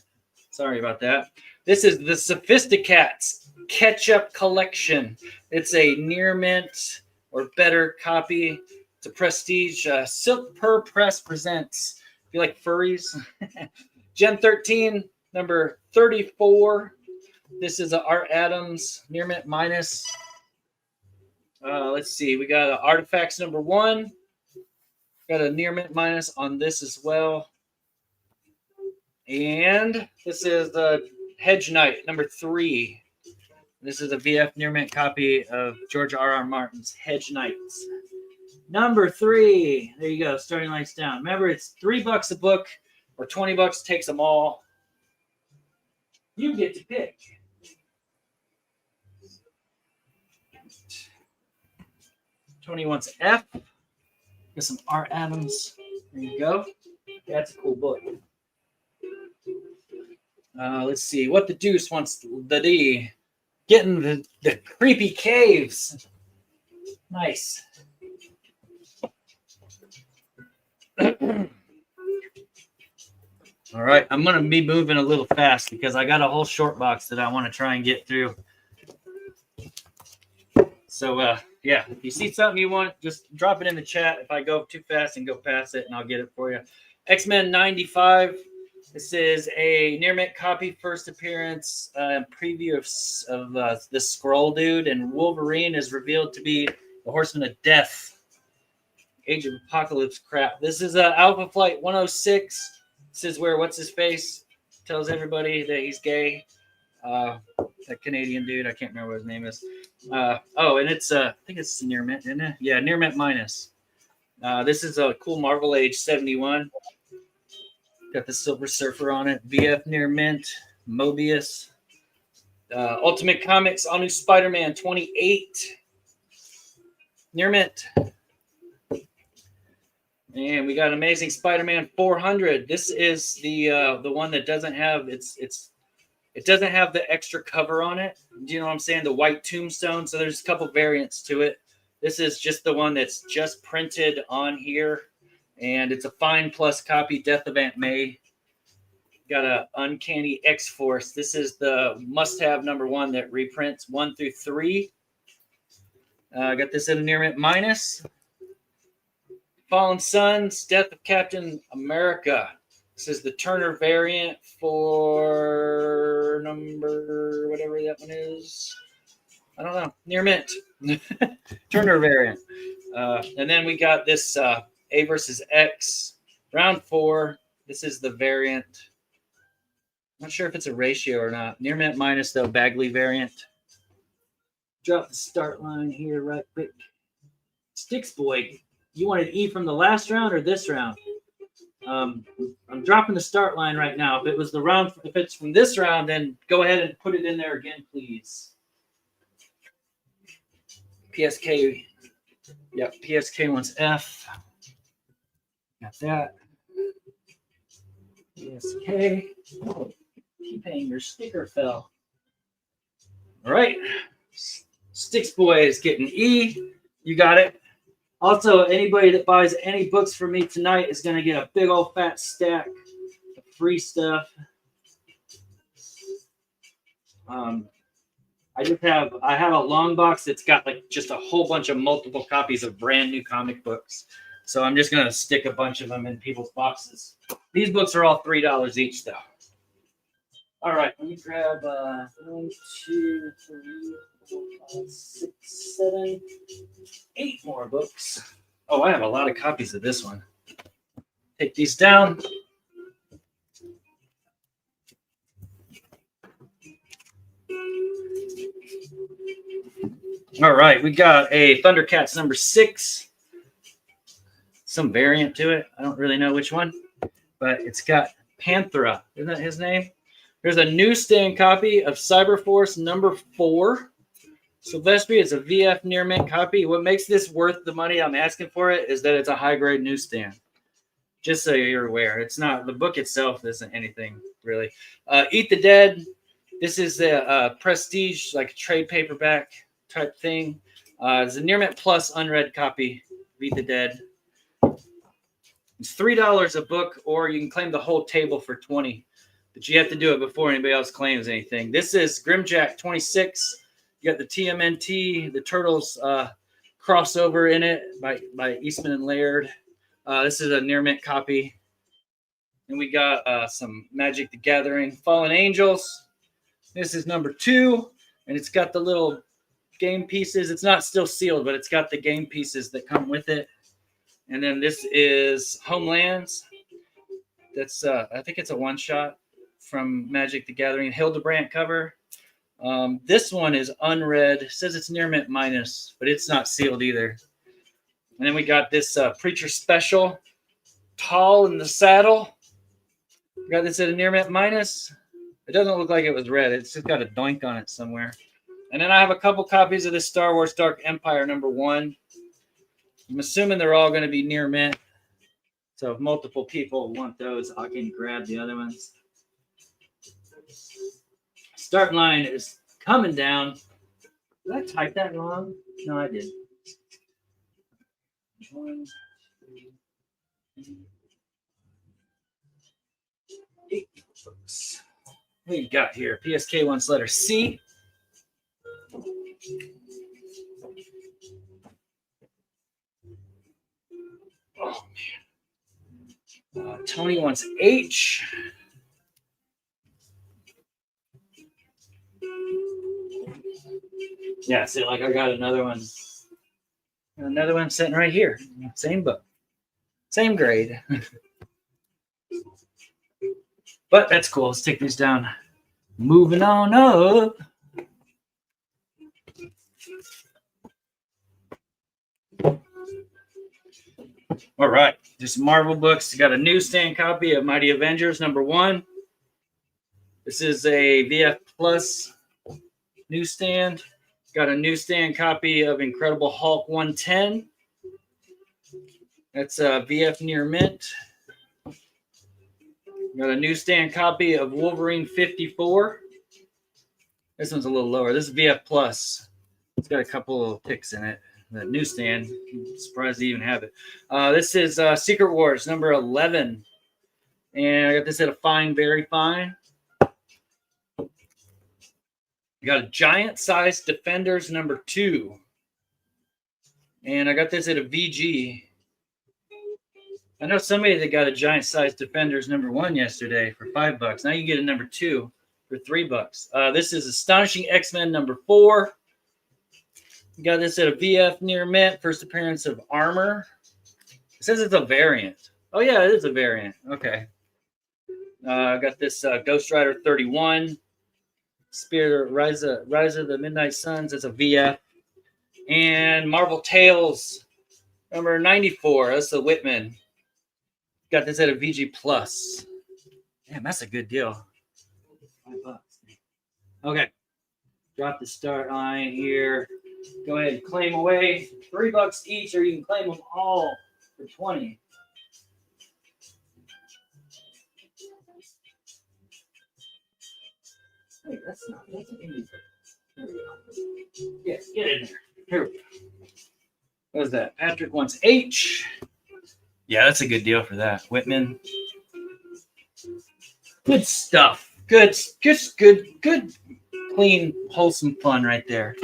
Sorry about that. This is the Sophisticats Ketchup Collection. It's a near mint or better copy. It's a prestige. Silk Per Press presents. If you like furries. Gen 13, number 34. This is a Art Adams near mint minus. Let's see. We got Artifacts number 1. Got a near mint minus on this as well. And this is the Hedge Knight number 3. This is a VF near mint copy of George R.R. Martin's Hedge Knights. Number 3. There you go. Starting lights down. Remember, it's $3 a book or $20 takes them all. You get to pick. Tony wants F. Get some Art Adams. There you go. That's a cool book. Let's see. What the Deuce wants the D. Getting the creepy caves. Nice. All right, I'm going to be moving a little fast because I got a whole short box that I want to try and get through. So, yeah, if you see something you want, just drop it in the chat. If I go too fast and go past it, and I'll get it for you. X-Men 95. This is a near mint copy, first appearance, preview of the Skrull dude, and Wolverine is revealed to be the Horseman of Death. Age of Apocalypse crap. This is Alpha Flight 106. This is where what's his face tells everybody that he's gay. That Canadian dude, I can't remember what his name is. And it's I think it's near mint, isn't it? Yeah, near mint minus. This is a cool Marvel Age 71. Got the Silver Surfer on it. VF near mint. Mobius. Ultimate Comics All New Spider-Man 28. Near mint. And we got Amazing Spider-Man 400. This is the one that doesn't have it doesn't have the extra cover on it. Do you know what I'm saying? The white tombstone. So there's a couple variants to it. This is just the one that's just printed on here. And it's a fine plus copy, Death of Aunt May. Got a Uncanny X-Force. This is the must-have number 1 that reprints 1 through 3. Got this in a near mint minus. Fallen Sons, Death of Captain America. This is the Turner variant for number, whatever that one is. I don't know. Near mint. Turner variant. And then we got this A versus X. Round 4. This is the variant. Not sure if it's a ratio or not. Near mint minus, though, Bagley variant. Drop the start line here right quick. Sticks Boy. You wanted E from the last round or this round? I'm dropping the start line right now. If it was the round, if it's from this round, then go ahead and put it in there again, please. PSK. Yep, PSK wants F. Got that. PSK. T-Pain, your sticker fell. All right. Sticks Boy is getting E. You got it. Also, anybody that buys any books from me tonight is going to get a big old fat stack of free stuff. I have a long box that's got like just a whole bunch of multiple copies of brand new comic books. So I'm just going to stick a bunch of them in people's boxes. These books are all $3 each, though. All right, let me grab 1, 2, 3, 4, 5, 6, 7, 8 more books. Oh, I have a lot of copies of this one. Take these down. All right, we got a Thundercats number 6. Some variant to it. I don't really know which one, but it's got Panthera. Isn't that his name? There's a newsstand copy of Cyberforce number 4. Sylvester is a VF near mint copy. What makes this worth the money I'm asking for it is that it's a high grade newsstand. Just so you're aware, it's not the book itself isn't anything really. Eat the Dead. This is the prestige, like a trade paperback type thing. It's a near mint plus unread copy. Eat the Dead. It's $3 a book, or you can claim the whole table for $20. But you have to do it before anybody else claims anything. This is Grimjack 26. You got the TMNT, the Turtles crossover in it by Eastman and Laird. This is a near mint copy. And we got some Magic the Gathering Fallen Angels. This is number 2, and it's got the little game pieces. It's not still sealed, but it's got the game pieces that come with it. And then this is Homelands. That's I think it's a one-shot from Magic the Gathering. Hildebrandt cover. This one is unread. It says it's near mint minus, but it's not sealed either. And then we got this Preacher Special, Tall in the Saddle. We got this at a near mint minus. It doesn't look like it was red. It's just got a doink on it somewhere. And then I have a couple copies of this Star Wars Dark Empire #1. I'm assuming they're all going to be near mint. So if multiple people want those, I can grab the other ones. Start line is coming down. Did I type that wrong? No, I did. 1, 2, 3, 8 books. What do you got here? PSK wants letter C. Oh, man. Tony wants H. Yeah, see, like I got another one. Another one sitting right here. Same book. Same grade. But that's cool. Let's take these down. Moving on up. All right. Just Marvel books. You got a newsstand copy of Mighty Avengers #1. This is a VF Plus newsstand. Got a newsstand copy of Incredible Hulk 110. That's a VF near mint. Got a newsstand copy of Wolverine 54. This one's a little lower. This is VF Plus. It's got a couple of ticks in it. The newsstand. I'm surprised they even have it. This is Secret Wars #11. And I got this at a fine, very fine. You got a Giant Size Defenders #2. And I got this at a VG. I know somebody that got a Giant Size Defenders #1 yesterday for $5. Now you get a #2 for $3. This is Astonishing X-Men #4. You got this at a VF near mint. First appearance of Armor. It says it's a variant. Oh yeah, it is a variant. Okay. I got this Ghost Rider 31. Spirit Rise of the Midnight Suns as a VF. And Marvel Tales #94. That's the Whitman. Got this at a VG Plus. Damn, that's a good deal. $5. Okay. Drop the start line here. Go ahead and claim away. $3 each, or you can claim them all for 20. Hey, that's an indie. There we go. Yes, get in there. Here we go. What is that? Patrick wants H. Yeah, that's a good deal for that. Whitman. Good stuff. Good, clean, wholesome fun right there.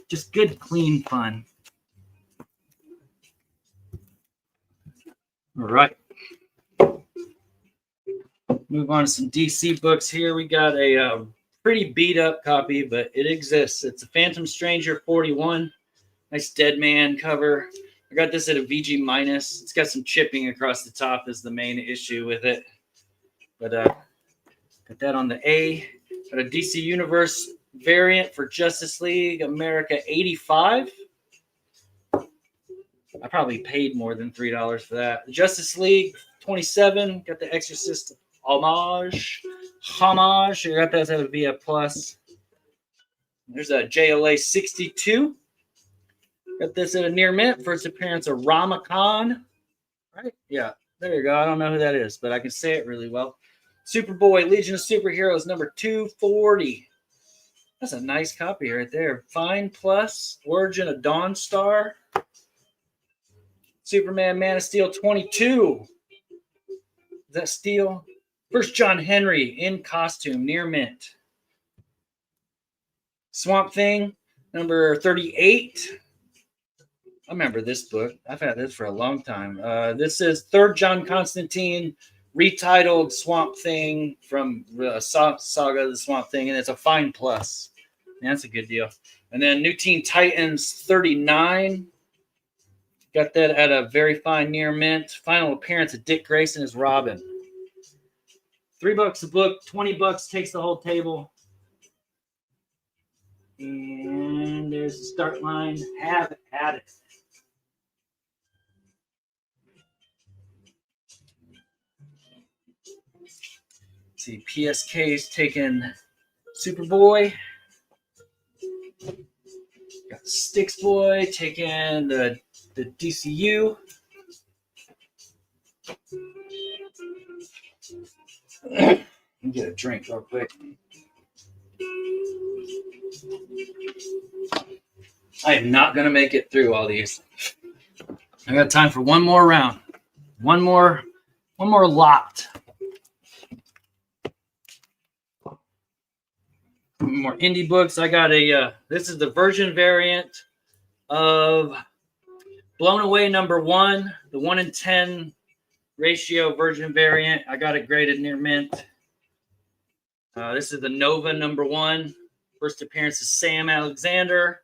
Just good, clean fun. All right. Move on to some DC books here. We got a pretty beat up copy, but it exists. It's a Phantom Stranger 41. Nice Dead Man cover. I got this at a VG minus. It's got some chipping across the top is the main issue with it. But got that on the A. Got a DC Universe variant for Justice League America 85. I probably paid more than $3 for that. Justice League 27. Got the Exorcist homage. I got that at a VF Plus. There's a JLA 62. Got this at a near mint. First appearance of Ramakan. Right? Yeah, there you go. I don't know who that is, but I can say it really well. Superboy Legion of Superheroes #240. That's a nice copy right there. Fine Plus. Origin of Dawnstar. Superman Man of Steel 22. Is that Steel? First John Henry in costume, near mint. Swamp Thing #38. I remember this book. I've had this for a long time. This is Third John Constantine, retitled Swamp Thing from the Saga of the Swamp Thing, and it's a fine plus. Yeah, that's a good deal. And then New Teen Titans 39. Got that at a very fine near mint. Final appearance of Dick Grayson as Robin. $3 a book, $20 takes the whole table. And there's the start line. Have at it. see, PSK's taking Superboy. Got Sticks Boy taking the DCU. Let me get a drink real quick. I am not going to make it through all these. I got time for one more round. One more lot. More indie books. I got this is the version variant of Blown Away #1, the 1 in 10 ratio version variant. I got it graded near mint. This is the Nova #1. First appearance is Sam Alexander.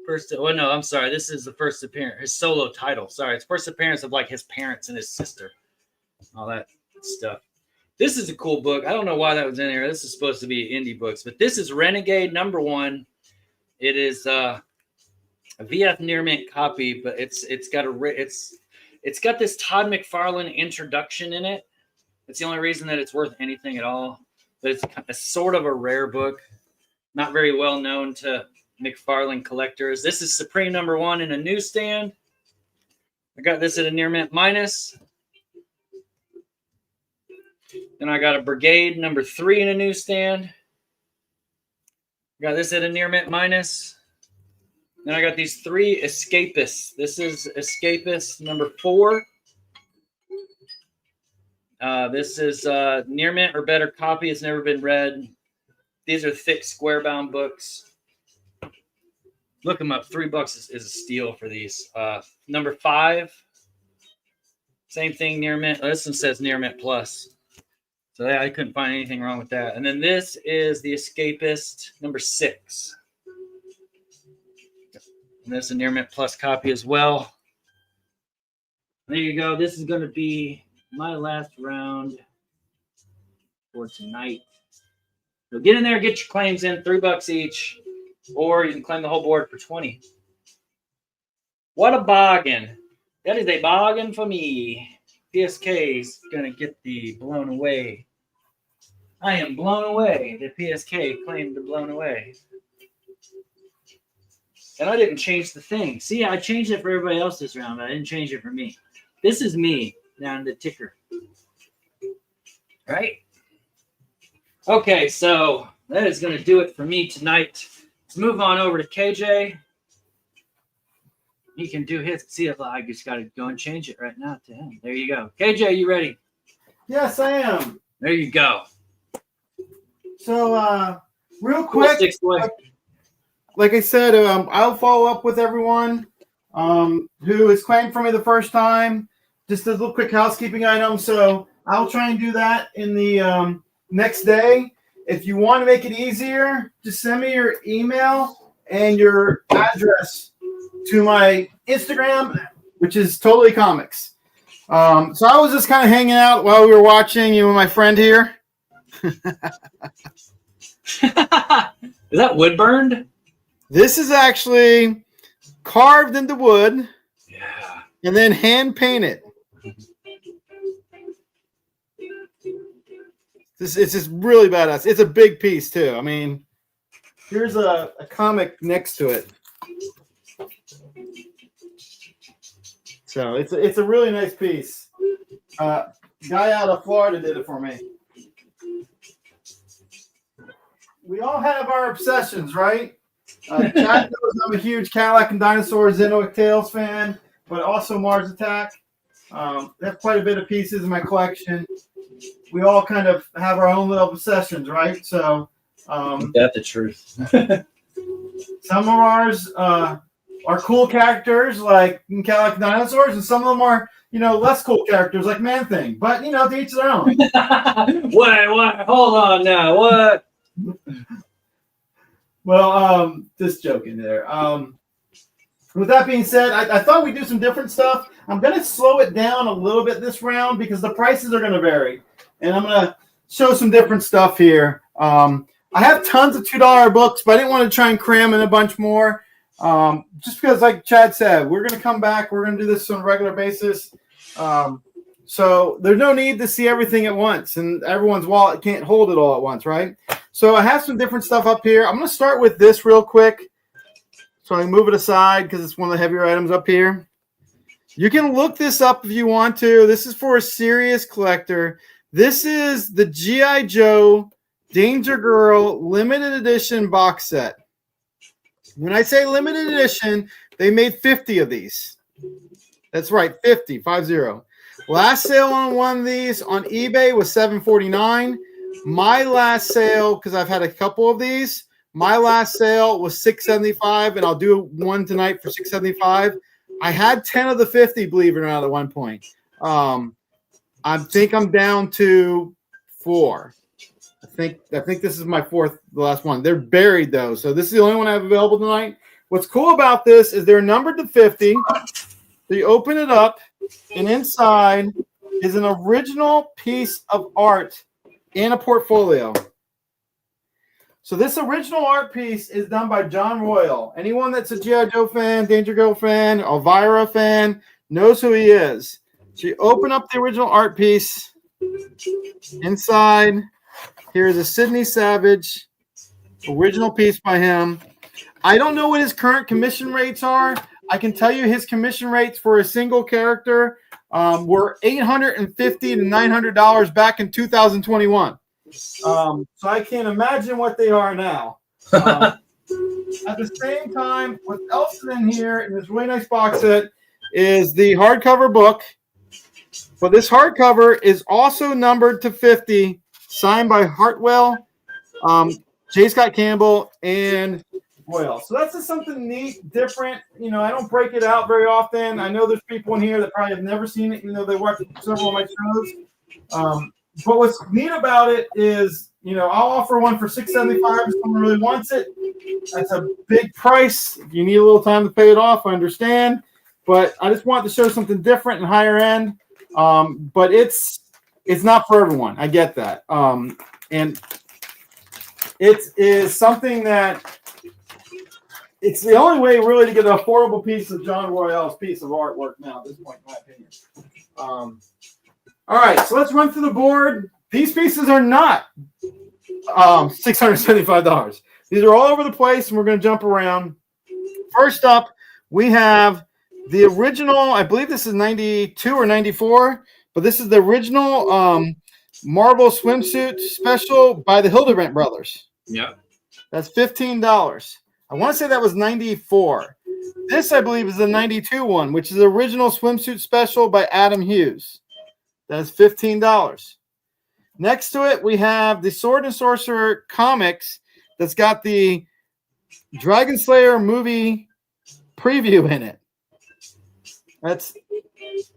This is the first appearance, his solo title. Sorry, it's first appearance of like his parents and his sister, all that stuff. This is a cool book. I don't know why that was in here. This is supposed to be indie books, but this is Renegade #1. It is a VF near mint copy, but it's got this Todd McFarlane introduction in it. It's the only reason that it's worth anything at all. But it's a sort of a rare book, not very well known to McFarlane collectors. This is Supreme #1 in a newsstand. I got this at a near mint minus. Then I got a Brigade #3 in a newsstand. Got this at a near mint minus. Then I got these 3 Escapists. This is Escapist #4. This is near mint or better copy. It's never been read. These are thick square bound books. Look them up. $3 is a steal for these. #5. Same thing, near mint. This one says near mint plus. So I couldn't find anything wrong with that. And then this is the Escapist #6. And this is a near mint plus copy as well. There you go. This is going to be my last round for tonight. So get in there, get your claims in, $3 each, or you can claim the whole board for 20. What a bargain. That is a bargain for me. PSK is going to get the Blown Away. I am blown away that PSK claimed the Blown Away. And I didn't change the thing. See, I changed it for everybody else this round, but I didn't change it for me. This is me down the ticker. Right? Okay, so that is going to do it for me tonight. Let's move on over to KJ. He can do his. See, I just got to go and change it right now to him. There you go. KJ, you ready? Yes, I am. There you go. So, real quick, Cool, like I said, I'll follow up with everyone who has claimed for me the first time. Just a little quick housekeeping item. So I'll try and do that in the next day. If you want to make it easier, just send me your email and your address to my Instagram, which is Totally Comics. So I was just kind of hanging out while we were watching you and my friend here. Is that wood burned? This is actually carved into wood. Yeah. And then hand painted. It's just really badass. It's a big piece too. I mean, here's a comic next to it. So it's a really nice piece. Guy out of Florida did it for me. We all have our obsessions, right? Chad knows I'm a huge Cadillac and Dinosaurs Xenoic Tales fan, but also Mars Attack. I have quite a bit of pieces in my collection. We all kind of have our own little obsessions, right? So that's the truth. some of ours are cool characters like Cadillac and Dinosaurs, and some of them are, less cool characters like Man Thing. But to each their own. Wait, hold on now. What? Well, just joking there. With that being said, I thought we'd do some different stuff. I'm going to slow it down a little bit this round because the prices are going to vary. And I'm going to show some different stuff here. I have tons of $2 books, but I didn't want to try and cram in a bunch more. Just because, like Chad said, we're going to come back. We're going to do this on a regular basis. So there's no need to see everything at once, and everyone's wallet can't hold it all at once, right? So I have some different stuff up here. I'm going to start with this real quick. So I can move it aside because it's one of the heavier items up here. You can look this up if you want to. This is for a serious collector. This is the G.I. Joe Danger Girl limited edition box set. When I say limited edition, they made 50 of these. That's right, 50. Last sale on one of these on eBay was $7.49. My last sale, because I've had a couple of these, my last sale was $6.75, and I'll do one tonight for $6.75. I had 10 of the 50, believe it or not, at one point. I think I'm down to 4. I think this is my 4th, the last one. They're buried though, so this is the only one I have available tonight. What's cool about this is they're numbered to 50. So you open it up, and inside is an original piece of art in a portfolio. So this original art piece is done by John Royal. Anyone that's a G.I. Joe fan, Danger Girl fan, Elvira fan knows who he is. So you open up the original art piece. Inside, here is a Sidney Savage original piece by him. I don't know what his current commission rates are. I can tell you his commission rates for a single character were $850 to $900 back in 2021. So I can't imagine what they are now. At the same time, what else is in here in this really nice box set is the hardcover book. But this hardcover is also numbered to 50, signed by Hartwell, J. Scott Campbell, and Royal. So that's just something neat, different. You know, I don't break it out very often. I know there's people in here that probably have never seen it, even though they watch several of my shows. But what's neat about it is, you know, I'll offer one for $6.75 if someone really wants it. That's a big price. If you need a little time to pay it off, I understand. But I just wanted to show something different and higher end. But it's not for everyone. I get that. And it is something that it's the only way really to get an affordable piece of John Royale's piece of artwork now at this point, in my opinion. All right, so let's run through the board. These pieces are not $675. These are all over the place, and we're going to jump around. First up, we have the original, I believe this is 92 or 94, but this is the original marble swimsuit special by the Hildebrandt brothers. Yeah. That's $15. I want to say that was 94. This, I believe, is the 92 one, which is the original swimsuit special by Adam Hughes. That's $15. Next to it, we have the Sword and Sorcerer comics that's got the Dragon Slayer movie preview in it. That's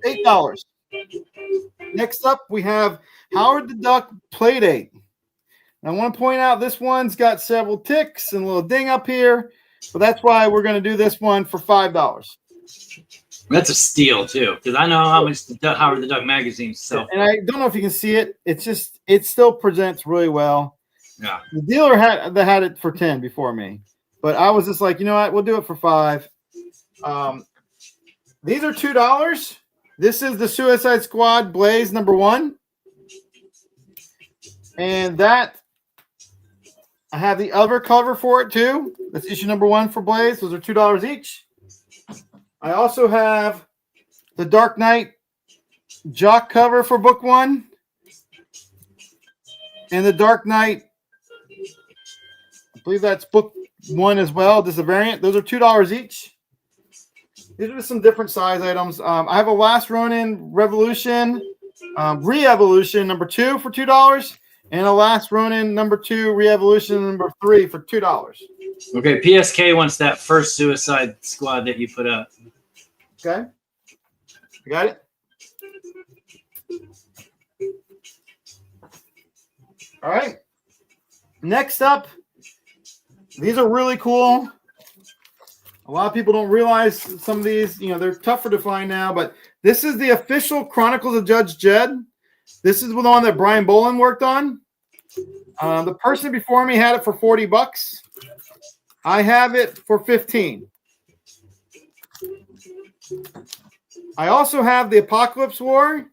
$8. Next up, we have Howard the Duck Playdate. I want to point out this one's got several ticks and a little ding up here, so that's why we're going to do this one for $5. That's a steal too, because I know how much the Howard the Duck magazines sell. And I don't know if you can see it. It's just it still presents really well. Yeah. The dealer had it for 10 before me, but I was just like, you know what, we'll do it for 5. These are $2. This is the Suicide Squad Blaze #1, and that I have the other cover for it too. That's issue #1 for Blaze. Those are $2 each. I also have the Dark Knight Jock cover for book 1 and the Dark Knight, I believe that's book 1 as well. This is a variant. Those are $2 each. These are just some different size items. I have a Last Ronin Revolution Re-Evolution #2 for $2 and a Last Ronin #2 Re-Evolution #3 for $2. Okay, PSK wants that first Suicide Squad that you put up. Okay. You got it? All right. Next up, these are really cool. A lot of people don't realize some of these, you know, they're tougher to find now, but this is the official Chronicles of Judge Jed. This is the one that Brian Bolin worked on. The person before me had it for $40. I have it for $15. I also have the Apocalypse War.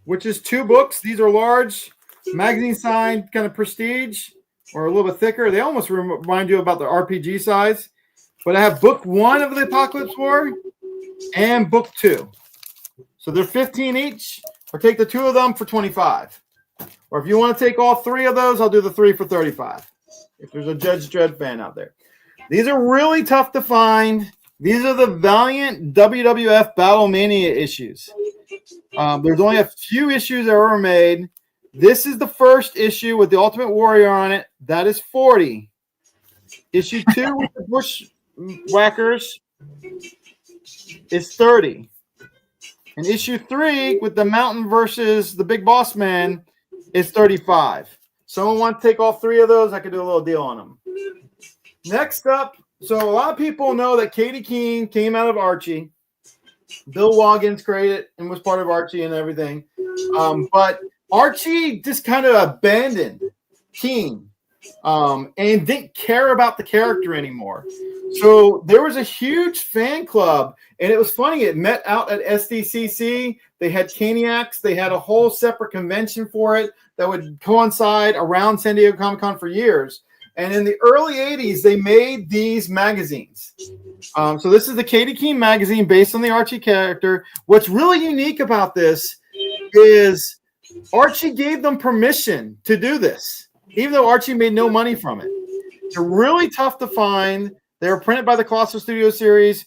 which is 2 books. These are large, magazine signed, kind of prestige, or a little bit thicker. They almost remind you about the RPG size. But I have book 1 of the Apocalypse War and book 2. So they're 15 each, or take the 2 of them for 25. Or if you want to take all 3 of those, I'll do the 3 for 35. If there's a Judge Dredd fan out there. These are really tough to find. These are the Valiant WWF Battle Mania issues. There's only a few issues that were made. This is the first issue with the Ultimate Warrior on it. That is 40. Issue 2 with the Bushwhackers is 30. And issue 3 with the Mountain versus the Big Boss Man is 35. Someone want to take all 3 of those? I could do a little deal on them. Next up, so a lot of people know that Katie Keene came out of Archie. Bill Waggins created and was part of Archie and everything. But Archie just kind of abandoned Keene and didn't care about the character anymore. So there was a huge fan club, and it was funny. It met out at SDCC. They had Caniacs. They had a whole separate convention for it that would coincide around San Diego Comic-Con for years. And in the early 80s, they made these magazines. So this is the Katie Keene magazine based on the Archie character. What's really unique about this is Archie gave them permission to do this, even though Archie made no money from it. They're really tough to find. They were printed by the Colossal Studio series.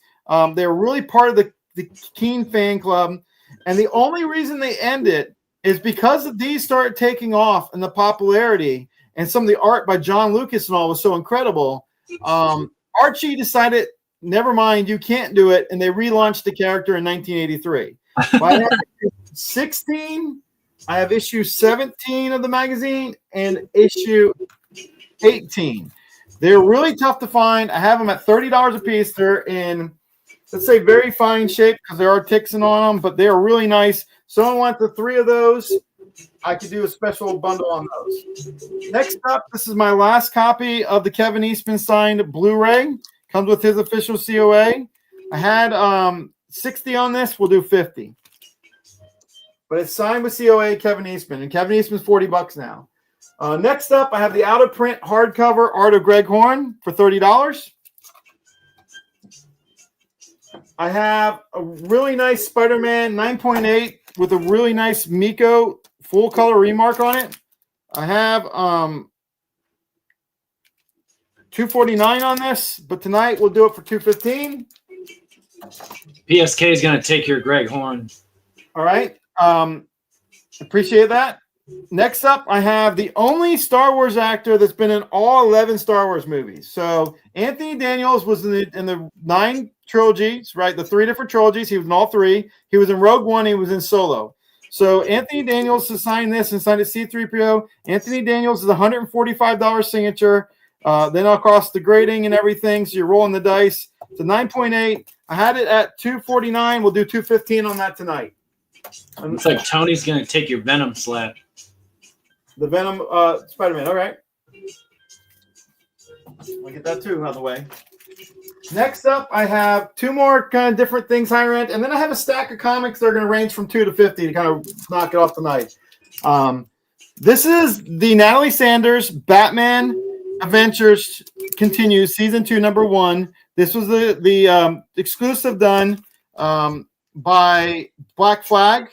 They're really part of the Keene fan club. And the only reason they ended is because these started taking off and the popularity and some of the art by John Lucas and all was so incredible. Archie decided, never mind, you can't do it. And they relaunched the character in 1983. I have 16. I have issue 17 of the magazine and issue 18. They're really tough to find. I have them at $30 a piece. They're in, let's say, very fine shape because there are ticks on them, but they're really nice. Someone wants the 3 of those. I could do a special bundle on those. Next up, this is my last copy of the Kevin Eastman signed Blu-ray. Comes with his official COA. I had 60 on this. We'll do 50. But it's signed with COA Kevin Eastman, and Kevin Eastman's $40 now. Next up, I have the out-of-print hardcover Art of Greg Horn for $30. I have a really nice Spider-Man 9.8 with a really nice Miko full-color remark on it. I have $249 on this, but tonight we'll do it for $215. PSK is going to take your Greg Horn. All right. Appreciate that. Next up, I have the only Star Wars actor that's been in all 11 Star Wars movies. So Anthony Daniels was in the 9 trilogies, right? The 3 different trilogies. He was in all 3. He was in Rogue One. He was in Solo. So Anthony Daniels has signed this and signed it C-3PO. Anthony Daniels is a $145 signature. Then across the grading and everything. So you're rolling the dice. It's a 9.8. I had it at $249. We'll do $215 on that tonight. Looks like Tony's going to take your Venom slab. The Venom Spider-Man. All right. I'll get that too out of the way. Next up, I have 2 more kind of different things higher end, and then I have a stack of comics that are going to range from 2 to 50 to kind of knock it off tonight. This is the Natalie Sanders Batman Adventures Continues Season 2, Number 1. This was the exclusive done by Black Flag.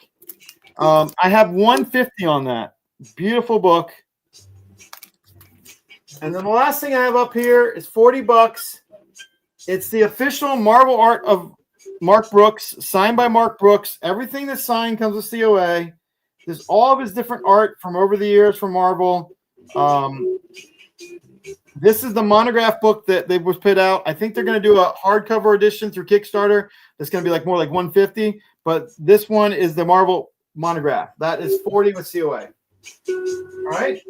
I have $150 on that. Beautiful book. And then the last thing I have up here is $40. It's the official Marvel art of Mark Brooks, signed by Mark Brooks. Everything that's signed comes with COA. There's all of his different art from over the years from Marvel. This is the monograph book that they was put out. I think they're going to do a hardcover edition through Kickstarter. That's going to be like more like $150. But this one is the Marvel monograph. That is $40 with COA. All right.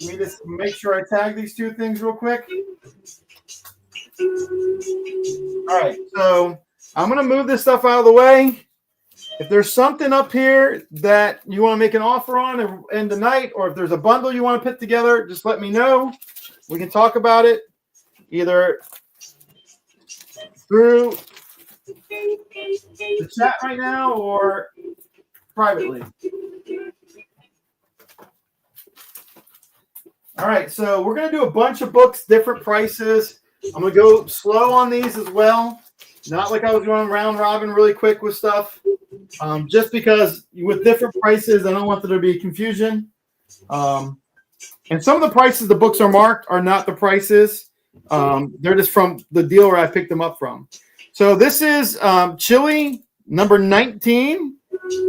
Let me just make sure I tag these 2 things real quick. All right, so I'm going to move this stuff out of the way. If there's something up here that you want to make an offer on in the night, or if there's a bundle you want to put together, just let me know. We can talk about it either through the chat right now or privately. All right, so we're going to do a bunch of books, different prices. I'm going to go slow on these as well. Not like I was going round robin really quick with stuff. Just because with different prices, I don't want there to be confusion. And some of the prices the books are marked are not the prices. They're just from the dealer I picked them up from. So this is Chili number 19.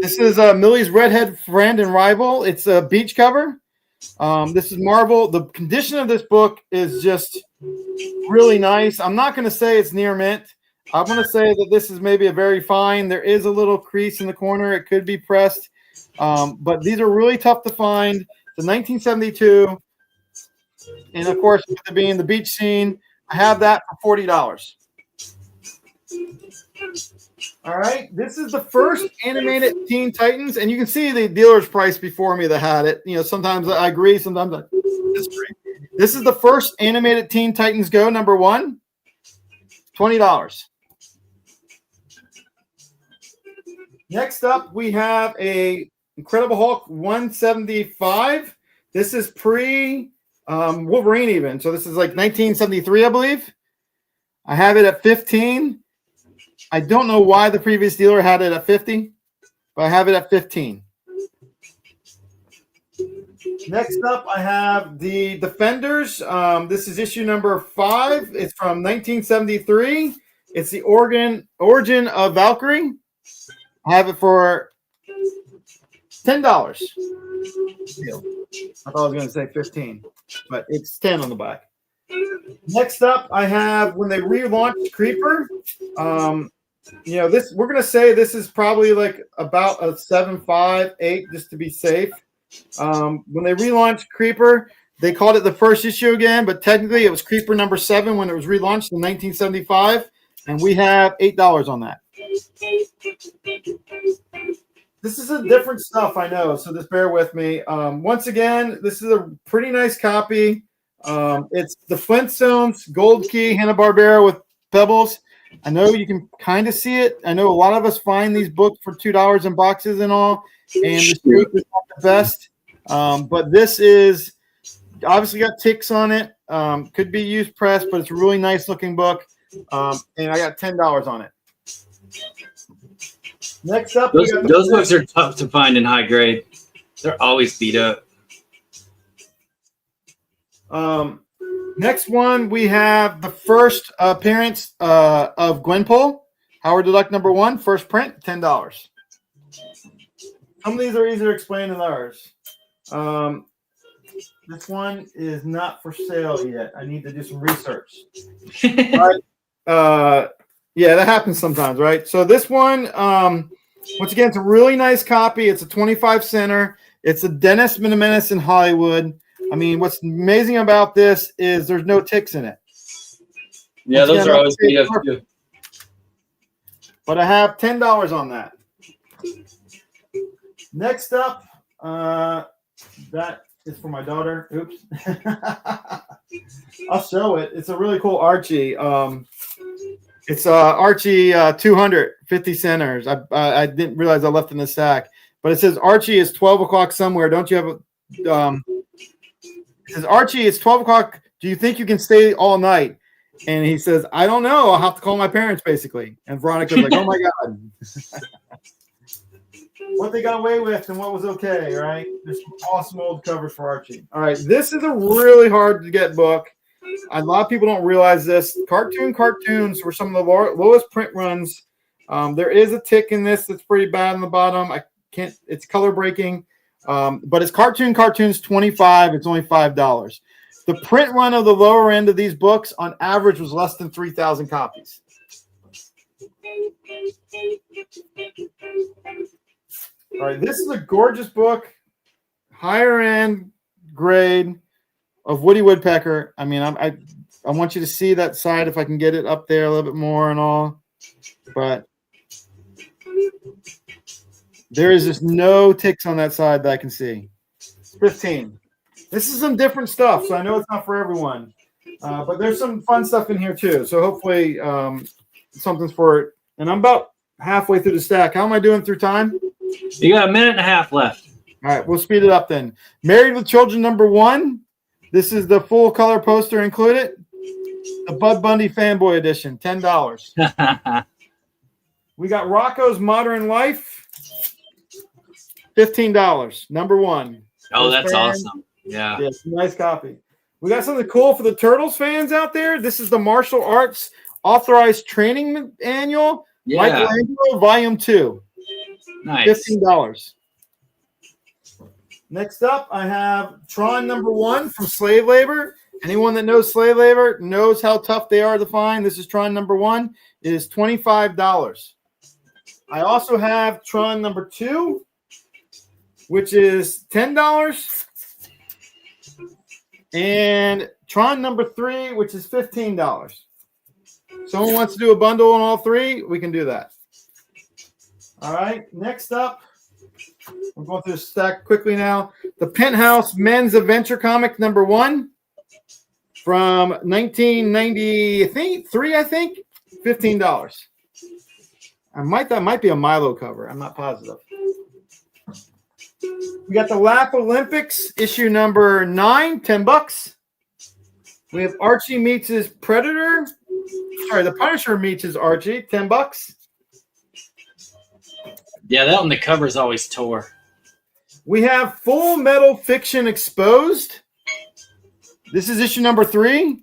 This is Millie's Redhead Friend and Rival. It's a beach cover. This is Marvel. The condition of this book is just really nice. I'm not going to say it's near mint. I'm going to say that this is maybe a very fine. There is a little crease in the corner. It could be pressed. But these are really tough to find. The 1972. And of course, with it being the beach scene, I have that for $40. All right, this is the first animated Teen Titans, and you can see the dealer's price before me that had it. You know, sometimes I agree, sometimes I disagree. This is the first animated Teen Titans Go number 1, $20. Next up, we have a Incredible Hulk 175. This is pre Wolverine even, so this is like 1973, I believe. I have it at 15. I don't know why the previous dealer had it at 50, but I have it at 15. Next up, I have the Defenders. This is issue number 5. It's from 1973. It's the origin of Valkyrie. I have it for $10. I thought I was going to say 15, but it's 10 on the back. Next up, I have when they relaunched Creeper. You know, this we're gonna say this is probably like about a 7.5, 8, just to be safe. When they relaunched Creeper, they called it the first issue again, but technically it was Creeper number 7 when it was relaunched in 1975, and we have $8 on that. This is a different stuff, I know, so just bear with me. Once again, this is a pretty nice copy. It's the Flintstones Gold Key Hanna-Barbera with pebbles. I know you can kind of see it. I know a lot of us find these books for $2 in boxes and all, and the shape is not the best. But this is obviously got ticks on it. Could be used press, but it's a really nice looking book. And I got $10 on it. Next up, those books are tough to find in high grade. They're always beat up. Next one, we have the first appearance of Gwenpool, Howard the Duck number 1, first print, $10. Some of these are easier to explain than others. This one is not for sale yet. I need to do some research. Yeah, that happens sometimes, right? So this one, once again, it's a really nice copy. It's a 25 center. It's a Dennis Menace in Hollywood. I mean, what's amazing about this is there's no ticks in it. Yeah, those are always beat up too. But I have $10 on that. Next up, that is for my daughter. Oops. I'll show it. It's a really cool Archie. It's Archie 250 centers. I didn't realize I left in the sack. But it says Archie is 12 o'clock somewhere. Don't you have a... It says, Archie, it's 12 o'clock. Do you think you can stay all night? And he says, I don't know. I'll have to call my parents, basically. And Veronica's like, oh, my God. What they got away with and what was okay, right? There's some awesome old covers for Archie. All right, this is a really hard-to-get book. A lot of people don't realize this. Cartoons were some of the lowest print runs. There is a tick in this that's pretty bad on the bottom. It's color breaking. But it's Cartoons 25. It's only $5. The print run of the lower end of these books on average was less than 3,000 copies. All right, this is a gorgeous book, higher end grade of Woody Woodpecker. I mean, I want you to see that side if I can get it up there a little bit more and all, but there is just no ticks on that side that I can see. 15. This is some different stuff, so I know it's not for everyone. But there's some fun stuff in here, too. So hopefully something's for it. And I'm about halfway through the stack. How am I doing through time? You got a minute and a half left. All right, we'll speed it up then. Married with Children #1. This is the full color poster included. The Bud Bundy Fanboy Edition, $10. We got Rocco's Modern Life, $15. #1. Oh, that's fan. awesome. Yeah. Yes, nice copy. We got something cool for the Turtles fans out there. This is the Martial Arts Authorized Training Manual, Yeah. Michelangelo Volume 2, Nice. $15. Next up, I have Tron #1 from Slave Labor. Anyone that knows slave labor knows how tough they are to find. This is Tron #1. It is $25. I also have Tron #2, which is $10. And Tron #3, which is $15. Someone wants to do a bundle on all three, we can do that. All right, next up, we're going through this stack quickly now. The Penthouse Men's Adventure Comic #1 from 1993, I think, $15. That might be a Milo cover. I'm not positive. We got the Laugh Olympics issue #9, $10. We have Archie meets his Predator. Sorry, the Punisher meets his Archie, $10. Yeah, that one, the cover's always tore. We have Full Metal Fiction Exposed. This is issue #3.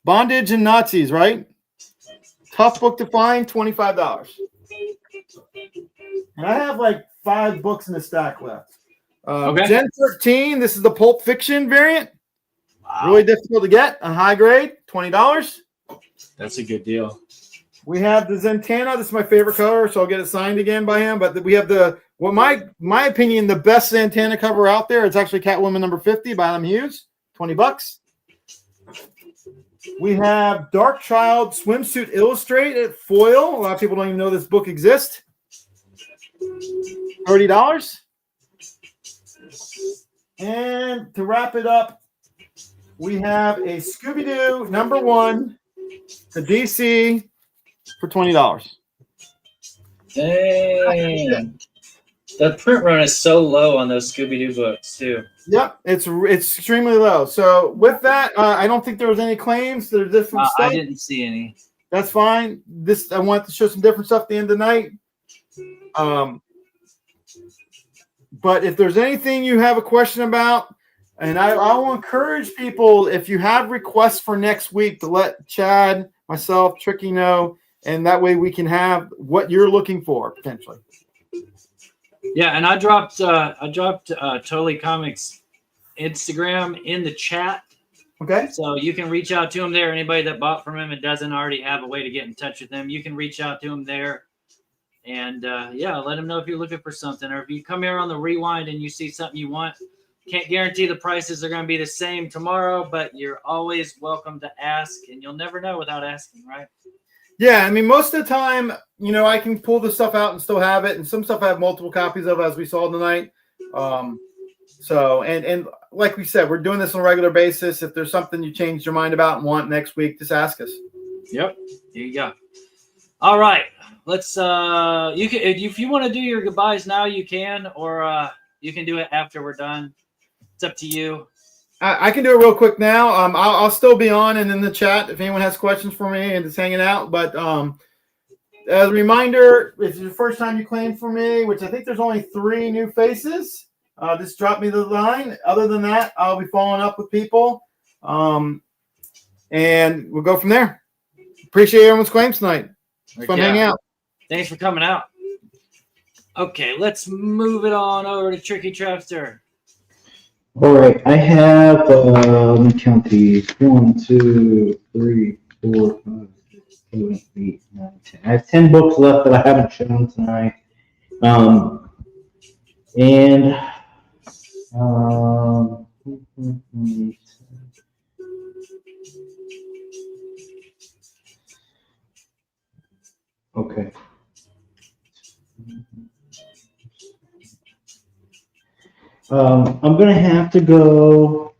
Bondage and Nazis, right? Tough book to find, $25. And I have like 5 books in the stack left. Okay. Gen 13, this is the Pulp Fiction variant. Wow. Really difficult to get, a high grade, $20. That's a good deal. We have the Zatanna. This is my favorite cover, so I'll get it signed again by him. But we have my opinion, the best Zatanna cover out there. It's actually Catwoman #50 by Adam Hughes, $20. We have Dark Child Swimsuit Illustrated foil. A lot of people don't even know this book exists. $30. And to wrap it up, we have a Scooby-Doo #1, the DC, for $20. Dang. The print run is so low on those Scooby-Doo books, too. Yep, it's extremely low. So with that, I don't think there was any claims. There's different stuff. I didn't see any. That's fine. I want to show some different stuff at the end of the night. But if there's anything you have a question about, and I will encourage people, if you have requests for next week, to let Chad, myself, Tricky know, and that way we can have what you're looking for potentially. Yeah, and I dropped Totally Comics Instagram in the chat. Okay. So you can reach out to him there. Anybody that bought from him and doesn't already have a way to get in touch with him, you can reach out to him there. And let him know if you're looking for something, or if you come here on the Rewind and you see something you want. Can't guarantee the prices are going to be the same tomorrow, but you're always welcome to ask, and you'll never know without asking, right? Yeah, I mean, most of the time, I can pull the stuff out and still have it, and some stuff I have multiple copies of, as we saw tonight. So, and like we said, we're doing this on a regular basis. If there's something you changed your mind about and want next week, just ask us. Yep, here you go. All right, let's. You can, if you want to do your goodbyes now, you can, or you can do it after we're done. It's up to you. I can do it real quick now. I'll still be on and in the chat if anyone has questions for me and just hanging out. But as a reminder, if it's the first time you claim for me, which I think there's only 3 new faces, just drop me the line. Other than that, I'll be following up with people, and we'll go from there. Appreciate everyone's claims tonight. It's fun hanging out. Thanks for coming out. Okay, let's move it on over to Tricky Trapster. All right, I have, let me count these. 1, 2, 3, 4, 5, 6, 7, 8, 9, 10. I have 10 books left that I haven't shown tonight. Okay. I'm gonna have to go.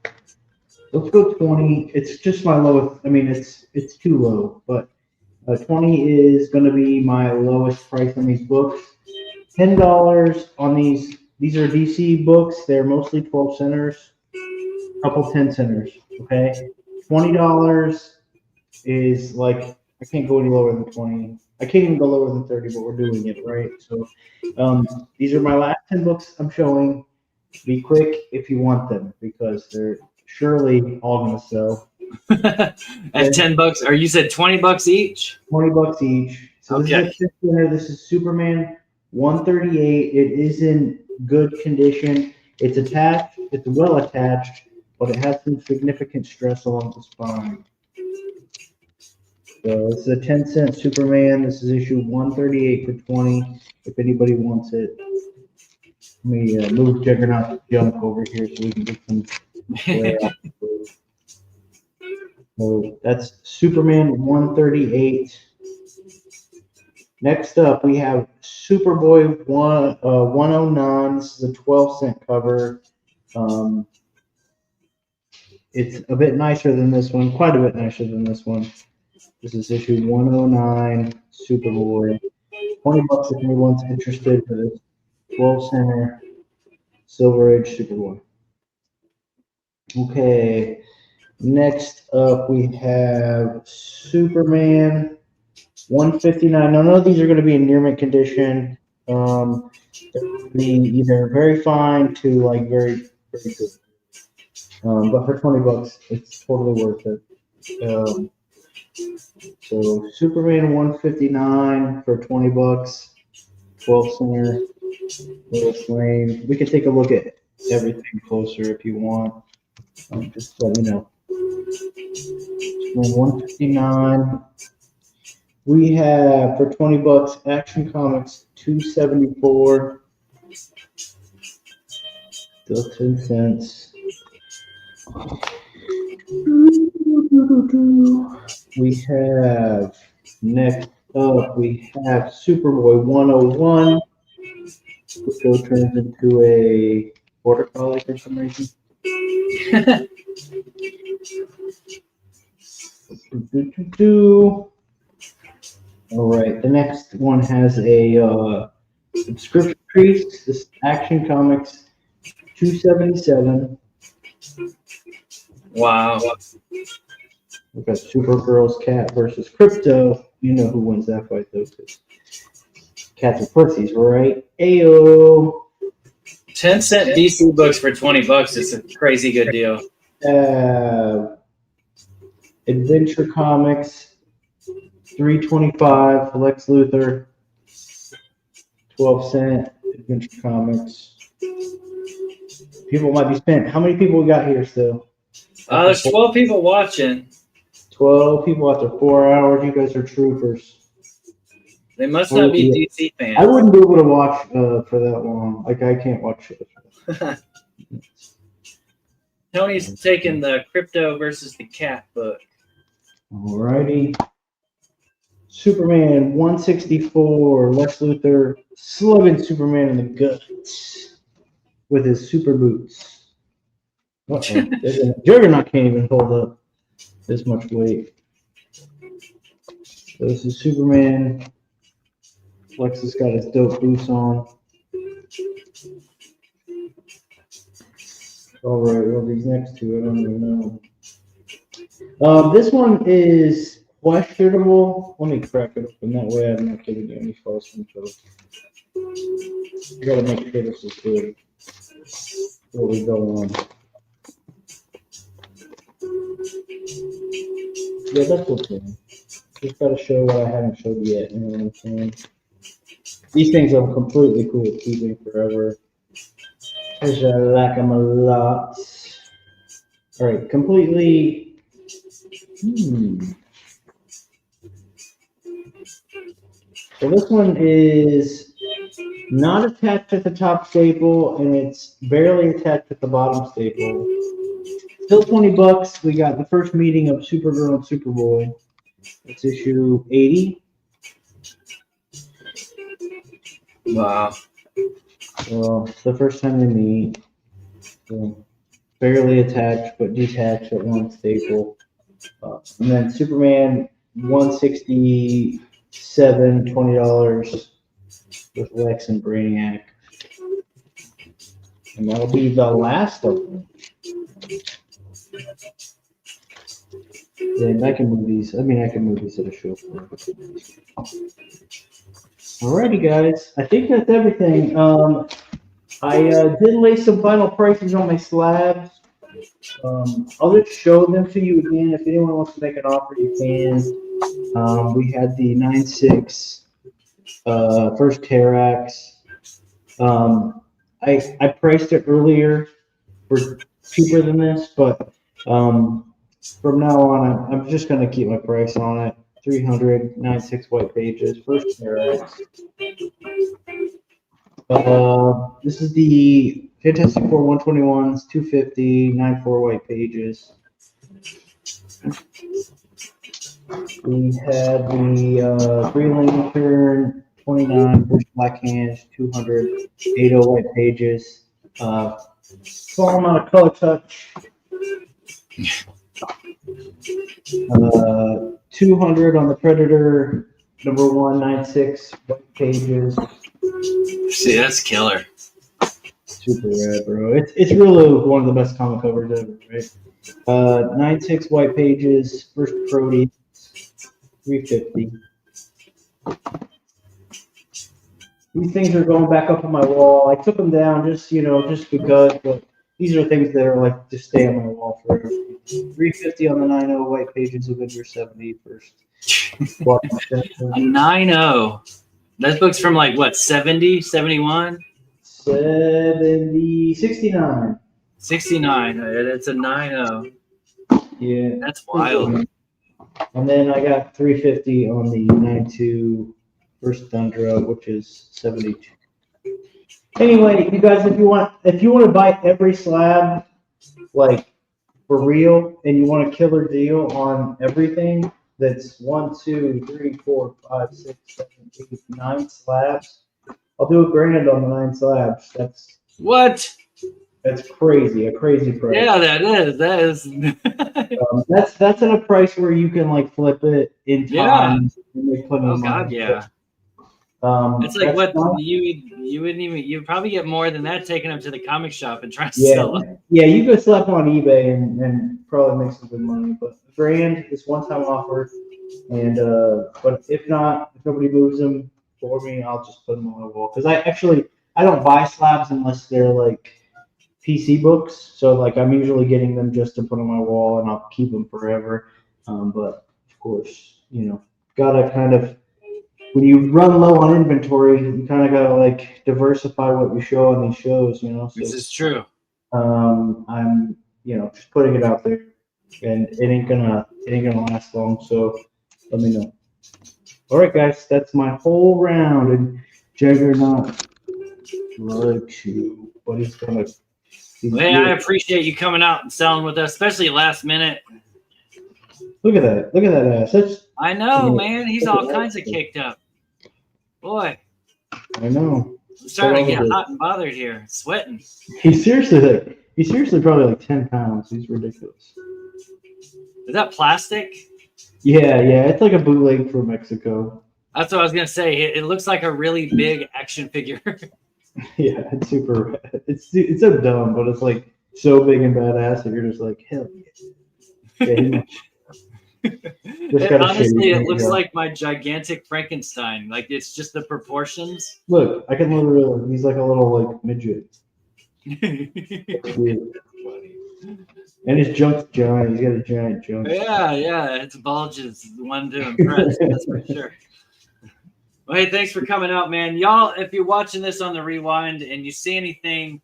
Let's go 20. It's just my lowest. I mean, it's too low, but 20 is gonna be my lowest price on these books. $10 on these. These are DC books. They're mostly 12 centers, couple 10 centers. Okay, $20 is like I can't go any lower than 20. I can't even go lower than 30, but we're doing it right. So these are my last 10 books I'm showing. Be quick if you want them because they're surely all going to sell. At $10, or you said $20 each? $20 each. So this Okay. is a 5th. This is Superman 138. It is in good condition. It's attached. It's well attached, but it has some significant stress along the spine. So this is a 10-cent Superman. This is issue 138 for 20. If anybody wants it, let me move Juggernaut's junk over here so we can get some glare off the board. So that's Superman 138. Next up, we have Superboy 109. This is a 12-cent cover. It's a bit nicer than this one, quite a bit nicer than this one. This is issue 109, Superboy. $20 if anyone's interested for this 12-center Silver Age Superboy. Okay, next up we have Superman 159. None of these are going to be in near mint condition. They're going to be either very fine to like very, very good. But for $20, it's totally worth it. So Superman 159 for $20, 12 center, little flame. We can take a look at everything closer if you want. Just let me know. Superman 159. We have for $20 Action Comics 274. Still 10 cents. We have next up we have Superboy 101, which go turns into a border collie for some reason. All right, the next one has a subscription increase. This Action Comics 277. Wow. We've got Supergirl's cat versus Crypto. You know who wins that fight, though. Cats are pussies, right? Ayo. 10-cent DC books for $20 is a crazy good deal. Adventure Comics 325. Lex Luthor 12-cent. Adventure Comics. People might be spent. How many people we got here still? There's 12 people watching. 12 people after 4 hours. You guys are troopers. They must not be DC fans. I wouldn't be able to watch for that long. Like, I can't watch it. Tony's taking the Crypto versus the Cat book. Alrighty. Superman 164. Lex Luthor slugging Superman in the guts with his super boots. Juggernaut can't even hold up this much weight. So this is Superman. Lex has got his dope boots on. All right, well, these next two, I don't even know. This one is questionable. Let me crack it open. That way I'm not giving you any false info. I gotta make sure this is good. Before we go on. Yeah, that's okay. Just gotta show what I haven't showed yet. You know what I'm saying? These things are completely cool keeping forever. Because I like them a lot. All right, completely. So this one is not attached at the top staple, and it's barely attached at the bottom staple. Still $20. We got the first meeting of Supergirl and Superboy. It's issue 80. Wow. So it's the first time they meet. So barely attached, but detached at one staple. And then Superman 167, $20. with Lex and Brainiac. And that'll be the last of them. And I can move these. I mean, I can move these to the show floor. Alrighty, guys. I think that's everything. I did lay some final prices on my slabs. I'll just show them to you again. If anyone wants to make an offer, you can. We had the 9.6 first Terax. I priced it earlier for cheaper than this, but from now on, I'm just going to keep my price on it. 300, 9.6 white pages, first Terax. This is the Fantastic Four 121s, 250, 9.4 white pages. We had the Green Lantern 29, Bush Black Hands, 200, 80 white pages. Small amount of color touch. 200 on the Predator, number 196 white pages. See, that's killer. Super rad, bro. It's really one of the best comic covers ever, right? 9.6 white pages, first Prody, 350. These things are going back up on my wall. I took them down just because, but these are things that are like to stay on my wall forever. 350 on the 9.0 white pages of Avenger 70 first. A 9.0. That book's from like what, 70, 71? 70, 69. 69. It's a 9.0. Yeah. That's wild. And then I got 350 on the 9.2 first Thundra, which is 72. Anyway, you guys, if you want to buy every slab, like for real, and you want a killer deal on everything, that's 1, 2, 3, 4, 5, 6, 7, 8, 9 slabs. I'll do $1,000 on the 9 slabs. That's crazy, a crazy price. Yeah, that is. That's at a price where you can like flip it in time. Yeah. Oh God, yeah. It's like what you wouldn't even, you'd probably get more than that taking them to the comic shop and trying to sell them. Yeah, you could slap on eBay and probably make some good money. But $1,000 is one-time offer, and but if not, if nobody moves them for me, I'll just put them on the wall. Because I don't buy slabs unless they're like PC books. So like I'm usually getting them just to put on my wall, and I'll keep them forever. But of course, gotta kind of, when you run low on inventory, you kind of gotta like diversify what you show on these shows. So, this is true. I'm just putting it out there, and it ain't gonna last long. So let me know. All right, guys, that's my whole round, and Juggernaut likes you, but he's gonna. Man, I appreciate you coming out and selling with us, especially last minute. Look at that ass. I know, man. He's all kinds of kicked up. Boy. I know. I'm starting to get hot and bothered here. Sweating. He's seriously probably like 10 pounds. He's ridiculous. Is that plastic? Yeah. It's like a bootleg from Mexico. That's what I was going to say. It looks like a really big action figure. Yeah, it's super. It's so dumb, but it's like so big and badass that you're just like, hell yeah. Honestly, it looks like my gigantic Frankenstein. Like it's just the proportions. Look, I can literally. He's like a little like midget. And his junk's giant. He's got a giant junk. Yeah. It's bulges. One to impress. That's for sure. Well, hey, thanks for coming out, man. Y'all, if you're watching this on the rewind and you see anything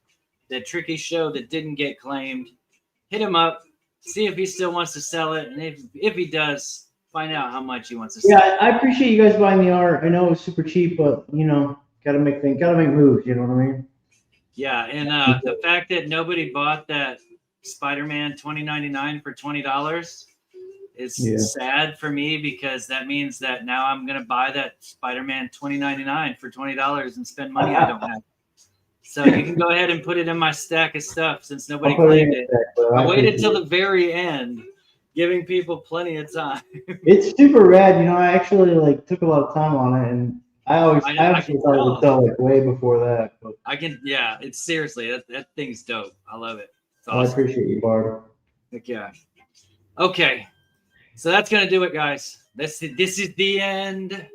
that Tricky showed that didn't get claimed, hit him up. See if he still wants to sell it, and if he does, find out how much he wants to sell. Yeah, I appreciate you guys buying the art. I know it was super cheap, but gotta make moves. You know what I mean? Yeah, and the fact that nobody bought that Spider-Man 2099 for $20 is sad for me, because that means that now I'm gonna buy that Spider-Man 2099 for $20 and spend money I don't have. So you can go ahead and put it in my stack of stuff since nobody claimed it. I waited till the very end, giving people plenty of time. It's super rad. I actually took a lot of time on it, and I actually thought it would sell like way before that. But I can, yeah, it's seriously, that thing's dope. I love it. It's I awesome. appreciate you, Barb. Heck yeah. Okay. So that's going to do it, guys. This is the end.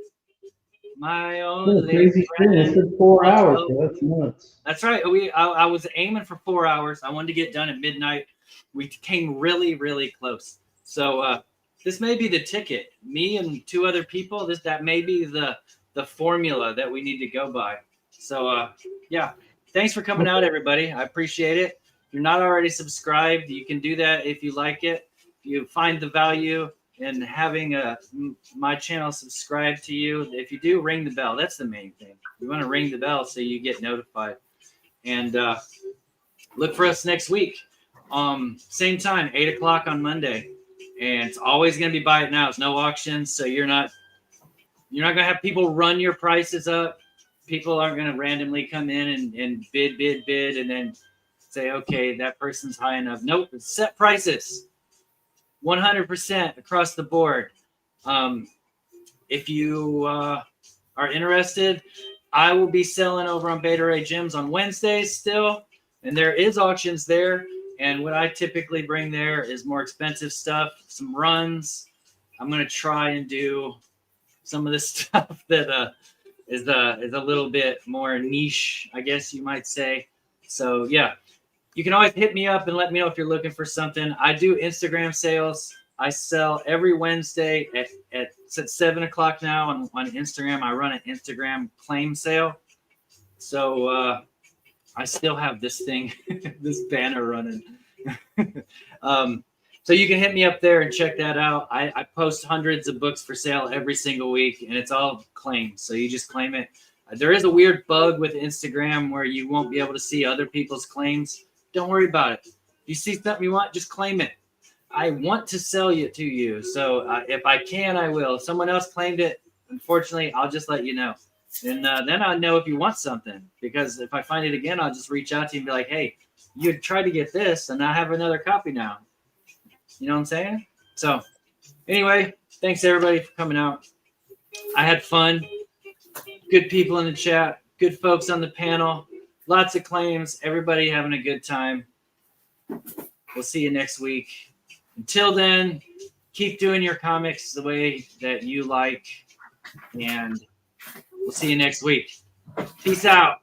My only Crazy spin. It friend. took 4 hours. So that's nuts. That's right. I was aiming for 4 hours. I wanted to get done at midnight. We came really, really close. So this may be the ticket. Me and 2 other people. That may be the formula that we need to go by. So yeah. Thanks for coming out, everybody. I appreciate it. If you're not already subscribed, you can do that if you like it. If you find the value in having my channel subscribed to you. If you do, ring the bell. That's the main thing. You want to ring the bell so you get notified. And look for us next week. Same time, 8 o'clock on Monday. And it's always going to be buy it now. It's no auctions, so you're not going to have people run your prices up. People aren't going to randomly come in and bid, and then say, okay, that person's high enough. Nope, it's set prices. 100% across the board. If you are interested, I will be selling over on Beta Ray Gyms on Wednesdays still, and there is auctions there. And what I typically bring there is more expensive stuff, some runs. I'm going to try and do some of this stuff that is a little bit more niche, I guess you might say. So yeah, you can always hit me up and let me know if you're looking for something. I do Instagram sales. I sell every Wednesday at 7 o'clock now on Instagram. I run an Instagram claim sale. So I still have this thing, this banner running. So you can hit me up there and check that out. I post hundreds of books for sale every single week, and it's all claimed. So you just claim it. There is a weird bug with Instagram where you won't be able to see other people's claims. Don't worry about it. If you see something you want, just claim it. I want to sell it to you. So if I can, I will. If someone else claimed it, unfortunately, I'll just let you know. And then I'll know if you want something. Because if I find it again, I'll just reach out to you and be like, hey, you tried to get this, and I have another copy now. You know what I'm saying? So anyway, thanks everybody for coming out. I had fun. Good people in the chat. Good folks on the panel. Lots of claims. Everybody having a good time. We'll see you next week. Until then, keep doing your comics the way that you like. And we'll see you next week. Peace out.